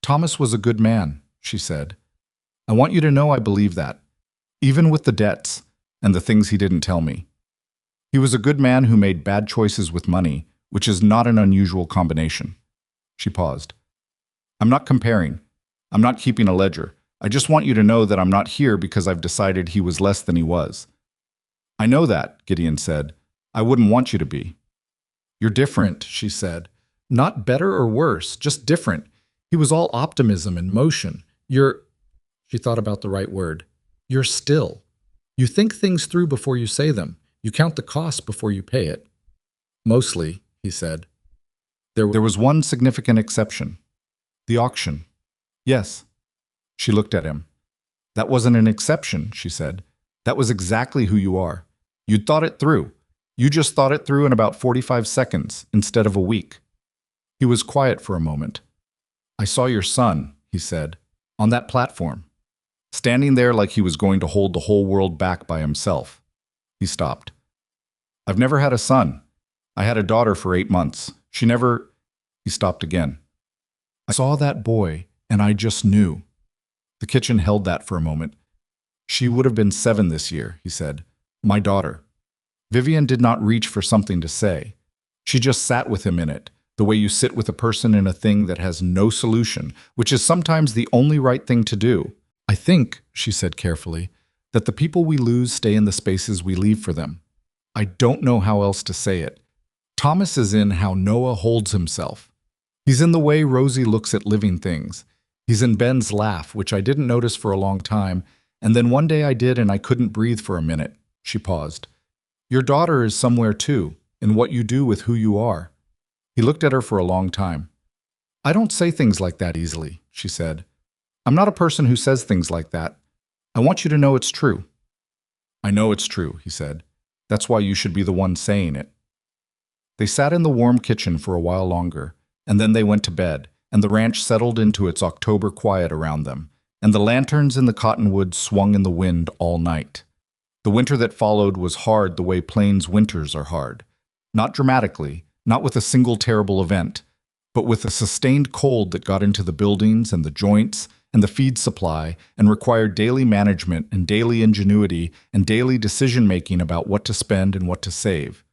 Thomas was a good man, she said. I want you to know I believe that, even with the debts and the things he didn't tell me. He was a good man who made bad choices with money, which is not an unusual combination. She paused. I'm not comparing. I'm not keeping a ledger. I just want you to know that I'm not here because I've decided he was less than he was. I know that, Gideon said. I wouldn't want you to be. You're different, she said. Not better or worse, just different. He was all optimism and motion. She thought about the right word. You're still. You think things through before you say them. You count the cost before you pay it. Mostly, he said. There was one significant exception. The auction. Yes. She looked at him. That wasn't an exception, she said. That was exactly who you are. You'd thought it through. You just thought it through in about 45 seconds instead of a week. He was quiet for a moment. I saw your son, he said, on that platform, standing there like he was going to hold the whole world back by himself. He stopped. I've never had a son. I had a daughter for 8 months. She never... He stopped again. I saw that boy, and I just knew. The kitchen held that for a moment. She would have been 7 this year, he said. My daughter. Vivian did not reach for something to say. She just sat with him in it, the way you sit with a person in a thing that has no solution, which is sometimes the only right thing to do. I think, she said carefully, that the people we lose stay in the spaces we leave for them. I don't know how else to say it. Thomas is in how Noah holds himself. He's in the way Rosie looks at living things. He's in Ben's laugh, which I didn't notice for a long time, and then one day I did and I couldn't breathe for a minute. She paused. Your daughter is somewhere too, in what you do with who you are. He looked at her for a long time. I don't say things like that easily, she said. I'm not a person who says things like that. I want you to know it's true. I know it's true, he said. That's why you should be the one saying it. They sat in the warm kitchen for a while longer, and then they went to bed, and the ranch settled into its October quiet around them, and the lanterns in the cottonwoods swung in the wind all night. The winter that followed was hard the way Plains winters are hard. Not dramatically, not with a single terrible event, but with a sustained cold that got into the buildings and the joints and the feed supply and required daily management and daily ingenuity and daily decision-making about what to spend and what to save.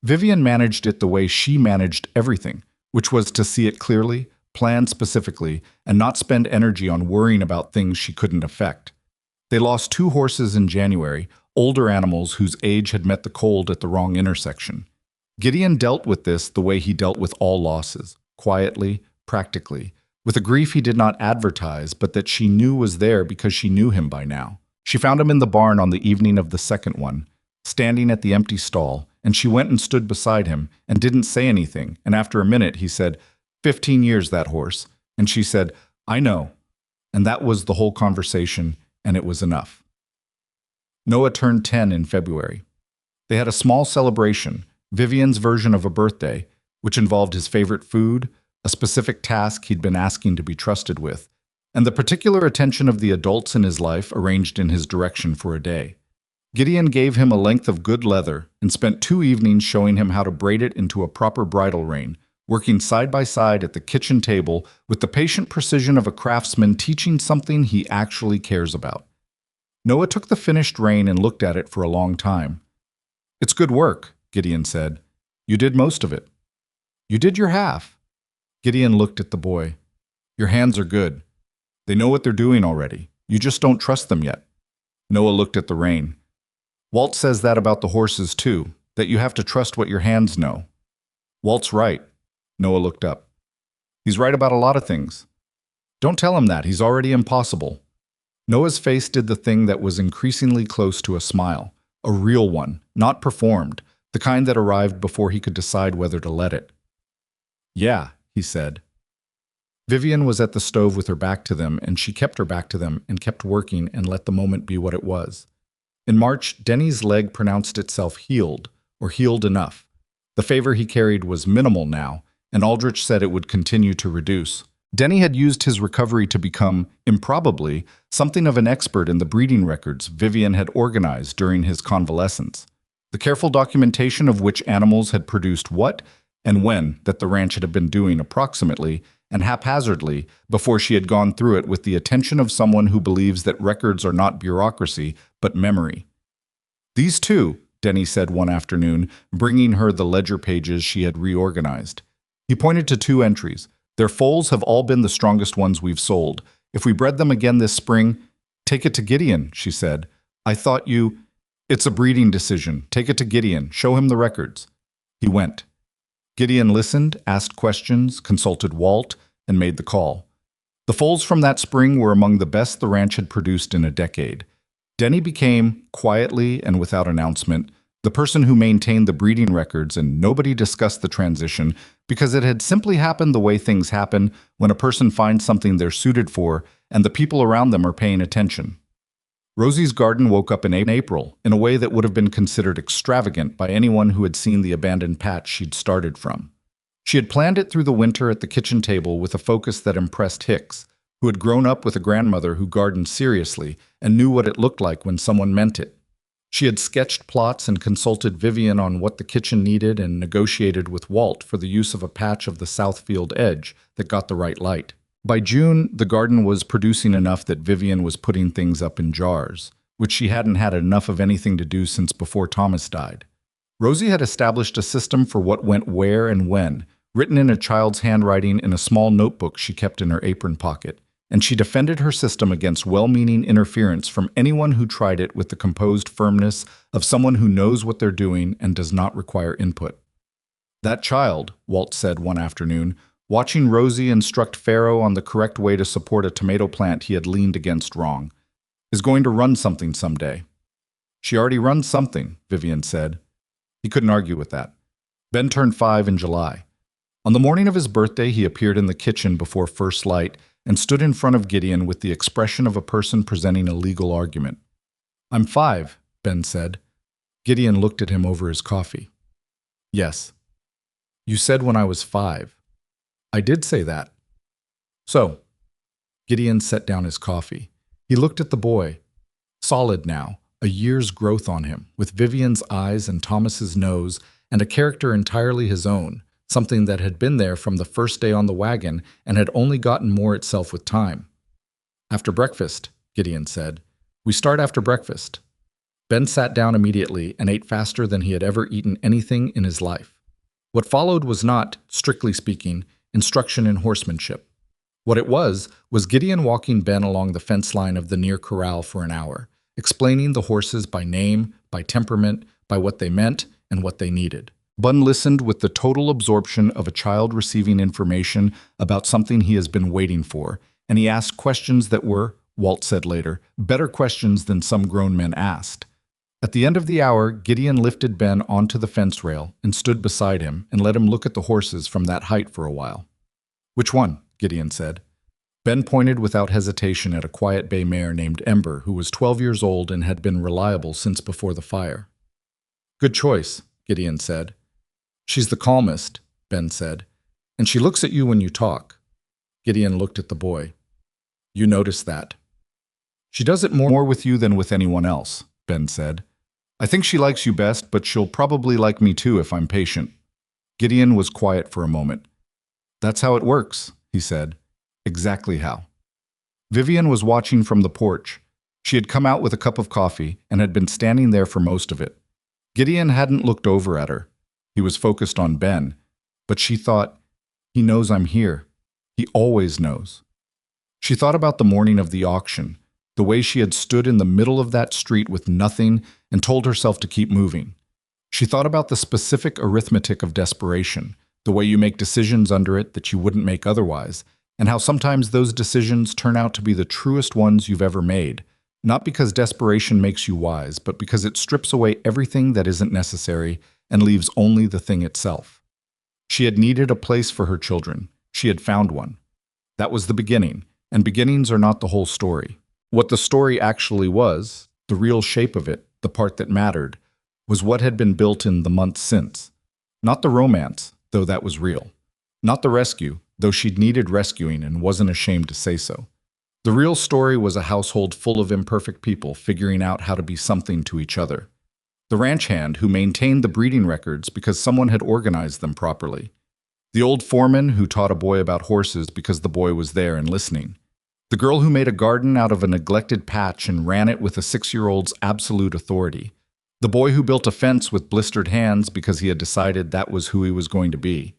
Vivian managed it the way she managed everything, which was to see it clearly, plan specifically, and not spend energy on worrying about things she couldn't affect. They lost 2 horses in January, older animals whose age had met the cold at the wrong intersection. Gideon dealt with this the way he dealt with all losses, quietly, practically, with a grief he did not advertise but that she knew was there because she knew him by now. She found him in the barn on the evening of the second one, standing at the empty stall, and she went and stood beside him and didn't say anything, and after a minute he said, 15 years, that horse. And she said, I know. And that was the whole conversation, and it was enough. Noah turned 10 in February. They had a small celebration, Vivian's version of a birthday, which involved his favorite food, a specific task he'd been asking to be trusted with, and the particular attention of the adults in his life arranged in his direction for a day. Gideon gave him a length of good leather and spent 2 evenings showing him how to braid it into a proper bridle rein, working side by side at the kitchen table with the patient precision of a craftsman teaching something he actually cares about. Noah took the finished rein and looked at it for a long time. It's good work, Gideon said. You did most of it. You did your half. Gideon looked at the boy. Your hands are good. They know what they're doing already. You just don't trust them yet. Noah looked at the rein. Walt says that about the horses too, that you have to trust what your hands know. Walt's right. Noah looked up. He's right about a lot of things. Don't tell him that. He's already impossible. Noah's face did the thing that was increasingly close to a smile, a real one, not performed, the kind that arrived before he could decide whether to let it. Yeah, he said. Vivian was at the stove with her back to them, and she kept her back to them and kept working and let the moment be what it was. In March, Denny's leg pronounced itself healed, or healed enough. The favor he carried was minimal now, and Aldrich said it would continue to reduce, Denny had used his recovery to become, improbably, something of an expert in the breeding records Vivian had organized during his convalescence. The careful documentation of which animals had produced what and when that the ranch had been doing approximately and haphazardly before she had gone through it with the attention of someone who believes that records are not bureaucracy, but memory. These two, Denny said one afternoon, bringing her the ledger pages she had reorganized. He pointed to two entries. Their foals have all been the strongest ones we've sold. If we bred them again this spring, take it to Gideon, she said. I thought you... It's a breeding decision. Take it to Gideon. Show him the records. He went. Gideon listened, asked questions, consulted Walt, and made the call. The foals from that spring were among the best the ranch had produced in a decade. Denny became, quietly and without announcement, the person who maintained the breeding records, and nobody discussed the transition because it had simply happened the way things happen when a person finds something they're suited for and the people around them are paying attention. Rosie's garden woke up in April in a way that would have been considered extravagant by anyone who had seen the abandoned patch she'd started from. She had planned it through the winter at the kitchen table with a focus that impressed Hicks, who had grown up with a grandmother who gardened seriously and knew what it looked like when someone meant it. She had sketched plots and consulted Vivian on what the kitchen needed and negotiated with Walt for the use of a patch of the south field edge that got the right light. By June, the garden was producing enough that Vivian was putting things up in jars, which she hadn't had enough of anything to do since before Thomas died. Rosie had established a system for what went where and when, written in a child's handwriting in a small notebook she kept in her apron pocket, and she defended her system against well-meaning interference from anyone who tried it with the composed firmness of someone who knows what they're doing and does not require input. That child, Walt said one afternoon, watching Rosie instruct Pharaoh on the correct way to support a tomato plant he had leaned against wrong, is going to run something someday. She already runs something, Vivian said. He couldn't argue with that. Ben turned 5 in July. On the morning of his birthday, he appeared in the kitchen before first light and stood in front of Gideon with the expression of a person presenting a legal argument. I'm 5, Ben said. Gideon looked at him over his coffee. Yes. You said when I was 5. I did say that. So, Gideon set down his coffee. He looked at the boy, solid now, a year's growth on him, with Vivian's eyes and Thomas's nose, and a character entirely his own, something that had been there from the first day on the wagon and had only gotten more itself with time. After breakfast, Gideon said. We start after breakfast. Ben sat down immediately and ate faster than he had ever eaten anything in his life. What followed was not, strictly speaking, instruction in horsemanship. What it was Gideon walking Ben along the fence line of the near corral for an hour, explaining the horses by name, by temperament, by what they meant and what they needed. Bun listened with the total absorption of a child receiving information about something he has been waiting for, and he asked questions that were, Walt said later, better questions than some grown men asked. At the end of the hour, Gideon lifted Ben onto the fence rail and stood beside him and let him look at the horses from that height for a while. Which one? Gideon said. Ben pointed without hesitation at a quiet bay mare named Ember, who was 12 years old and had been reliable since before the fire. Good choice, Gideon said. She's the calmest, Ben said, and she looks at you when you talk. Gideon looked at the boy. You notice that. She does it more with you than with anyone else, Ben said. I think she likes you best, but she'll probably like me too if I'm patient. Gideon was quiet for a moment. That's how it works, he said. Exactly how. Vivian was watching from the porch. She had come out with a cup of coffee and had been standing there for most of it. Gideon hadn't looked over at her. He was focused on Ben, but she thought, he knows I'm here. He always knows. She thought about the morning of the auction, the way she had stood in the middle of that street with nothing and told herself to keep moving. She thought about the specific arithmetic of desperation, the way you make decisions under it that you wouldn't make otherwise, and how sometimes those decisions turn out to be the truest ones you've ever made, not because desperation makes you wise, but because it strips away everything that isn't necessary and leaves only the thing itself. She had needed a place for her children. She had found one. That was the beginning, and beginnings are not the whole story. What the story actually was, the real shape of it, the part that mattered, was what had been built in the months since. Not the romance, though that was real. Not the rescue, though she'd needed rescuing and wasn't ashamed to say so. The real story was a household full of imperfect people figuring out how to be something to each other. The ranch hand who maintained the breeding records because someone had organized them properly. The old foreman who taught a boy about horses because the boy was there and listening. The girl who made a garden out of a neglected patch and ran it with a 6-year-old's absolute authority. The boy who built a fence with blistered hands because he had decided that was who he was going to be.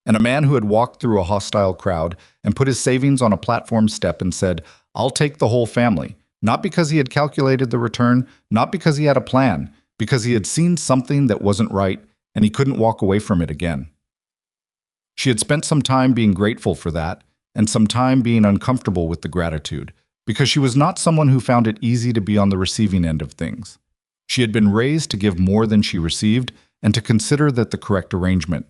And a man who had walked through a hostile crowd and put his savings on a platform step and said, "I'll take the whole family," not because he had calculated the return, not because he had a plan, because he had seen something that wasn't right and he couldn't walk away from it again. She had spent some time being grateful for that, and some time being uncomfortable with the gratitude, because she was not someone who found it easy to be on the receiving end of things. She had been raised to give more than she received and to consider that the correct arrangement.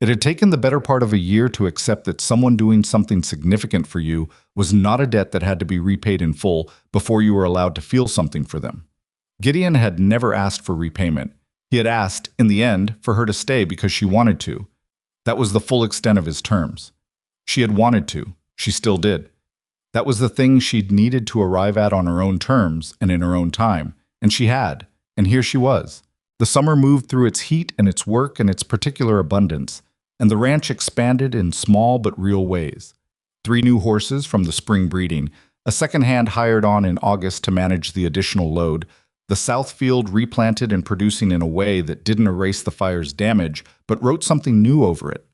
It had taken the better part of a year to accept that someone doing something significant for you was not a debt that had to be repaid in full before you were allowed to feel something for them. Gideon had never asked for repayment. He had asked, in the end, for her to stay because she wanted to. That was the full extent of his terms. She had wanted to. She still did. That was the thing she'd needed to arrive at on her own terms and in her own time, and she had, and here she was. The summer moved through its heat and its work and its particular abundance, and the ranch expanded in small but real ways. 3 new horses from the spring breeding, a second hand hired on in August to manage the additional load, the south field replanted and producing in a way that didn't erase the fire's damage, but wrote something new over it.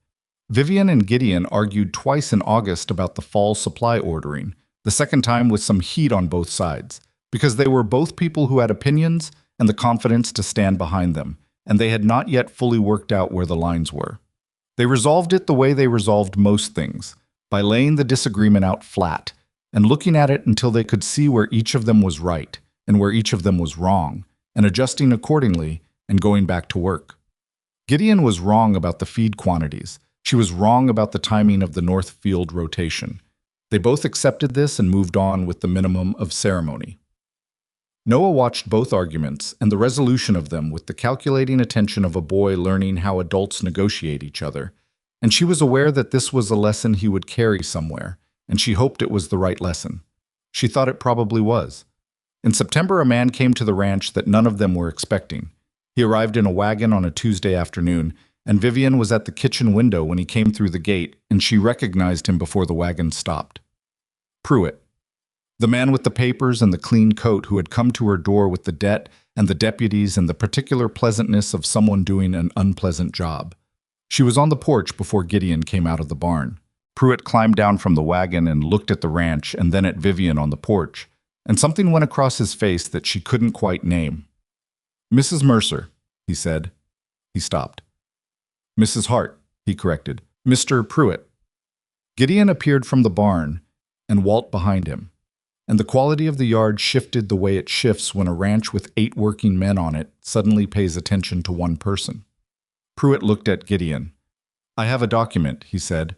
Vivian and Gideon argued twice in August about the fall supply ordering, the second time with some heat on both sides, because they were both people who had opinions and the confidence to stand behind them, and they had not yet fully worked out where the lines were. They resolved it the way they resolved most things, by laying the disagreement out flat, and looking at it until they could see where each of them was right, and where each of them was wrong, and adjusting accordingly and going back to work. Gideon was wrong about the feed quantities. She was wrong about the timing of the north field rotation. They both accepted this and moved on with the minimum of ceremony. Noah watched both arguments and the resolution of them with the calculating attention of a boy learning how adults negotiate each other, and she was aware that this was a lesson he would carry somewhere, and she hoped it was the right lesson. She thought it probably was. In September, a man came to the ranch that none of them were expecting. He arrived in a wagon on a Tuesday afternoon, and Vivian was at the kitchen window when he came through the gate, and she recognized him before the wagon stopped. Pruitt, the man with the papers and the clean coat who had come to her door with the debt and the deputies and the particular pleasantness of someone doing an unpleasant job. She was on the porch before Gideon came out of the barn. Pruitt climbed down from the wagon and looked at the ranch and then at Vivian on the porch, and something went across his face that she couldn't quite name. "Mrs. Mercer," he said. He stopped. "Mrs. Hart," he corrected. "Mr. Pruitt." Gideon appeared from the barn, and Walt behind him. And the quality of the yard shifted the way it shifts when a ranch with 8 working men on it suddenly pays attention to one person. Pruitt looked at Gideon. "I have a document," he said.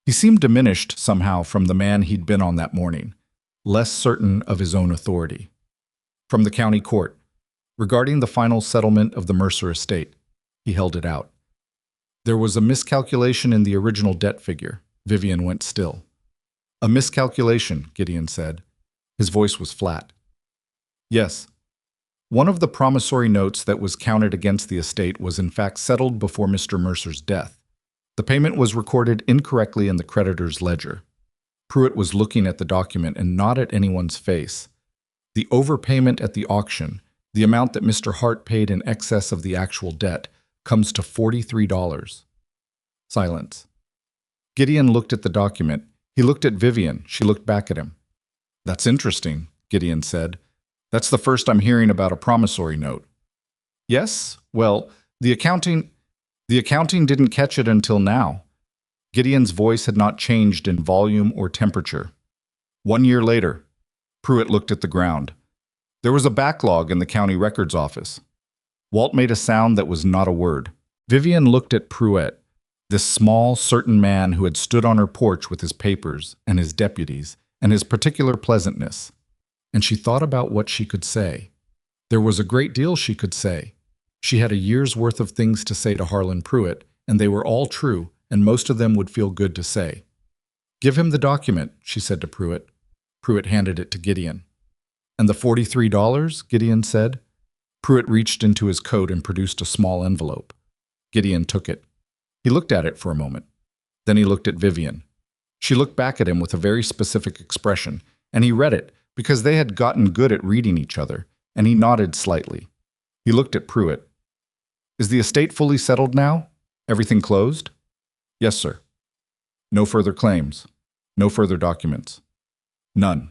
He seemed diminished somehow from the man he'd been on that morning, less certain of his own authority. "From the county court, regarding the final settlement of the Mercer estate." He held it out. "There was a miscalculation in the original debt figure." Vivian went still. "A miscalculation," Gideon said. His voice was flat. "Yes. One of the promissory notes that was counted against the estate was in fact settled before Mr. Mercer's death. The payment was recorded incorrectly in the creditor's ledger." Pruitt was looking at the document and not at anyone's face. "The overpayment at the auction, the amount that Mr. Hart paid in excess of the actual debt, comes to $43. Silence. Gideon looked at the document. He looked at Vivian. She looked back at him. "That's interesting," Gideon said. "That's the first I'm hearing about a promissory note." "Yes? Well, the accounting didn't catch it until now." Gideon's voice had not changed in volume or temperature. 1 year later, Pruitt looked at the ground. "There was a backlog in the county records office." Walt made a sound that was not a word. Vivian looked at Pruitt, this small, certain man who had stood on her porch with his papers and his deputies and his particular pleasantness, and she thought about what she could say. There was a great deal she could say. She had a year's worth of things to say to Harlan Pruitt, and they were all true, and most of them would feel good to say. Give him the document, she said to Pruitt. Pruitt handed it to Gideon. And the $43? Gideon said. Pruitt reached into his coat and produced a small envelope. Gideon took it. He looked at it for a moment. Then he looked at Vivian. She looked back at him with a very specific expression, and he read it because they had gotten good at reading each other, and he nodded slightly. He looked at Pruitt. Is the estate fully settled now? Everything closed? Yes, sir. No further claims. No further documents. None.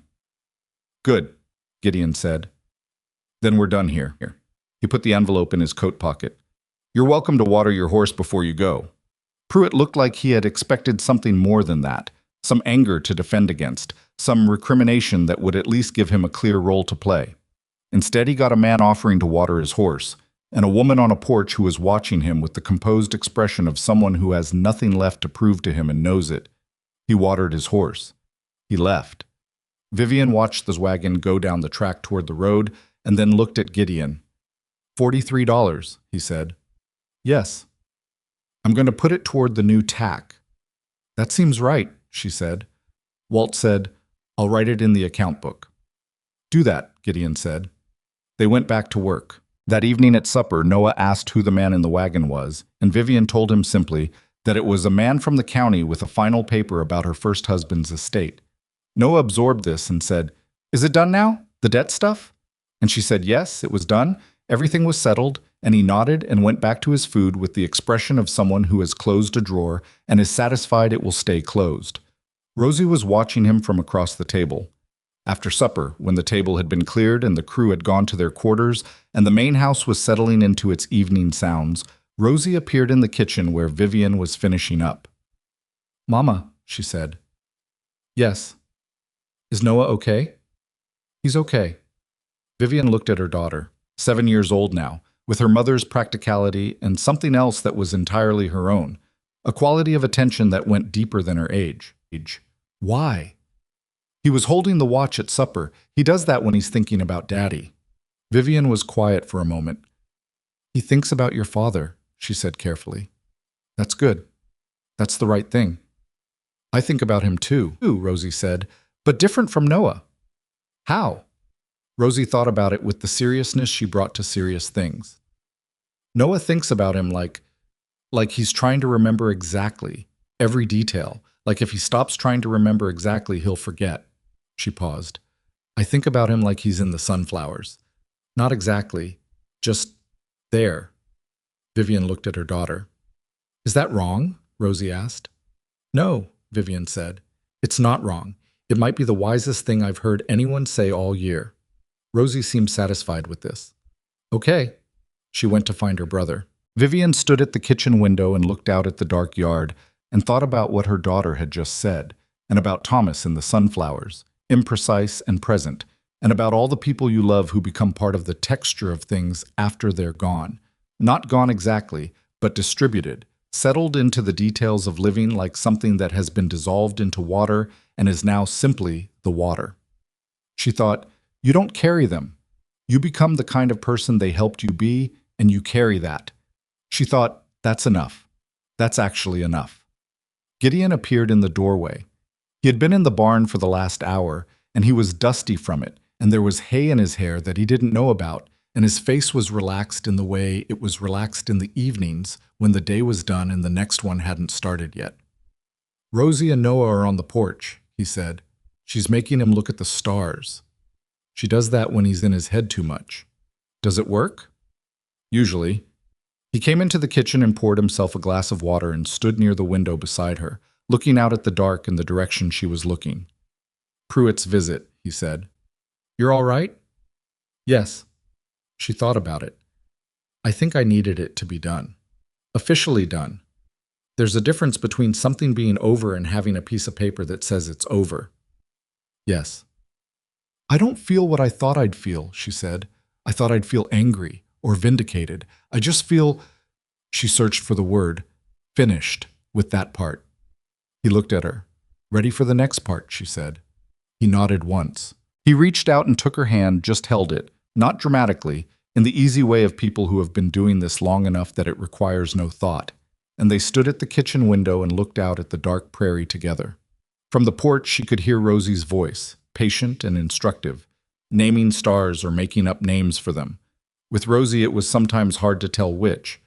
Good, Gideon said. Then we're done here. He put the envelope in his coat pocket. You're welcome to water your horse before you go. Pruitt looked like he had expected something more than that, some anger to defend against, some recrimination that would at least give him a clear role to play. Instead, he got a man offering to water his horse, and a woman on a porch who was watching him with the composed expression of someone who has nothing left to prove to him and knows it. He watered his horse. He left. Vivian watched the wagon go down the track toward the road and then looked at Gideon. $43, he said. Yes. I'm going to put it toward the new tack. That seems right, she said. Walt said, I'll write it in the account book. Do that, Gideon said. They went back to work. That evening at supper, Noah asked who the man in the wagon was, and Vivian told him simply that it was a man from the county with a final paper about her first husband's estate. Noah absorbed this and said, Is it done now? The debt stuff? And she said yes, it was done. Everything was settled, and he nodded and went back to his food with the expression of someone who has closed a drawer and is satisfied it will stay closed. Rosie was watching him from across the table. After supper, when the table had been cleared and the crew had gone to their quarters and the main house was settling into its evening sounds, Rosie appeared in the kitchen where Vivian was finishing up. Mama, she said. Yes. Is Noah okay? He's okay. Vivian looked at her daughter, 7 years old now, with her mother's practicality and something else that was entirely her own, a quality of attention that went deeper than her age. Why? He was holding the watch at supper. He does that when he's thinking about Daddy. Vivian was quiet for a moment. He thinks about your father, she said carefully. That's good. That's the right thing. I think about him too, Rosie said, but different from Noah. How? Rosie thought about it with the seriousness she brought to serious things. Noah thinks about him like he's trying to remember exactly, every detail. Like if he stops trying to remember exactly, he'll forget. She paused. I think about him like he's in the sunflowers. Not exactly, just there. Vivian looked at her daughter. Is that wrong? Rosie asked. No, Vivian said. It's not wrong. It might be the wisest thing I've heard anyone say all year. Rosie seemed satisfied with this. Okay. She went to find her brother. Vivian stood at the kitchen window and looked out at the dark yard and thought about what her daughter had just said, and about Thomas and the sunflowers, imprecise and present, and about all the people you love who become part of the texture of things after they're gone. Not gone exactly, but distributed, settled into the details of living like something that has been dissolved into water and is now simply the water. She thought, you don't carry them. You become the kind of person they helped you be, and you carry that. She thought, that's enough. That's actually enough. Gideon appeared in the doorway. He had been in the barn for the last hour, and he was dusty from it, and there was hay in his hair that he didn't know about, and his face was relaxed in the way it was relaxed in the evenings when the day was done and the next one hadn't started yet. Rosie and Noah are on the porch, he said. She's making him look at the stars. She does that when he's in his head too much. Does it work? Usually. He came into the kitchen and poured himself a glass of water and stood near the window beside her, looking out at the dark in the direction she was looking. Pruitt's visit, he said. You're all right? Yes. She thought about it. I think I needed it to be done. Officially done. There's a difference between something being over and having a piece of paper that says it's over. Yes. I don't feel what I thought I'd feel, she said. I thought I'd feel angry or vindicated. I just feel, she searched for the word, finished with that part. He looked at her. Ready for the next part, she said. He nodded once. He reached out and took her hand, just held it, not dramatically, in the easy way of people who have been doing this long enough that it requires no thought, and they stood at the kitchen window and looked out at the dark prairie together. From the porch, she could hear Rosie's voice, patient and instructive, naming stars or making up names for them. With Rosie, it was sometimes hard to tell which.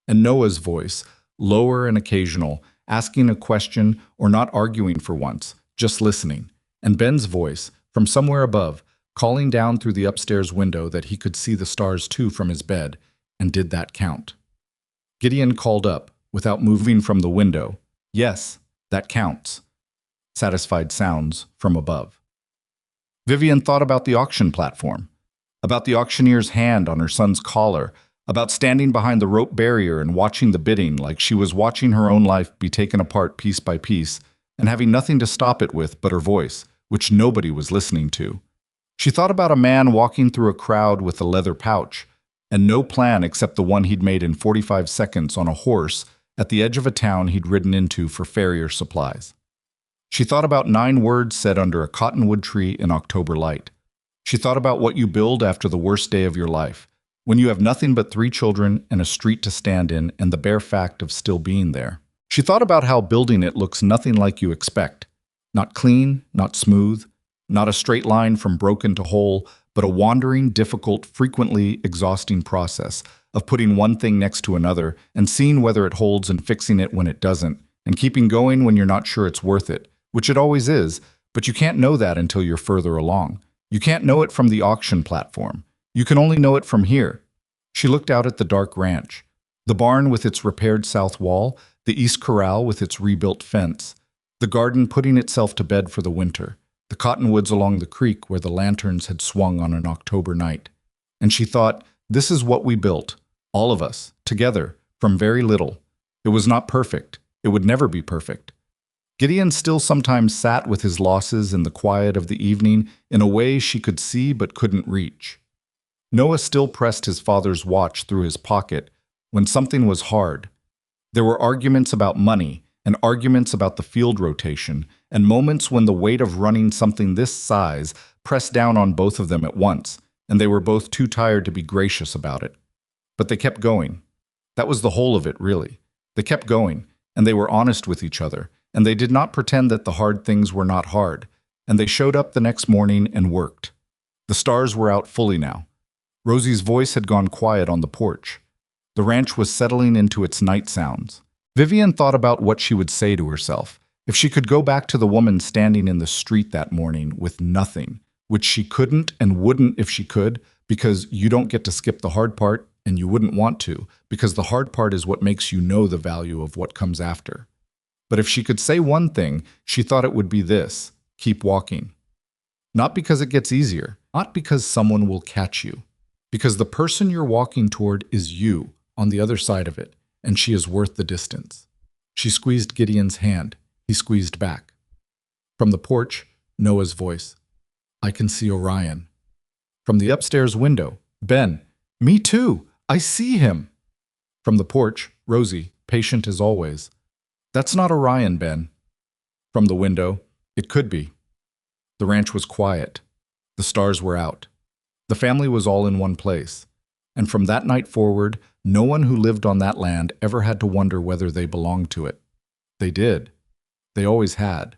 And Noah's voice, lower and occasional, asking a question or not arguing for once, just listening. And Ben's voice, from somewhere above, calling down through the upstairs window that he could see the stars too from his bed, and did that count? Gideon called up, without moving from the window, "Yes, that counts." Satisfied sounds from above. Vivian thought about the auction platform, about the auctioneer's hand on her son's collar, about standing behind the rope barrier and watching the bidding like she was watching her own life be taken apart piece by piece, and having nothing to stop it with but her voice, which nobody was listening to. She thought about a man walking through a crowd with a leather pouch, and no plan except the one he'd made in 45 seconds on a horse at the edge of a town he'd ridden into for farrier supplies. She thought about 9 words said under a cottonwood tree in October light. She thought about what you build after the worst day of your life, when you have nothing but 3 children and a street to stand in and the bare fact of still being there. She thought about how building it looks nothing like you expect. Not clean, not smooth, not a straight line from broken to whole, but a wandering, difficult, frequently exhausting process of putting one thing next to another and seeing whether it holds and fixing it when it doesn't, and keeping going when you're not sure it's worth it, which it always is, but you can't know that until you're further along. You can't know it from the auction platform. You can only know it from here. She looked out at the dark ranch, the barn with its repaired south wall, the east corral with its rebuilt fence, the garden putting itself to bed for the winter, the cottonwoods along the creek where the lanterns had swung on an October night. And she thought, this is what we built, all of us, together, from very little. It was not perfect. It would never be perfect. Gideon still sometimes sat with his losses in the quiet of the evening in a way she could see but couldn't reach. Noah still pressed his father's watch through his pocket when something was hard. There were arguments about money and arguments about the field rotation, and moments when the weight of running something this size pressed down on both of them at once, and they were both too tired to be gracious about it. But they kept going. That was the whole of it, really. They kept going, and they were honest with each other, and they did not pretend that the hard things were not hard, and they showed up the next morning and worked. The stars were out fully now. Rosie's voice had gone quiet on the porch. The ranch was settling into its night sounds. Vivian thought about what she would say to herself if she could go back to the woman standing in the street that morning with nothing, which she couldn't and wouldn't if she could, because you don't get to skip the hard part, and you wouldn't want to, because the hard part is what makes you know the value of what comes after. But if she could say one thing, she thought it would be this: keep walking. Not because it gets easier, not because someone will catch you, because the person you're walking toward is you on the other side of it, and she is worth the distance. She squeezed Gideon's hand. He squeezed back. From the porch, Noah's voice: "I can see Orion." From the upstairs window, Ben: "Me too, I see him." From the porch, Rosie, patient as always: "That's not Orion, Ben." From the window, "It could be." The ranch was quiet. The stars were out. The family was all in one place. And from that night forward, no one who lived on that land ever had to wonder whether they belonged to it. They did. They always had.